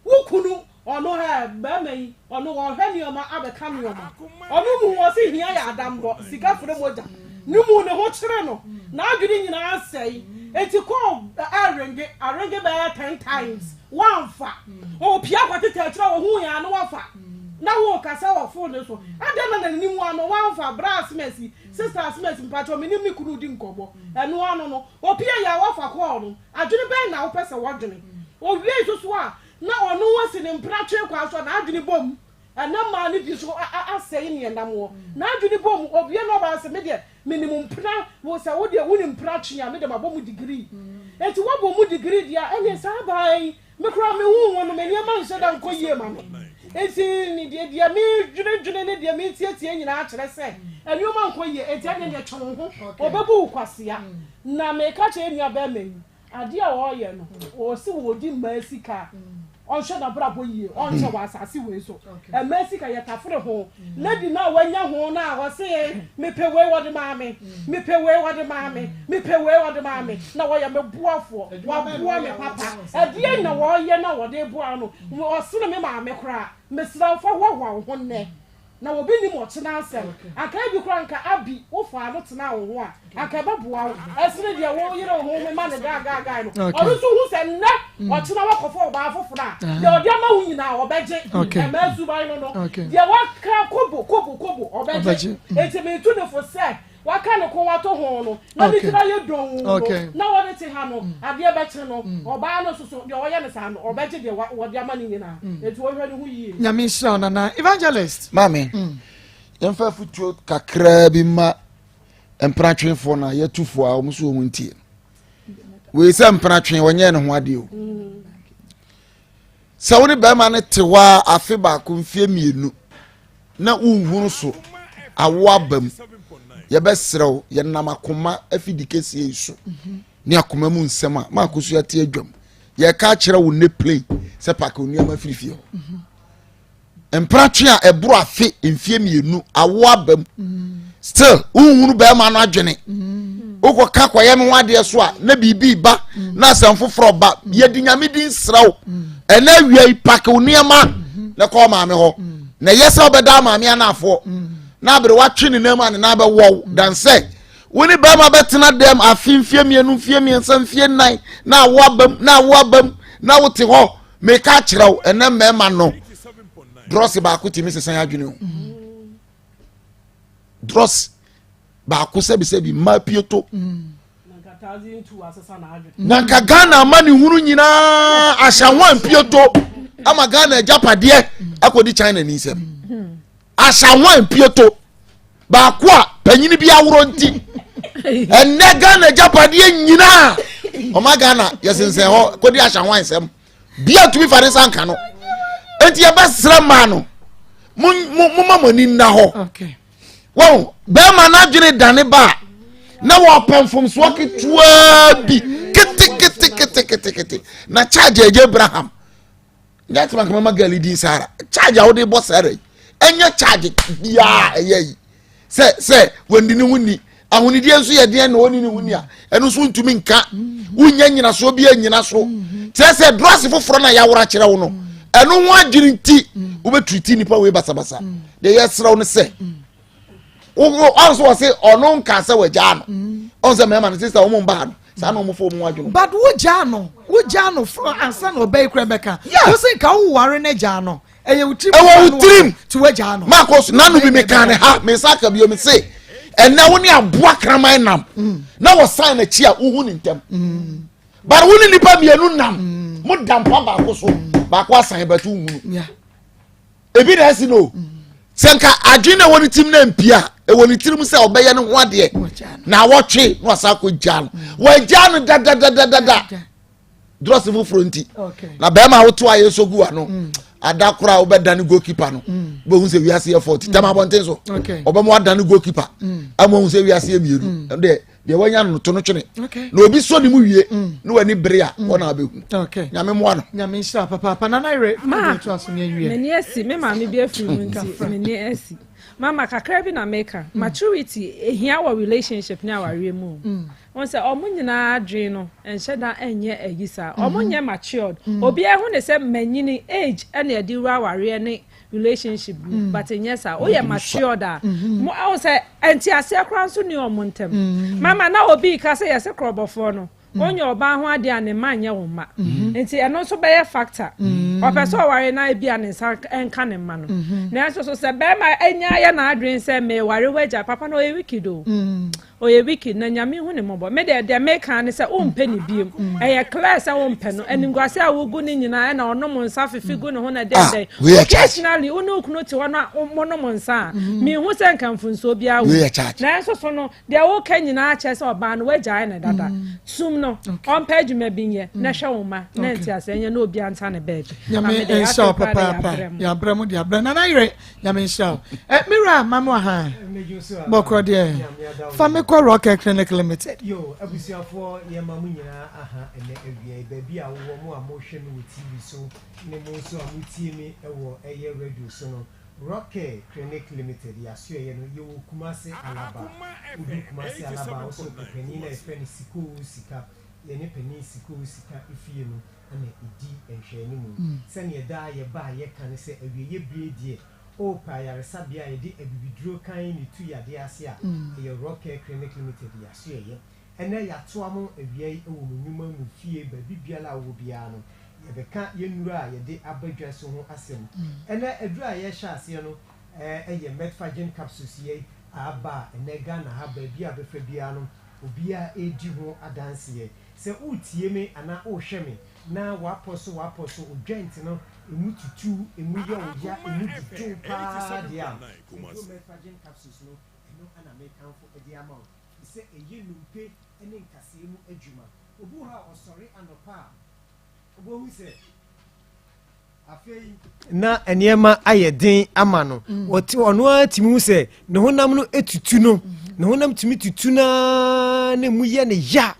wukunu ono ha ba mai ono wo hwani o ma abeka mi o ma ono mu wo se hia ya adambo sika fure moja ni mu ne ho kire no na adwini nyina asai eti ko arrange by 10 times one fa o pia kwate tetra wo hu ya no wafa na wo kasa wo phone so ada na ni mu ano one fa brass mercy sisters mercy mpacho me ni kunu di nkobo eno ano no o pia ya wafa ko no adwene ben na wo pese wo dwene o wie so a na ono wasi ne mpratwe kwa so na adwene bom ana ma ni bi so asɛe ne nam wo na adwene bom obie no ba se me de minimum pra wo sa wo de wo ni mpratwe a me de mabom degree enti wo bom degree dia ene sa bai me kura me hu wo no me niam nse da nko yie ma me enti ni de me dwene ne de me tietie nyina a kyerɛ sɛ enioma nko yie enti anya ne twon ho obebu kwasea na me ka kyerɛ nua ba me ade a wo ye no wo si wo di masika on should have brought you on to was as you so. A mercy can yet after home. Let you know when you're home now or say, me pay away what the mammy, me pay away what the mammy, me pay away what the mammy. Now I am a boy for one boy, papa. At the end of all, you know what they born or soon a mammy cry. Miss Love for one neck. Na obi ni mo chena asem aka bi kura nka abi wo fa no tena wo a aka babua esere de wo yire wo me ma ne ga no oru so hu se nne o chena wa kofo ba afofora de odi ama hu nyina wo beje e ma zu ba no de wa ka kobo obeje eti me tu ne fo se waka no ko wato ho no na bi tira ye don na wo de te ha no ade e beche no oba no soso de wo ye ne sa no obeje de wo de ama ni nyina eti wo hwe ne hu yi nyame sha na evangelist mame yemfa futuo kakra bi ma empratwenfo na yetufo a omuso omuntie we se empratwen wonye ne ho ade o sa woni ba ma ne tewa afe ba ko mfie mienu na unhunu so awo abam ye besrew ye nam akoma afidikesi yesu ni akoma mu nsem a ma akosu ate adwam ye ka kire wo ne play se pak oni ama firifie ho empratwe a ebro afe mfie mienu awo abam still unhunu ba ma no adwene oko ka kwaye me wade so a na bibi ba na sanfoforo ba ye dinyame din sraw ena wiai pak oni ama na ko ma me ho na yesa obeda ma me anafo na bre watwe ne nam ane na be wo dan say woni ba ma betena dem afimfie mienu mfie miensa mfie nan na wo abam na wote ho me ka kirew ena mema no dross ba ko timi sesan adwene o dross ba ko sebi ma pieto na ka Ghana mani hunu nyina ahyanwan pieto ama Ghana japade akodi China ni nsem ahyanwan pieto ba ko a panyini bi aworo nti enne Ghana japade nyina o ma Ghana yesense ho kodi ahyanwan nsem bia tumi fare sanka no enti ya basra ma no mu mamoni na ho okay wow be ma na dwene dane ba na wo pemfom so ketua bi kete na charge eje Abraham that man kama gali din Sara charge awde bo Sara enya charge ya eyi se wendi ni huni ahuni die nso ye de na oni ni huni a eno so ntumi nka unya nyina so bi anyina so se dross foforo na ya wora kire wo no eno ho agiri nti wo betriti nipa we basabasa de yesra wo ne se wo also say ono nka se waja no on se mema ne sister wo mo mba no sa no mo fo mo adwo but wo ja no from ansa no be kra beka wo se ka wo ware na ja no eye utrim to waja no Maa Akos nanu bi mekane ha me saka bi o me se ena wo ne aboa kraman nam na wo sign na chi a wo ni ntem but wo ni nipa mienu nam mo dampa ba ko so ba ko asan batu hunu ebi na si no senka adwene woni tim na mpia e woni tirim se obeye ne ho ade na wotwe no asako jan wa jan da dross fu fronti na be ma woto aye so gu ano adakura obedane goalkeeper no be hu se wiase 40 tama bonten so obamo adane goalkeeper amo hu se wiase emieru de wanya no to no twene na obi so ni mu wie no wani bere a wona abehu nyame mo ano nyame nshira papa na naire to aso ne wie meni esi me ma me bi afiri mu nti meni esi mama kakra bi na maker maturity ehia wa relationship ni aware mu on say omunyina adwen no enhyeda enye agisa omunye matured obi ehu ne say manyini age ene edi aware ne relationship but yes o ye matured mo I say enti ase akran so ni omuntem mama na obi ka say yes krobofo no onye oba ho ade ane manye wo ma enti eno so be factor opeso ware na bia ne sa enka ne ma no na so se be ma enya ya na adwen se me ware waja papa no e wikido oye wiki na nyame hu ne mobo me de me kan ne se o mpe ne biem eye class a wo mpe no eningwase a wo gu ne nyina na ono mo nsa fifigu ne ho na de occasionally unu kunu ti wono mono mo nsa mi hu se nkamfu nso bia wo na so no de wo ka nyina a che se oba no waja na dada sum no on page me binye na hwe wo ma na nti asenya na obi anta ne bed nyame ensha papa ya bramo dia brana na yire nyame ensha mira mamo ha bokro de fami kwa Rocket Clinic Limited. Yo, abusiafo ye mamu nyina aha ene awia baabi a wo mu a mo hwe no TV so ne mo so a mo tie me ewo eye radio so no Rocket Clinic Limited ya so ye no ye wo Kumasi Alaba udu Kumasi Alaba o so peni na efe ni sika ye ne peni sika ifie no ana idi enhwe ni mu se ne da ye ba ye kan se awia ye bredie o pa ya resabia ye di abibiduro kan ni tu ya de ase a ye Rocket Clinic Limited ya so ye ene ya to amo awia yi wo munuma mu fie ba bibiala wo bia no ye beka ye nura ye de abadwa so ho asem ene adura ye hya ase no ye metfagen capsules ye aba ene Ghana ha ba bia befa bia no obia edi ho adanse ye se utie me ana o hwe me na waposo odwent no emu tutu emu ye oya emu tutu pa dia metfagen capsules no eno ana make am for edi amount se eye numpe ene nkase mu adwuma obu ha osori anopa obo hu se afei na eniema ayedin ama no woti ono atimi se ne honam no etutu no ne honam timi tutu na ne mu ye ne ya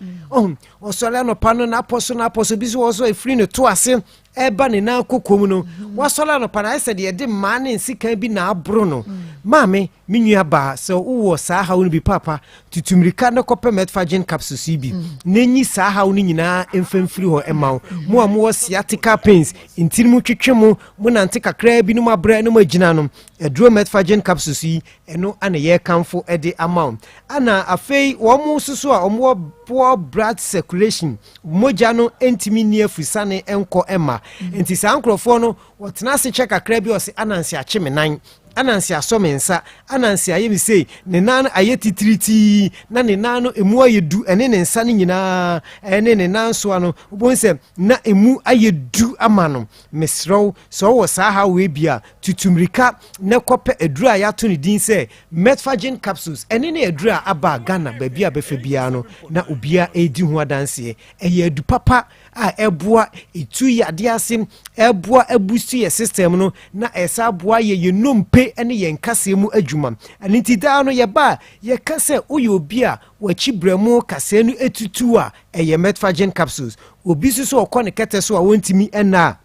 osori anopa no na aposo bi so oso efri ne to ase eba ne na kokom no wasɔla no pana ese de de ma ne nsika bi na abro no maame minua ba se wo saa hawo no bi papa tutumrika ne kopɛ metfagen capsules bi nenyi saa hawo no nyina emfamfiri ho emawo mo amwo sciatica pains intirimu twetwemu mo nante kakra bi no mabra no magina no eduro metfagen capsules yi eno ana ye kanfo de amawo ana afei wo mo susu a omwo poor blood circulation moja no entimi ni afusane enko ema enti sa ankrofo no wotena se check akra bi o se anansi ache menan anansi asome nsa anansi aye mi sei ne nan aye titriti na ne nan no emu ayedu ene ne nsa ne nyina ene ne nan so ano obonse na emu ayedu amano mesrow so wo sa ha we bia tutumrika ne kope edura ya to ne din se metfagen capsules ene ne edura aba Ghana ba bia befa bia no na obia edi ho adanse eye edu papa a eboa etu yade ase eboa abusu ye system no na esa aboa ye yenompe ene ye nkase mu adwuma aniti da no ye ba ye kase uyo obi a wachi bremu kase no etutu a eye metfagen capsules obi so okone kete so a wontimi ena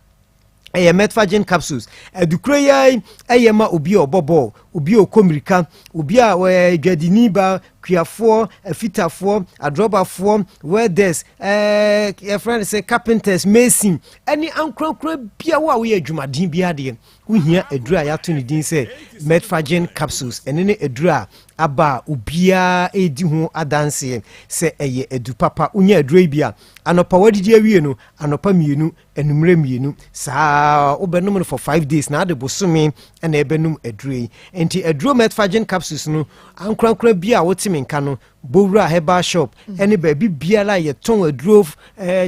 eye metfagen capsules edukro ye eye ma obi obobo obi okomirika obi a dwadini ba kuafo afitafo adrobafo welders your friend say carpenters mason any ankronkro bia wo ye adwumadin bia de wohia edura ya to ne din say metfagen capsules enene edura aba obia edi ho adanse se eye edu papa unya edura bia anopa wadidi awie no anopa mienu enumre mienu saa obenum no for 5 days na de bosome na ebenum edura enti edura metfagen capsules no ankronkro bia woti nka no bowura herbal shop ene baabi biala ye ton aduro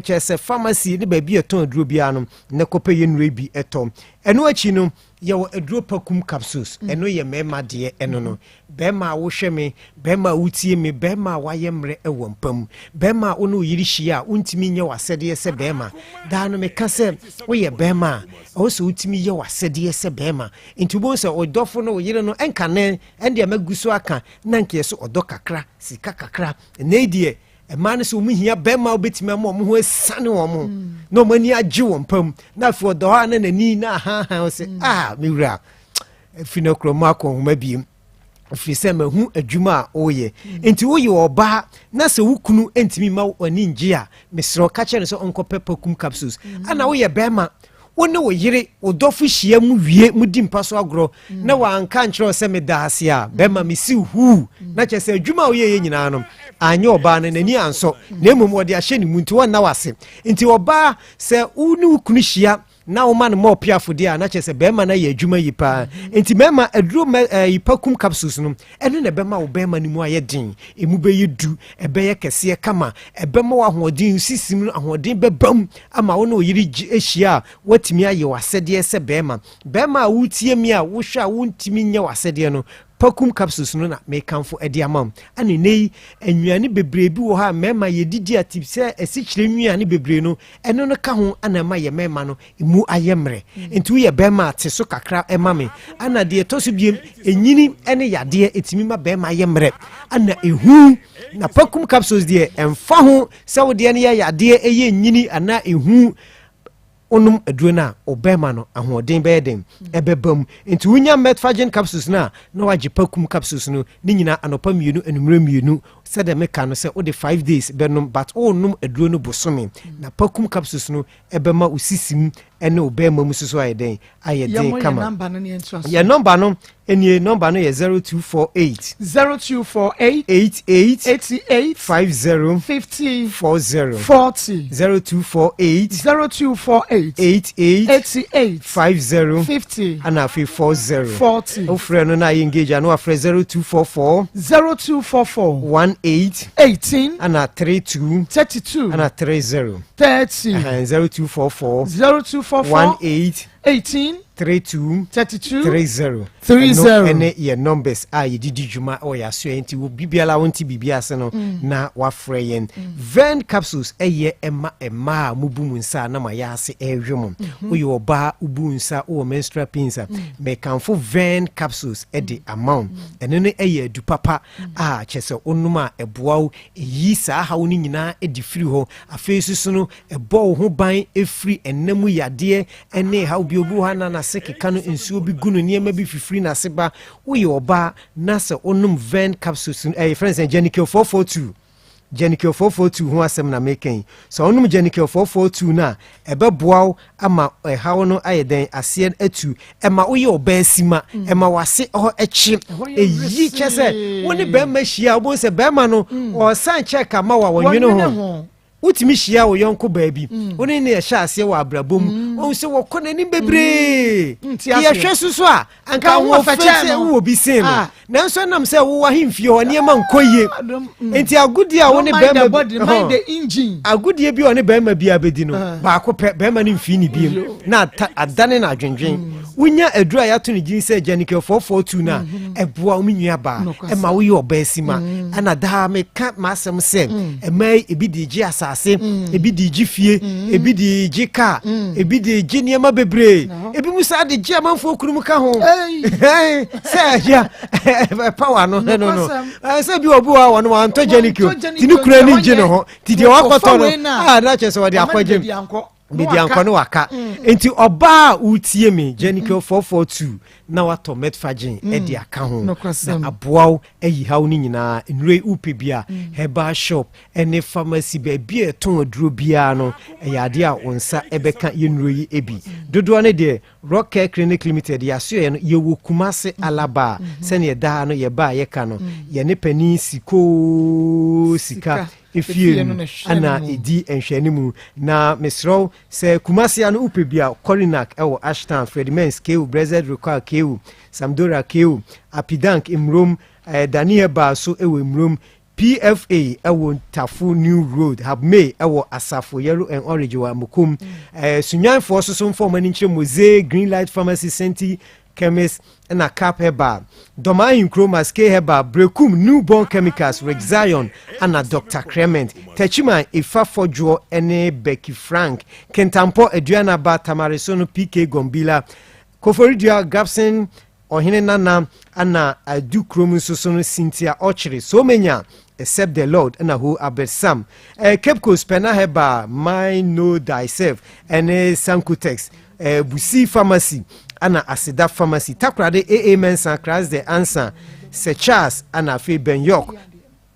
chese pharmacy ne baabi ye ton aduro bia no ne kope ye nure bi etom eno achi no ye wo aduro pakum capsules eno ye mema de eno no bema wo hweme bema wutie me bema waye mre ewo mpam bema wo no yiri hia untimi nye wasede se bema da no me ka se wo ye bema o so utimi ye wasede se bema intubo se odofo no yire no enka ne ende maguso aka na nke so odo kakra sika kakra na die man so mu hia bema obetimi am mo ho asane wo mo no mani age wo mpam na fo do ha na nani na ha o se miwura fino kroma ko homa biem fise ma hu adwuma oye enti wo ye oba na se wukunu entimi ma oni ngie a mesro ka kire so onko pepakum capsules ana wo ye bema wone wo yire odofo hia mu wie mu di mpaso agro na wa anka nkyerɛ se me da ase a bema me si hu na kyɛ se adwuma wo ye nyina no anya oba no nani anso na emom wode ahye ne mu nti wonna wase nti oba se unu kunu hia na woman mo piafo dia na chese bema na ye adwuma yi pa enti mema aduro ipakum capsules no eno na bema wo bema ni mu aye din emu be yedu ebe ye kese kama ebema wa hoodin sisim ahoodin bebam ama wo no yiri ehia watimi aye wasede se bema wutie mi a wo hwa wo ntimi nya wasede no pakum capsules no na me kanfo edi amam ane nei ennuane bebre bi wo ha mema ye didi atipse esikyire nnuane bebre no eno no ka ho ana ma ye mema no emu ayemre nti ye bema ate so kakra ema me ana de toso biem enyini ene yade etimi ma bema ayemre ana ehu na pakum capsules de emfa ho se wo de ne yade eye enyini ana ehu onum adrona obema no ahoden beden ebebam enti wunya metfagen capsules na waje pakum capsules no ni nyina anopa mienu enumre mienu said meka no se o de 5 days benum but onum adrono bosome na pakum capsules no ebema usisim ene obema mususo ayeden kama ya number no enie number no ye 0248 88 50 40 0248 88 50 and afi 40 o frɛ no na engage ano afrɛ 0244 18 and a 32 and a 30 0244 18 32 30 ene ye numbers a ye didi juma o ya so enti wo bibiala wonti bibiase no na wafrɛ yen ven capsules eye ema mubumu nsa na ma ya ase ehwemo wo ye oba ubu nsa o menstrual pains me kanfo ven capsules edi amount ene no eye du papa a chese onuma eboawo eyi sa ha woni nyina edi firi ho afeesu no ebo ho ban efiri enemu yade ene ha obi obu ha na sekeka no nsuo bi gunu niema bi fifiri na seba wo ye oba na se onum ven capsules friends and Genicure 442 ho asem na meken so onum Genicure 442 na ebeboaw ama hawo no ayeden ase atu ema wo ye oba asima ema wase ho echi eyi chese woni be ma hia wo se be ma no o san check ama wa wonwene ho utimi hia wo yonko baabi woni ne hia ase wo abrabom o se wo konani bebre ye hwesuso a anka wo fete wo bi sen no nanso nam se wo ahimfie ho ne ma nkoye enti agudi a woni be ma mind the engine agudi bi woni be ma bi abedi no ba ko be ma ne mfi ni biem na adane na adwenwen wunya adura ya to ne gin se Genicure 442 na eboa omenua ba e ma wo ye obasima ana da me ka masem se e mai ebi di ji asase ebi di ji fie ebi di ji ka ebi di ji niema bebre ebi musa di ji amanfo kurum ka ho se ya power no se bi obu a wono anto Genicure tini kura ni ji no ho ti de wakoto no na chese wode akwajem Bidi ankono waka enti oba utie me Genicure 442 na wato metfagen edi aka ho na aboaw ayi haw ni nyina enre upebia herbal shop ene pharmacy ba bia ton aduro bia no eyade a onsa ebeka yenro yi ebi dodo ne de Rock Clinic Limited ya so ye no ye wokumase alaba se ne da no ye ba ye ka no ye ne pani sika efie ana edi enhwanimu na mesro se kumasi anu upebia Corinac ewo Ashton Fredimens keu Blessed Recall keu Samdora keu Apidank imrom Daniel ba so ewo imrom PFA ewo Tafu New Road Habme ewo Asafo Yellow and Orange wa Mukum sunyan for so form mani nche Mose Green Light Pharmacy Center Chemist na Cap Heba Doma Incromas K Heba Brekum Newborn Chemicals Rexion and Dr. Clement Techima Ifa Fojo ene Becky Frank Kentampo Adriana Ba Tamarisono PK Gombila Koforidia Gapson Ohine Nana ana Adu Kromu Sosono Cynthia Ochre so many except the Lord and who Abesam Cape Coast Pena Heba My Know Thyself and Sankutex Busi Pharmacy ana Asida Pharmacy takrade AA Mensa Kras the answer Se Charles ana Fe Ben York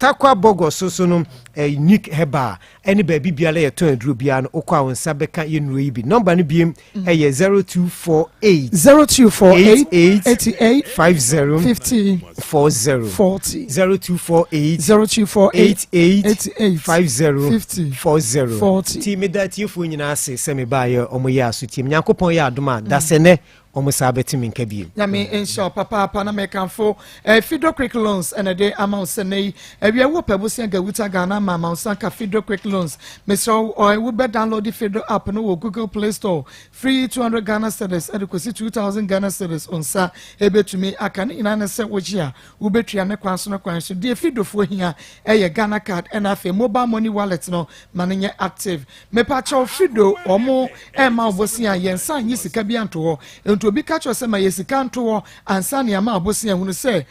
Takwa Bogo so no unique heba any baby biala ye ton aduro bia no okwa won sa beka ye nuro yi bi number no biem 0248 88 50 40 0248 88 50 ti me da ti fu nyina ase se me ba ye omoye aso ti nyankopon ye adoma da sene omusa betimi nka bi nyame ensha papa na mekanfo fido quick loans and a day amount senei we wo pebusia gawuta Ghana mama sanka fido quick loans mesro or we be download the fido app no Google Play Store free 200 Ghana cedis adequacy 2000 Ghana cedis on sa ebetumi aka ni na se wogia wo betua ne kwanso no kwanso de fido fo hia Ghana card and afa mobile money wallet no manenye active me pacho fido omo ma obosia yensan yisika bi anto to obi catch us ma yesika nto ansa ne ama abosia hunu say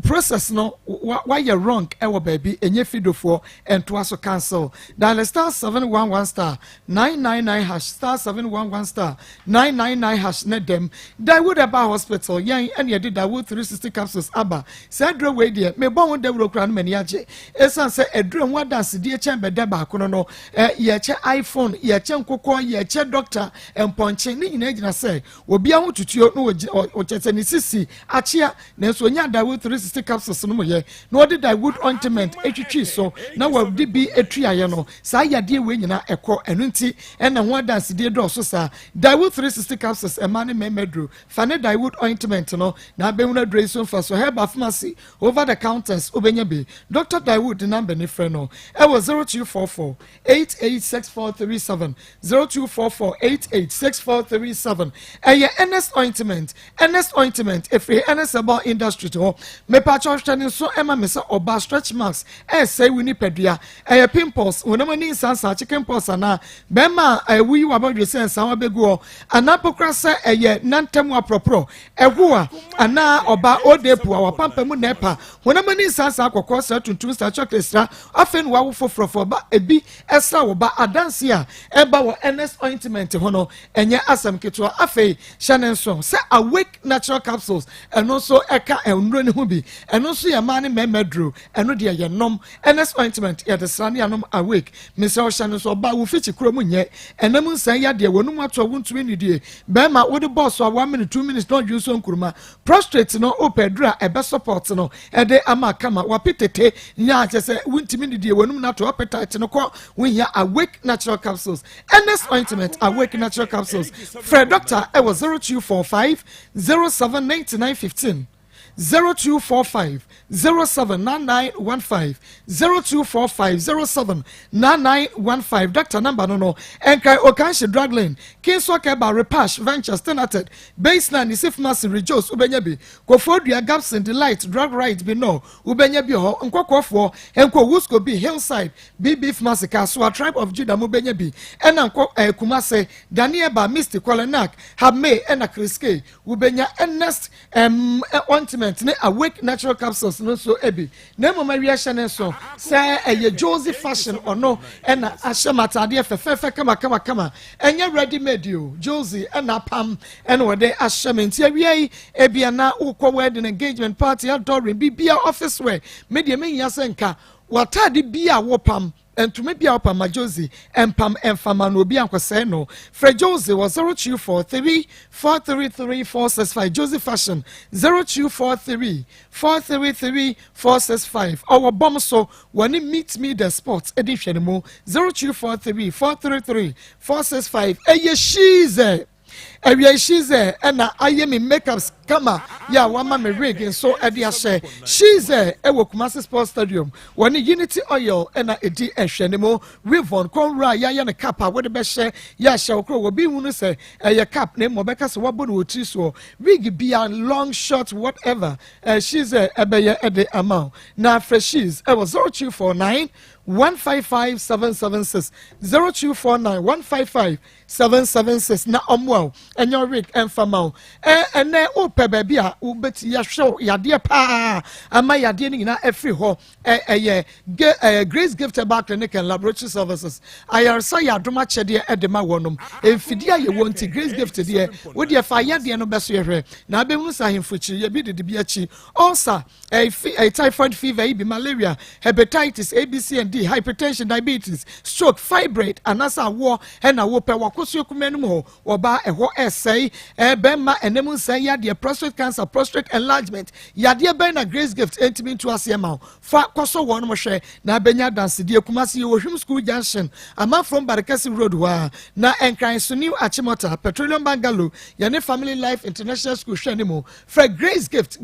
process no why you wrong ewo baby enye fidofo ento aso cancel dial *711 star 999 hash star 711 star 999 hash net dem Dawood Aba Hospital yan ene de Dawood 360 capsules aba say dro we de me bon won Dawood kra no mani age esan say edro nwa dance de chamber de ba kono no ye che iPhone ye che nkokọ ye che doctor emponche ni nyina gina say obi ahụ tutuo no o chete ni sisi achia na so nya Dawood 360 capsules no ye na odi Dawood ointment etwitwi so na wa di bi etuaye no sa yade we nyina ekọ enu nti ena ho dance de do so sa Dawood 360 capsules emane memedro fane Dawood ointment no na be huna dressing for so herb pharmacy over the counters obenya be Dr. Dawood number ni friend no e was 0244 886437 0244 886437 Ernest ointment if we Ernest about industry to me patch so Emma mesa oba stretch marks say we need pedria pimples when no need sansa chicken pox ana bema we about the sense our bego anapokra say nantem apropro egoa ana oba odepu our pampa mu nepa when no need sansa akokọ sa tuntum star chocolate stra afen wa wo foforo ba ebi esa wo ba adansia eba wo Ernest ointment hono enye asam keto afe Shannon say awake natural capsules and also eka enro ne ho bi and also ya man memedro eno de ye nom Ernest ointment ya de sane anom awake Mr. Shannon so ba wo fichi kro mu nye enam nsan ya de wonum ato wontumi ni die be ma wo de boss so 1 minute 2 minutes don't use on kuruma prostrate no opedra ebe support no e de ama kama wa pitete nya chese wontumi ni die wonum na to appetite no ko won awake natural capsules Ernest ointment awake natural capsules Fred doctor I was 0245 079915 0245 079915 0245 079915 Dr. number no enkai okanshi drug lane kinsoke ba repash ventures tenated baseline isif mass rejoice ubenya bi kofodua gaps in the light drug right be no ubenya bi ho nkokofo enko wusko bi hillside bb pharmacy so a tribe of Judah ubenya bi ena nko kumase Daniel ba Mr. Kolenak Habe ena Kriske ubenya Ernest ointment ne awake natural capsules no so ebi na mo maria chane so say Josie fashion or no ena ashamata de fefe kama enya ready made you Josie ena pam ena we de ashamenti awie ebia na ukọ wedding engagement party outdoor bibia office wear media me nyasenka watade bia wo pam to maybe up my Josie and Pam and Fama no be ankwase no Fred Josie was 0243 433 465 Josie fashion 0243 433 465 our bomb so when it meets me the sports edition mo 0243 433 465 she's she's and I am in makeups kama ya wama me rig so edia share she's ewo Kumasi Sports Stadium when Unity Oil and edi ehwenemo Rivon Konra ya ne cap we the best share ya share kro we bi hunu say ya cap na mo beka so wabo no tri so rig bia long short whatever she's ebeye ede amount na freshies e was 0249 155 776 0249 155 776 na omwell enyo week enfama ene ope baby a ubeti ya show yade pa ama yade ni na every ho Grace Gift Back Clinic and Laboratory Services ayarsa ya doma chede edema wonum emfidi aye wonti Grace Gift de wo de fa yade no beso yehwe na abemu sa hemfuchi ye bi de bi achi ulcer typhoid fever ibi malaria hepatitis ABC and D hypertension diabetes stroke fibroid anasa wo na wo pe wakoso kumenum ho oba eho essay bema enemu say yade prostate cancer prostate enlargement yade be na Grace Gift entimi to asema fa koso won mo hwe na benya dance die kumasi wo hwim school junction ama from Barakasi road wa na enkran so new achimota petroleum bungalow yane family life international school hwenimo for Grace Gift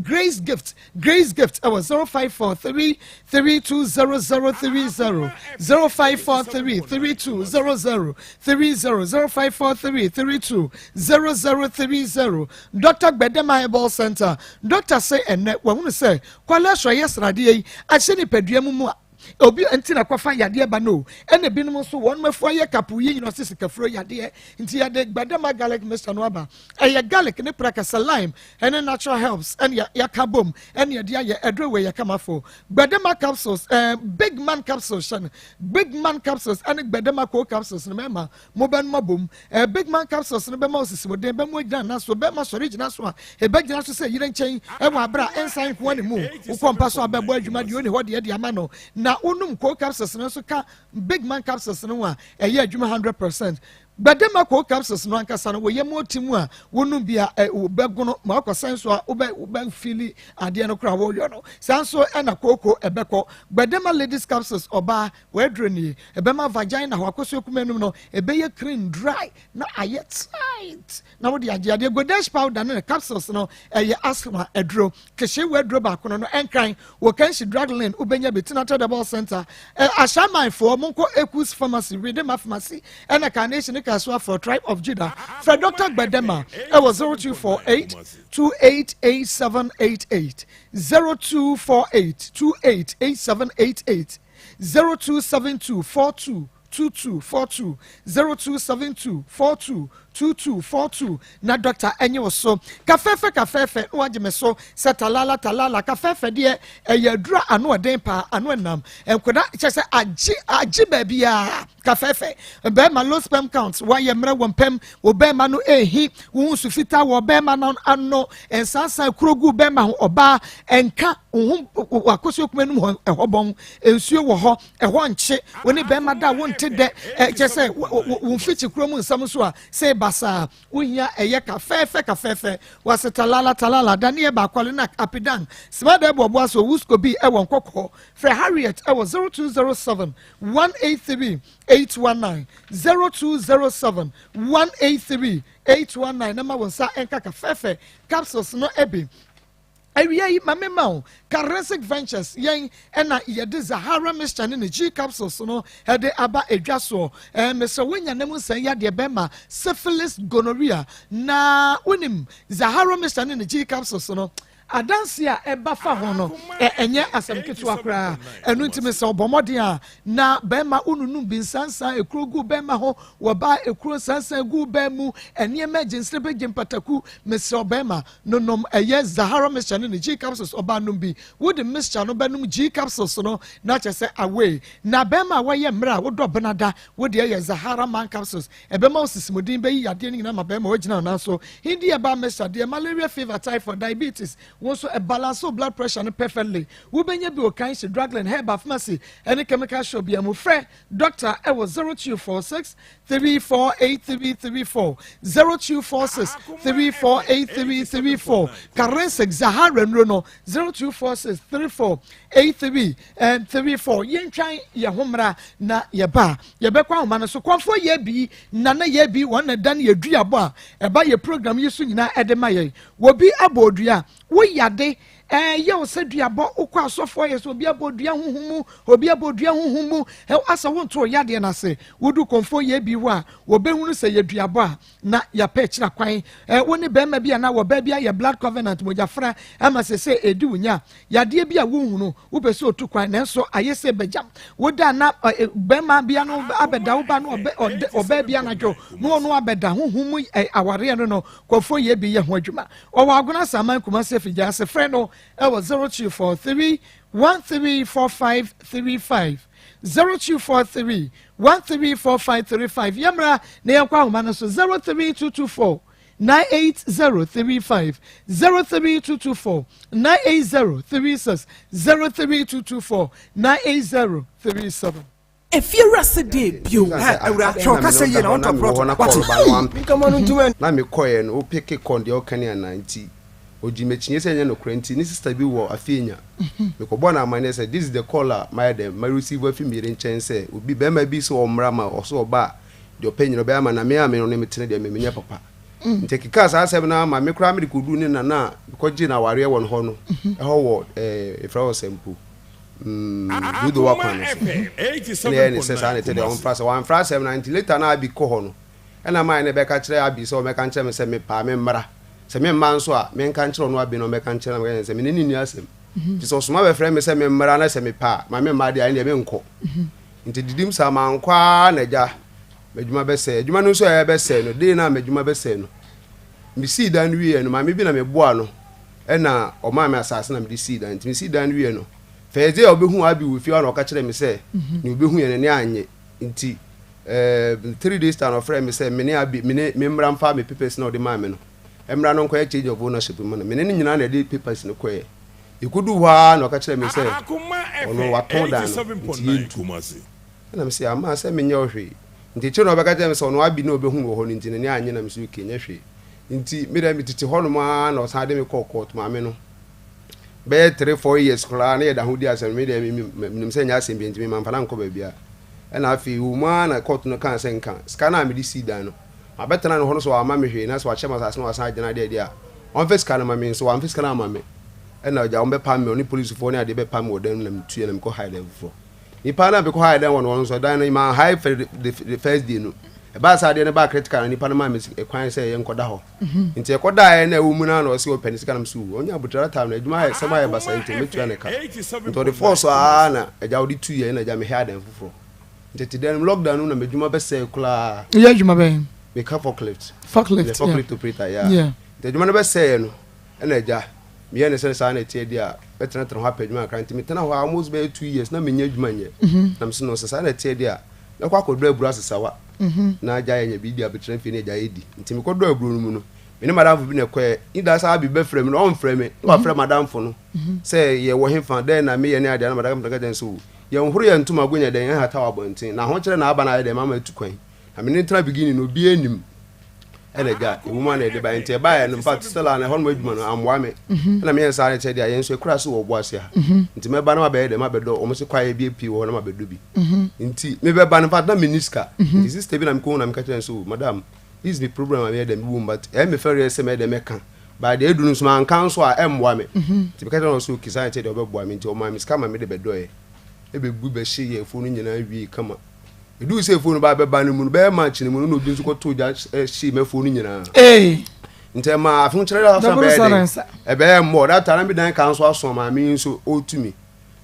our 0543 320030 0543 320030 0543 320030 Dr. Gbedema Herbal Center Dr. say enne wahunu say kwala so yesrade ahye ni paduamu mu obi antina kwafa yade ba no ene binum so won mafu aye kapu yi no sisikafro yade nti yade Gbedema garlic mixture no aba eye garlic ne prakasa lime ene natural herbs ene yakabom ene yade aye edrowe yakamafo Gbedema capsules big man capsules ene Gbedema co capsules ne mema mo ban mabom big man capsules ne be ma osisi wode be mo gina na so be ma so regional so e be gina so say yire nchen e wa bra ensign ko ne mu ukompa so abebo adwuma de oni ho de ama no na unum co capsules no so ka big man capsules no a eye adwuma 100%. Gbedema co capsules no ankasa no woye motimu a wonum bia obegono ma akosan so a obe fili ade no kra wo yo no sanso na koko ebeko Gbedema ladies capsules oba wedroni ebema vagina ho akoso kumenum no ebeye clean dry na aye tight na wo de ade godash powder no capsules no eye asthma edro keshe wedro ba kono no enkran wo kan shi drugland ubenya betina tradable center ashaman for monko Ekus pharmacy Redeemer pharmacy na Carnation Kaswa for Tribe of Judah for Dr. Gbedema it was 0248 288788 0248 288788 0272 42 2242 0272 42 2242 na Dr. Enyo so kafefe wajime so setalala kafefe de eyadura anu oden pa anu enam enkoda chese aji babia kafefe be ma low sperm count wa yemre wompem obe ma no ehi wo sufita wo be ma no anno ensansan krogu be ma ho oba enka wo akoso kumenum ho ehobon ensuo wo ho eho nche woni be ma da wo nte de chese wo fichi kromu nsam so a say basa unya eye kafefe wasetalala danie ba kwale na apidan smada ebo aso wusko bi e won kokko for Harriet e was 0207 183 819 0207 183 819 na ma wonsa enka kafefe capsules no ebi Ayi mamema Caresic Ventures yen ena yede Zahara mixture ne G capsules no hede aba edwaso Mr. Wenya nemu san yade bema syphilis gonorrhea na unim Zahara mixture ne G capsules no adansia eba fa ho no enye asem ketu akra enu ntime se obomode a na bema ununum bi sansan ekrogu bema ho wo ba ekro sansan gu bemu ene emergency be gimpataku Mr. Obema no nom eye Zahara mixture ne G capsules oba num bi wo de mixture no benum G capsules no na chese away na bema waye mra wo do benada wo de eye Zahara man capsules ebema osisimodin be yade ni na ma bema wagina na so hindi eba mixture de malaria fever typhoid diabetes also a balance of blood pressure and perfectly. We benya bi o kan se drugland herbal pharmacy any chemical shop bi am frɛ doctor I was 0246 348334 0246 348334 Caresic Zahara no 0246 3483 and 34 yen twan ye homra na ye ba ye be kwa homa no so kwafo ye bi na ye bi won na dan ye duabo a e ba ye program yesu nyina edema ye wo bi abodua wo yade ye o se duabo ukwa asofo ye so obi abodua huhumu obi abodua huhumu asa wonto yade na se wodu konfo ye bi wa obehunu se ye duabo a na ya pa kira kwan woni be ma bia na wo ba bia ye blood covenant mojafra ama se edi unya yade bia wo hunu wo be se otu kwan na so ayese bejam woda na be ma bia no abeda wo ba no oba bia na dwo no abeda huhumu aware no konfo ye bi ye ho adwuma o wa agona saman kuma se fija se frɛ no ɛwɔ 0243 134535 0243 134535 yamra na yakwa homa no so 03224 98035 03224 98036 03224 98037 if you rusted deep, you say you want to come on into it. Now, me coin, or pick a con the Okania 90. Ojimechinye say no krenti ni sister bi wo afienya because born am say this is the caller my dem my receiver fi mi nchen say obi be ma bi so omra ma oso oba the opinion be ama na me am no metene de me papa nteki ka sa asem na ma me kra me kodu ni na because ji na ware won ho no e ho wo e fra osempu do the work on it 87 say sa na tell on fra 790 later na abi ko ho no e na mai na be ka kire abi so me ka nche me say me pa me mra se me man so a me nka nkyere no abi no me ka nkyere me se me ni ni asem ti so so ma be frɛ me se me mmara na se me pa ma me ma de ai ne me nko nti didim sa ma nkwa na ja medjuma be se adjuma no so ya be se no de na medjuma be se no mi si dan wie no ma me bi na me boa no e na o ma me asase na me di si dan nti mi si dan wie no feze obehu abi wo fi na o ka kyere me se ni obehu ye ne anye nti 3 days time of frɛ me se me ne abi me mmara mfa me papers na o de ma me no emra no kwa change of ownership mo me ne nyina na de papers no kwa ikudu wa na ka kire me say ono waton dan na me say ama say me nya ohwe nti che no be ka kire me say ono abi na obehu wo ho nti ne anye na me so kenya hwe nti me da me titi ho no ma na o sa de me court ma me no be 3-4 years kula na ye da ho di asem me da me say nya asem bi nti me manfa na nko ba bia e na afi wo ma na court no kan say nkan ska na me di si dan no abetana no hono so ama me hwe na so achema sase no wasa agena de dia on face kana ma me so on face kana ma me e na ja on be pam me oni police fo ni ade be pam wo dan na mtue na me ko hide fo ni pa na be ko hide won so dan na ma high for the first day no e ba sa de na ba critical ni pa na ma me e kwan say ye nkoda ho nti e koda e na ewu mu na na o se o peni sika na msu onya abutara time na adwuma e sama ye basa nti metua ne ka nti the force na e ja odi 2 year na ja me hide fo nti den lockdown na me adwuma be say kula ye adwuma be me ka forklift operator yeah the juma no be say no na eja me ye ne say sa na tie dia betena tro ha padwuma kan ti me tena ho almost be 2 years na me nya adwuma nye na me no sa na tie dia na kwa kodro aburu asesawa na aja ye nya bi dia betena fi na eja edi nti me kodro aburu no mu no me ne madam fo bi na kwa ida sa bi be frame no on frame no wa frame madam fo no say ye wo hemfa den na me ye ne adia na madam daga den so ye nhuru ye ntuma gonya den ha ta wa bontin na ho kire na aba na ye den mama etukwan I mean, in beginning, no be any elega, a woman at the by and by, and in fact, still on a hundred I'm wame. And I mean, I said, I answer crass or was here. Into my banner bed, and my bed almost a quiet BP or my baby. In tea, maybe a banner partner minisca. This is Stephen, I'm going, I'm catching so, madam. This is the problem I made them womb, but I'm a fairy as I made the mecha. By the Edun's man council, I am wame. To be cut also, kiss I said, over women to my miss come and made a bed doy. Every booby she a phone in I be come up. You do say phone ba no mu be match ni mu no bi nso to ja she me phone nyina ntema afun kire la fa be e be mo that time be dan kan so aso ma me nso otumi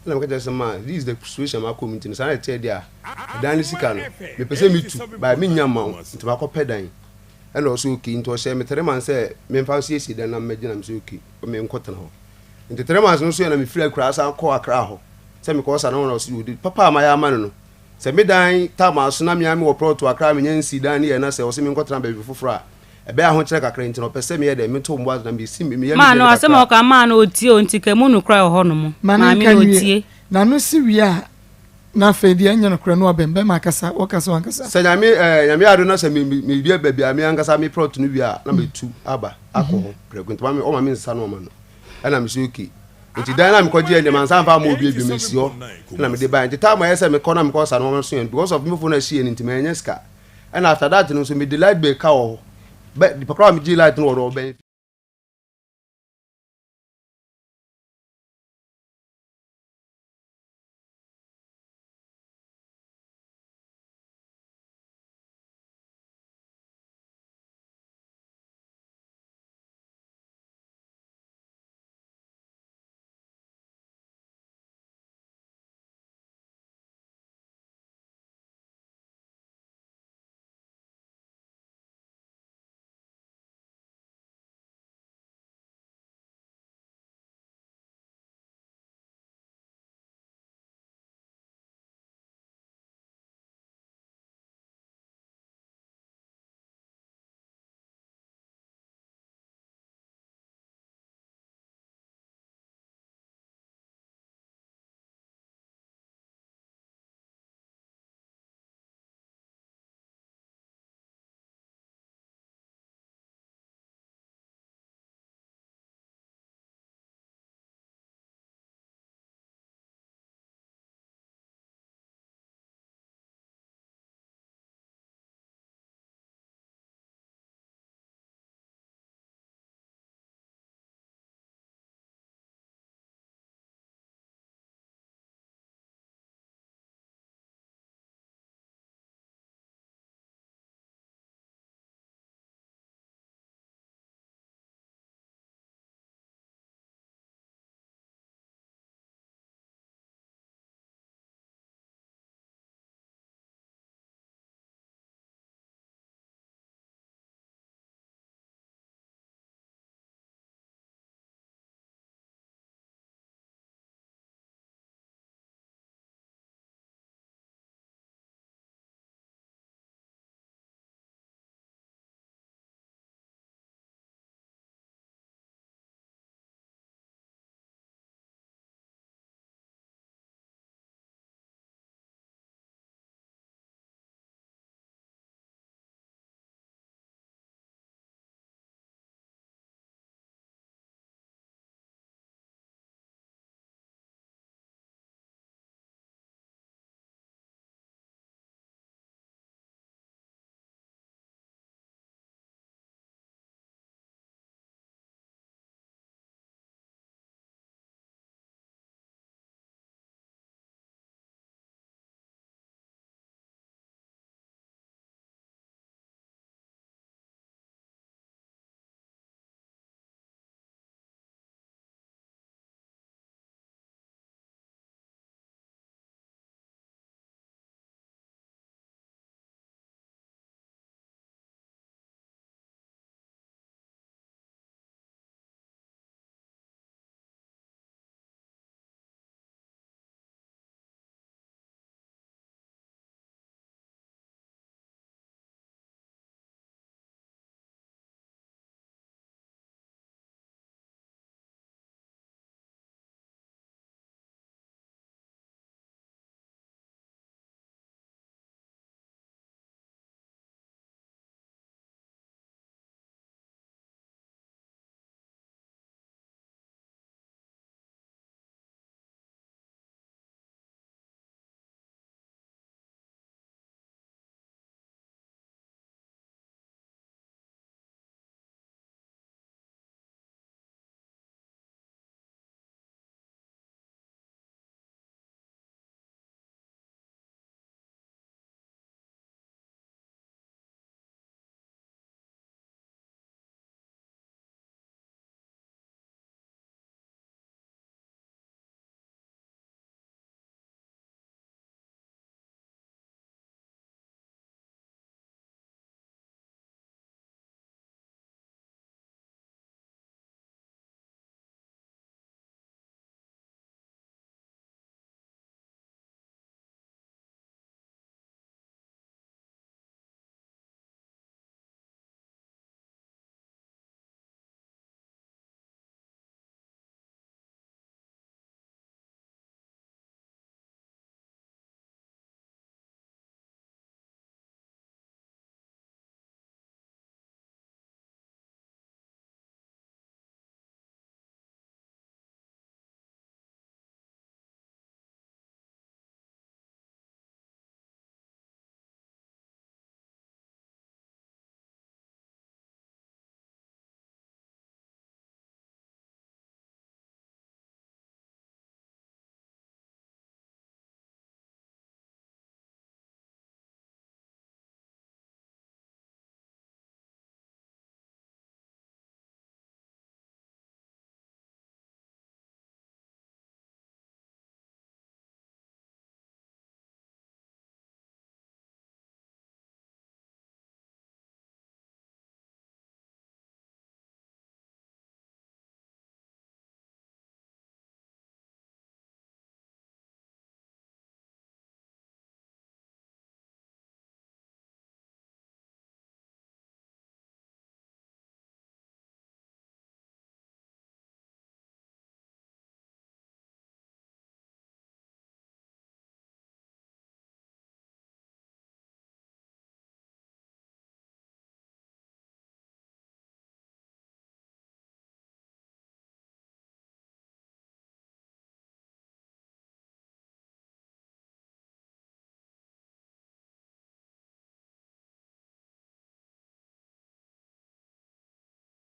na me ka say ma this is the situation ma community ni say tell dia dan ni sika no me pese me tu ba me nya ma ntema ko pedan e no so ki nto she me 3 man say me fa so esi dan na me gina me so ki me nkotena ho nti 3 man no so na me fira kura sa ko akra ho say me ko sa no na so papa ma ya ma no se me dan tama so na me am wo pro to akra me nyansi dan ne na se wo se me nkotena ba bi foforo a e be aho kire kakra nti no pese me ye de me to mbo na me si me ye ma no asem o ka ma na otie o nti ka mu no kra ho no mo ma me otie na no si wi a na fe di anya no kra no abembe ma kasa o kasa wankasa se nyame ado na se me bia ba bia me ankasa me pro to no wi a na me tu aba akọ kra kunti ma me o ma me nsa no ma no na me so ki nti dan na me kwaje ene man san fa ma obi ebi me si ho na me de ba nti ta ma yesa me kona me ko sa no ma so because of me phone na sie nti me nya ska and after that no so me delight be ka ho be the pakra me ji light no ro be